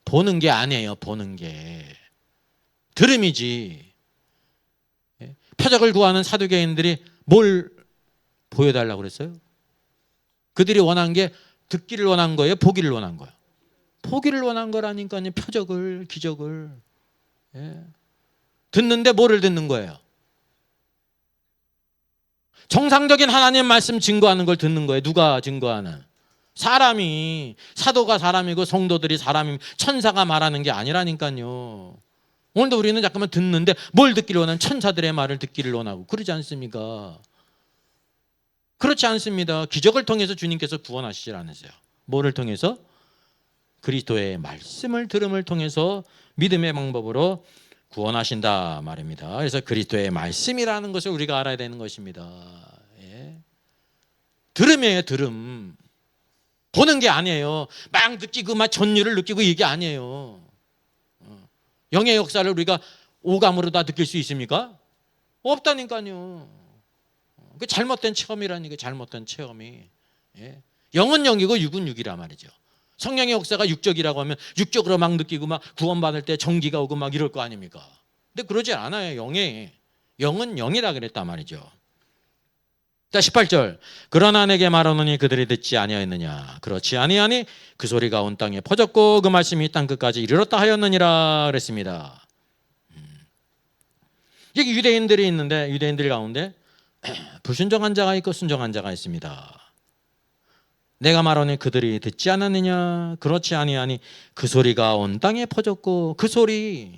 보는 게 아니에요, 보는 게. 들음이지. 표적을 구하는 사두개인들이 뭘 보여달라고 그랬어요? 그들이 원한 게 듣기를 원한 거예요? 보기를 원한 거예요? 보기를 원한 거라니까요. 표적을, 기적을. 듣는데 뭐를 듣는 거예요? 정상적인 하나님 말씀 증거하는 걸 듣는 거예요. 누가 증거하는? 사람이, 사도가 사람이고 성도들이 사람이, 천사가 말하는 게 아니라니까요. 오늘도 우리는 잠깐만 듣는데 뭘 듣기를 원하는? 천사들의 말을 듣기를 원하고 그러지 않습니까? 그렇지 않습니다. 기적을 통해서 주님께서 구원하시질 않으세요. 뭐를 통해서? 그리스도의 말씀을 들음을 통해서 믿음의 방법으로 구원하신다 말입니다. 그래서 그리스도의 말씀이라는 것을 우리가 알아야 되는 것입니다. 예. 들음이에요, 들음. 보는 게 아니에요. 막 느끼고 막 전율을 느끼고 이게 아니에요. 영의 역사를 우리가 오감으로 다 느낄 수 있습니까? 없다니까요. 그 잘못된 체험이라는 게 잘못된 체험이. 예. 영은 영이고 육은 육이라 말이죠. 성령의 역사가 육적이라고 하면 육적으로 막 느끼고 막 구원받을 때 정기가 오고 막 이럴 거 아닙니까? 근데 그러지 않아요. 영은 영이라 그랬단 말이죠. 자, 18절. 그러나 내게 말하노니 그들이 듣지 아니하였느냐. 그렇지 아니하니 그 소리가 온 땅에 퍼졌고 그 말씀이 땅 끝까지 이르렀다 하였느니라 그랬습니다. 여기 유대인들이 있는데 유대인들 가운데 불순종한 자가 있고 순종한 자가 있습니다. 내가 말하니 그들이 듣지 않았느냐. 그렇지 아니하니 그 소리가 온 땅에 퍼졌고 그 소리가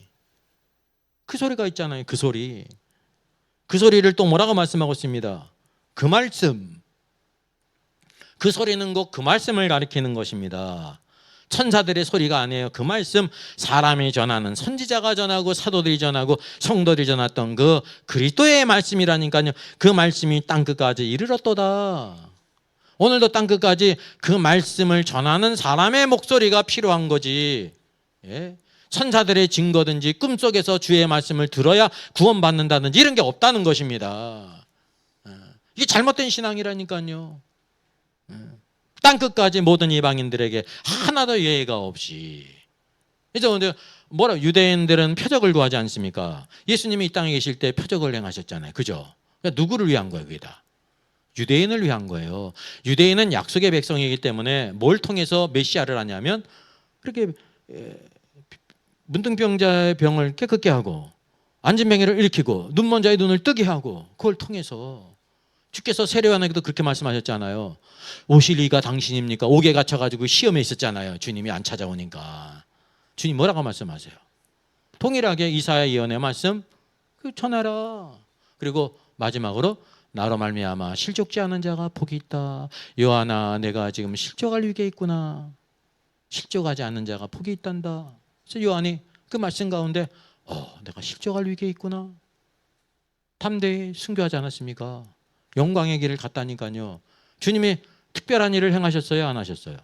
있잖아요. 그 소리를 또 뭐라고 말씀하고 있습니다. 그 말씀. 그 소리는 곧 그 말씀을 가리키는 것입니다. 천사들의 소리가 아니에요. 그 말씀, 사람이 전하는, 선지자가 전하고 사도들이 전하고 성도들이 전했던 그 그리스도의 말씀이라니까요. 그 말씀이 땅끝까지 이르렀도다. 오늘도 땅끝까지 그 말씀을 전하는 사람의 목소리가 필요한 거지. 천사들의 증거든지 꿈속에서 주의 말씀을 들어야 구원받는다든지 이런 게 없다는 것입니다. 이게 잘못된 신앙이라니까요. 땅끝까지 모든 이방인들에게 하나도 예외가 없이. 이제 유대인들은 표적을 구하지 않습니까? 예수님이 이 땅에 계실 때 표적을 행하셨잖아요. 그죠? 그러니까 누구를 위한 거예요, 그게 다? 유대인을 위한 거예요. 유대인은 약속의 백성이기 때문에 뭘 통해서 메시아를 하냐면 그렇게 문둥병자의 병을 깨끗게 하고 앉은 뱅이를 일으키고 눈먼 자의 눈을 뜨게 하고 그걸 통해서 주께서 세례요한에게도 그렇게 말씀하셨잖아요. 오실 이가 당신입니까? 옥에 갇혀가지고 시험에 있었잖아요. 주님이 안 찾아오니까. 주님 뭐라고 말씀하세요? 동일하게 이사야 예언의 말씀 전하라. 그리고 마지막으로 나로 말미암아 실족지 않은 자가 복이 있다. 요한아, 내가 지금 실족할 위기에 있구나. 실족하지 않는 자가 복이 있단다. 그래서 요한이 그 말씀 가운데 내가 실족할 위기에 있구나. 담대히 순교하지 않았습니까? 영광의 길을 갔다니까요. 주님이 특별한 일을 행하셨어요? 안 하셨어요?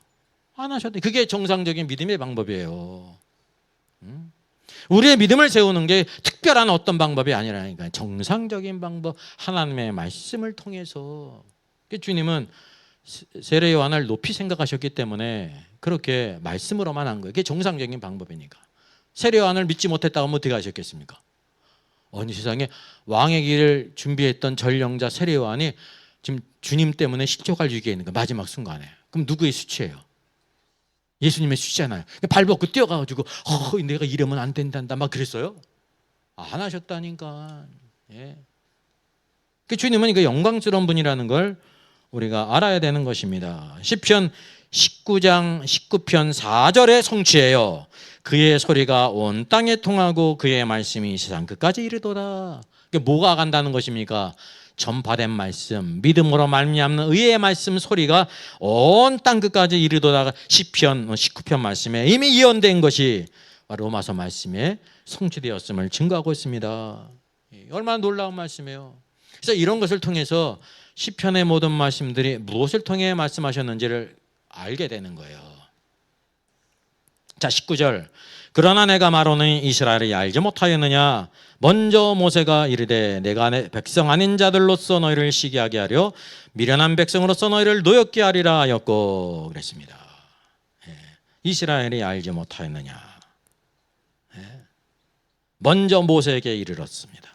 안 하셨대. 그게 정상적인 믿음의 방법이에요. 우리의 믿음을 세우는 게 특별한 어떤 방법이 아니라니까요. 정상적인 방법, 하나님의 말씀을 통해서. 주님은 세례 요한을 높이 생각하셨기 때문에 그렇게 말씀으로만 한 거예요. 그게 정상적인 방법이니까. 세례 요한을 믿지 못했다고 하면 어떻게 하셨겠습니까? 어느 세상에 왕의 길을 준비했던 전령자 세례 요한이 지금 주님 때문에 실족할 위기에 있는 거예요. 마지막 순간에. 그럼 누구의 수치예요? 예수님의 수치잖아요. 발 벗고 뛰어가가지고 내가 이러면 안 된단다 막 그랬어요? 안 하셨다니까. 주님은 이거 영광스러운 분이라는 걸 우리가 알아야 되는 것입니다. 시편 19장 19편 4절의 성취예요. 그의 소리가 온 땅에 통하고 그의 말씀이 세상 끝까지 이르도다. 뭐가 간다는 것입니까? 전파된 말씀, 믿음으로 말미암는 의의 말씀 소리가 온 땅 끝까지 이르도다가 시편 19편 말씀에 이미 예언된 것이 로마서 말씀에 성취되었음을 증거하고 있습니다. 얼마나 놀라운 말씀이에요. 그래서 이런 것을 통해서 시편의 모든 말씀들이 무엇을 통해 말씀하셨는지를 알게 되는 거예요. 자, 19절. 그러나 내가 말하노니 이스라엘이 알지 못하였느냐. 먼저 모세가 이르되 내가 내 백성 아닌 자들로서 너희를 시기하게 하려 미련한 백성으로서 너희를 노엽게 하리라 하였고 그랬습니다. 이스라엘이 알지 못하였느냐. 먼저 모세에게 이르렀습니다.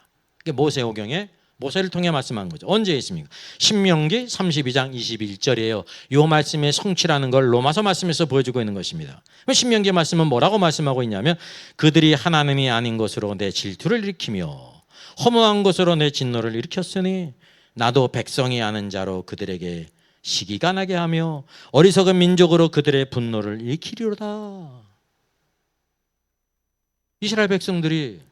모세오경에 모세를 통해 말씀한 거죠. 언제 있습니까? 신명기 32장 21절이에요. 이 말씀의 성취라는 걸 로마서 말씀에서 보여주고 있는 것입니다. 신명기 말씀은 뭐라고 말씀하고 있냐면 그들이 하나님이 아닌 것으로 내 질투를 일으키며 허무한 것으로 내 진노를 일으켰으니 나도 백성이 아는 자로 그들에게 시기가 나게 하며 어리석은 민족으로 그들의 분노를 일으키리로다. 이스라엘 백성들이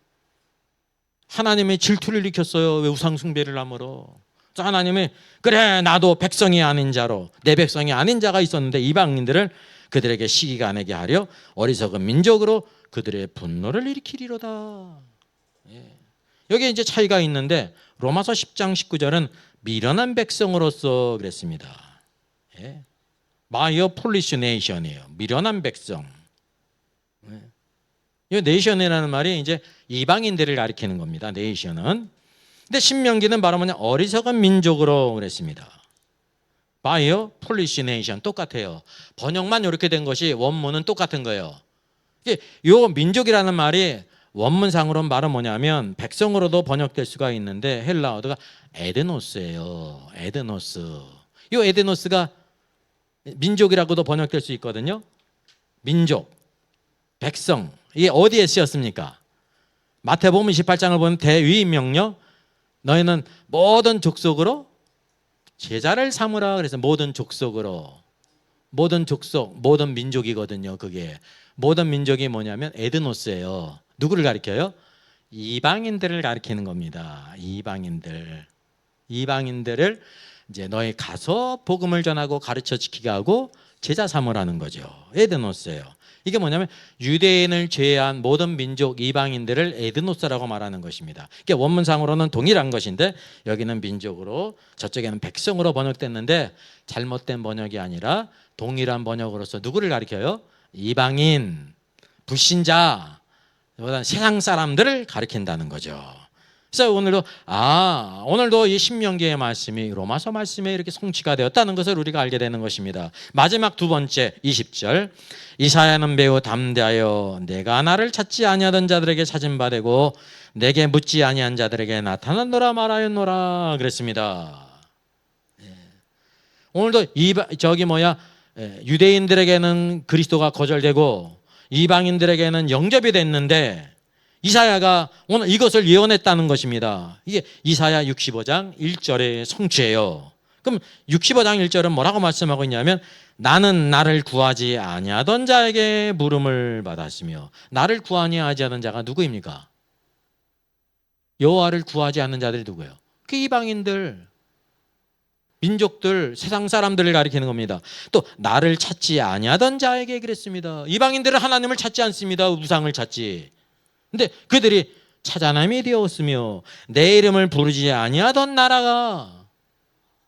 하나님의 질투를 일으켰어요. 왜 우상 숭배를 함으로. 하나님이 그래 나도 백성이 아닌 자로 내 백성이 아닌 자가 있었는데 이방인들을 그들에게 시기가 나게 하려 어리석은 민족으로 그들의 분노를 일으키리로다. 여기 이제 차이가 있는데 로마서 10장 19절은 미련한 백성으로서 그랬습니다. 마이어 폴리시 네이션이에요. 미련한 백성. 이 네이션이라는 말이 이제 이방인들을 가리키는 겁니다. 네이션은. 근데 신명기는 바로 어리석은 민족으로 그랬습니다. 바이어 폴리시 네이션 똑같아요. 번역만 이렇게 된 것이 원문은 똑같은 거예요. 이 민족이라는 말이 원문상으로는 말은 뭐냐면 백성으로도 번역될 수가 있는데 헬라어가 에드노스예요. 에드노스. 이 에드노스가 민족이라고도 번역될 수 있거든요. 민족, 백성. 이게 어디에 쓰였습니까? 마태복음 28장을 보면 대위임 명령, 너희는 모든 족속으로 제자를 삼으라. 그래서 모든 족속으로, 모든 족속, 모든 민족이거든요. 그게 모든 민족이 뭐냐면 에드노스예요. 누구를 가리켜요? 이방인들을 가리키는 겁니다. 이방인들을 이제 너희 가서 복음을 전하고 가르쳐 지키게 하고 제자 삼으라는 거죠. 에드노스예요. 이게 뭐냐면 유대인을 제외한 모든 민족 이방인들을 에드노스라고 말하는 것입니다. 이게 원문상으로는 동일한 것인데 여기는 민족으로 저쪽에는 백성으로 번역됐는데 잘못된 번역이 아니라 동일한 번역으로서 누구를 가리켜요? 이방인, 불신자, 세상 사람들을 가리킨다는 거죠. 그래서 오늘도 이 신명기의 말씀이 로마서 말씀에 이렇게 성취가 되었다는 것을 우리가 알게 되는 것입니다. 마지막 두 번째 20절, 이사야는 매우 담대하여 내가 나를 찾지 아니하던 자들에게 찾은 바 되고 내게 묻지 아니한 자들에게 나타났노라 말하였노라 그랬습니다. 오늘도 유대인들에게는 그리스도가 거절되고 이방인들에게는 영접이 됐는데 이사야가 오늘 이것을 예언했다는 것입니다. 이게 이사야 65장 1절의 성취예요. 그럼 65장 1절은 뭐라고 말씀하고 있냐면 나는 나를 구하지 아니하던 자에게 물음을 받았으며, 나를 구하지 아니하던 자가 누구입니까? 여호와를 구하지 않는 자들이 누구예요? 그 이방인들, 민족들, 세상 사람들을 가리키는 겁니다. 또 나를 찾지 아니하던 자에게 그랬습니다. 이방인들은 하나님을 찾지 않습니다. 우상을 찾지. 근데 그들이 찾아남이 되었으며 내 이름을 부르지 아니하던 나라가,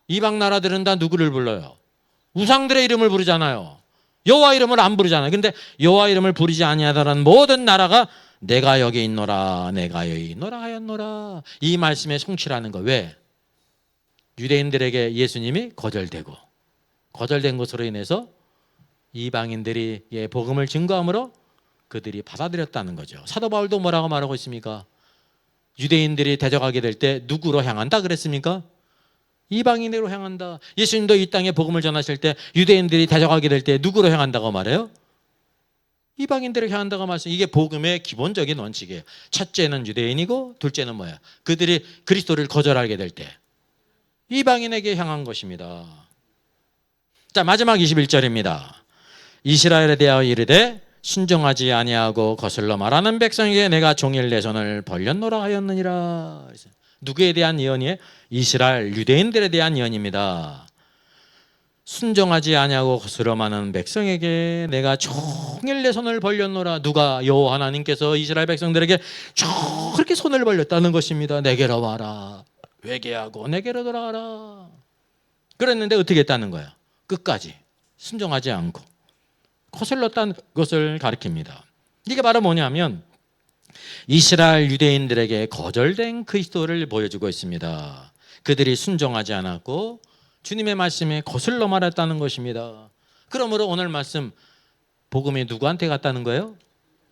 이방 나라들은 다 누구를 불러요? 우상들의 이름을 부르잖아요. 여호와 이름을 안 부르잖아요. 근데 여호와 이름을 부르지 아니하던 모든 나라가 내가 여기 있노라, 내가 여기 있노라 하였노라. 이 말씀의 성취라는 거. 왜? 유대인들에게 예수님이 거절된 것으로 인해서 이방인들이 복음을 증거함으로 그들이 받아들였다는 거죠. 사도 바울도 뭐라고 말하고 있습니까? 유대인들이 대적하게 될 때 누구로 향한다 그랬습니까? 이방인으로 향한다. 예수님도 이 땅에 복음을 전하실 때 유대인들이 대적하게 될 때 누구로 향한다고 말해요? 이방인들을 향한다고 말씀. 이게 복음의 기본적인 원칙이에요. 첫째는 유대인이고 둘째는 뭐야? 그들이 그리스도를 거절하게 될 때 이방인에게 향한 것입니다. 자, 마지막 21절입니다. 이스라엘에 대하여 이르되 순종하지 아니하고 거슬러 말하는 백성에게 내가 종일 내 손을 벌렸노라 하였느니라. 누구에 대한 예언이에요? 이스라엘 유대인들에 대한 예언입니다. 순종하지 아니하고 거스러 말하는 백성에게 내가 종일 내 손을 벌렸노라. 누가? 여호와 하나님께서 이스라엘 백성들에게 그렇게 손을 벌렸다는 것입니다. 내게로 와라, 회개하고 내게로 돌아가라. 그랬는데 어떻게 했다는 거야? 끝까지 순종하지 않고 거슬렀다는 것을 가리킵니다. 이게 바로 뭐냐면 이스라엘 유대인들에게 거절된 그리스도를 보여주고 있습니다. 그들이 순종하지 않았고 주님의 말씀에 거슬러 말했다는 것입니다. 그러므로 오늘 말씀 복음이 누구한테 갔다는 거예요?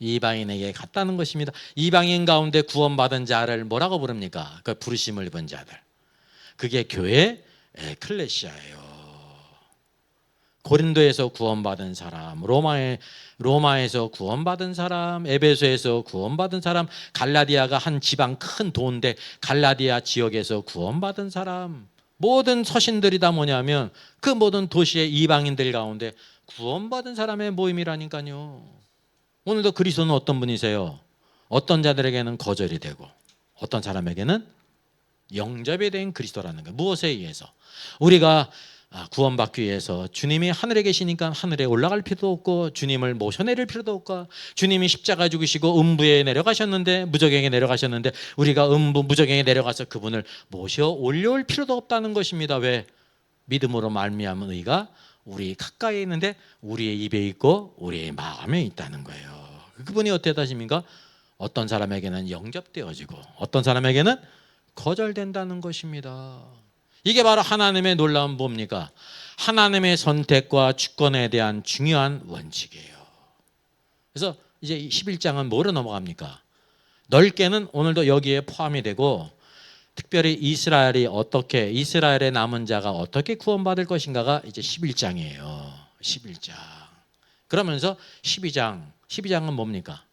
이방인에게 갔다는 것입니다. 이방인 가운데 구원받은 자를 뭐라고 부릅니까? 그 부르심을 입은 자들. 그게 교회 에클레시아예요. 고린도에서 구원받은 사람, 로마에서 구원받은 사람, 에베소에서 구원받은 사람, 갈라디아가 한 지방 큰 도인데 갈라디아 지역에서 구원받은 사람, 모든 서신들이 다 뭐냐면 그 모든 도시의 이방인들 가운데 구원받은 사람의 모임이라니까요. 오늘도 그리스도는 어떤 분이세요? 어떤 자들에게는 거절이 되고 어떤 사람에게는 영접이 된 그리스도라는 거예요. 무엇에 의해서? 우리가 구원받기 위해서 주님이 하늘에 계시니까 하늘에 올라갈 필요도 없고 주님을 모셔내릴 필요도 없고, 주님이 십자가 죽으시고 음부에 내려가셨는데, 무저갱에 내려가셨는데 우리가 음부 무저갱에 내려가서 그분을 모셔 올려올 필요도 없다는 것입니다. 왜? 믿음으로 말미암은 의가 우리 가까이 있는데 우리의 입에 있고 우리의 마음에 있다는 거예요. 그분이 어떻게 하십니까? 어떤 사람에게는 영접되어지고 어떤 사람에게는 거절된다는 것입니다. 이게 바로 하나님의 놀라운 뭡니까? 하나님의 선택과 주권에 대한 중요한 원칙이에요. 그래서 이제 11장은 뭐로 넘어갑니까? 넓게는 오늘도 여기에 포함이 되고, 특별히 이스라엘의 남은 자가 어떻게 구원받을 것인가가 이제 11장이에요. 11장. 그러면서 12장은 뭡니까?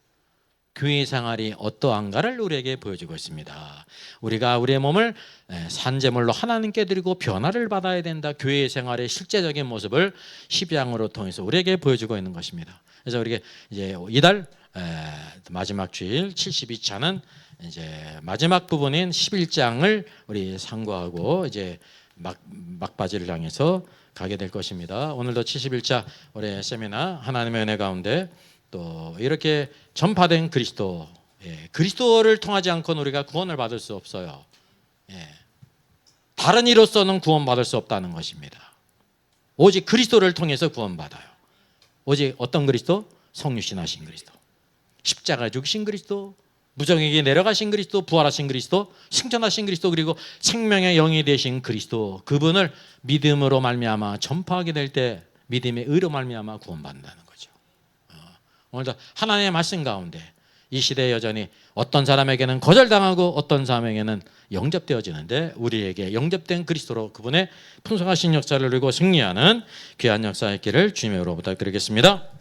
교회 생활이 어떠한가를 우리에게 보여주고 있습니다. 우리가 우리의 몸을 산제물로 하나님께 드리고 변화를 받아야 된다. 교회 생활의 실제적인 모습을 12장으로 통해서 우리에게 보여주고 있는 것입니다. 그래서 우리가 이제 이달 마지막 주일 72차는 이제 마지막 부분인 11장을 우리 상고하고 이제 막바지를 향해서 가게 될 것입니다. 오늘도 71차 우리 세미나 하나님의 은혜 가운데 또 이렇게 전파된 그리스도, 그리스도를 통하지 않고는 우리가 구원을 받을 수 없어요. 다른 이로서는 구원받을 수 없다는 것입니다. 오직 그리스도를 통해서 구원받아요. 오직 어떤 그리스도? 성육신하신 그리스도, 십자가 죽으신 그리스도, 무정에게 내려가신 그리스도, 부활하신 그리스도, 승천하신 그리스도, 그리고 생명의 영이 되신 그리스도, 그분을 믿음으로 말미암아 전파하게 될 때 믿음의 의로 말미암아 구원받는다는 거죠. 오늘도 하나님의 말씀 가운데 이 시대에 여전히 어떤 사람에게는 거절당하고 어떤 사람에게는 영접되어지는데, 우리에게 영접된 그리스도로 그분의 풍성하신 역사를 누리고 승리하는 귀한 역사의 길을 주님으로 부탁드리겠습니다.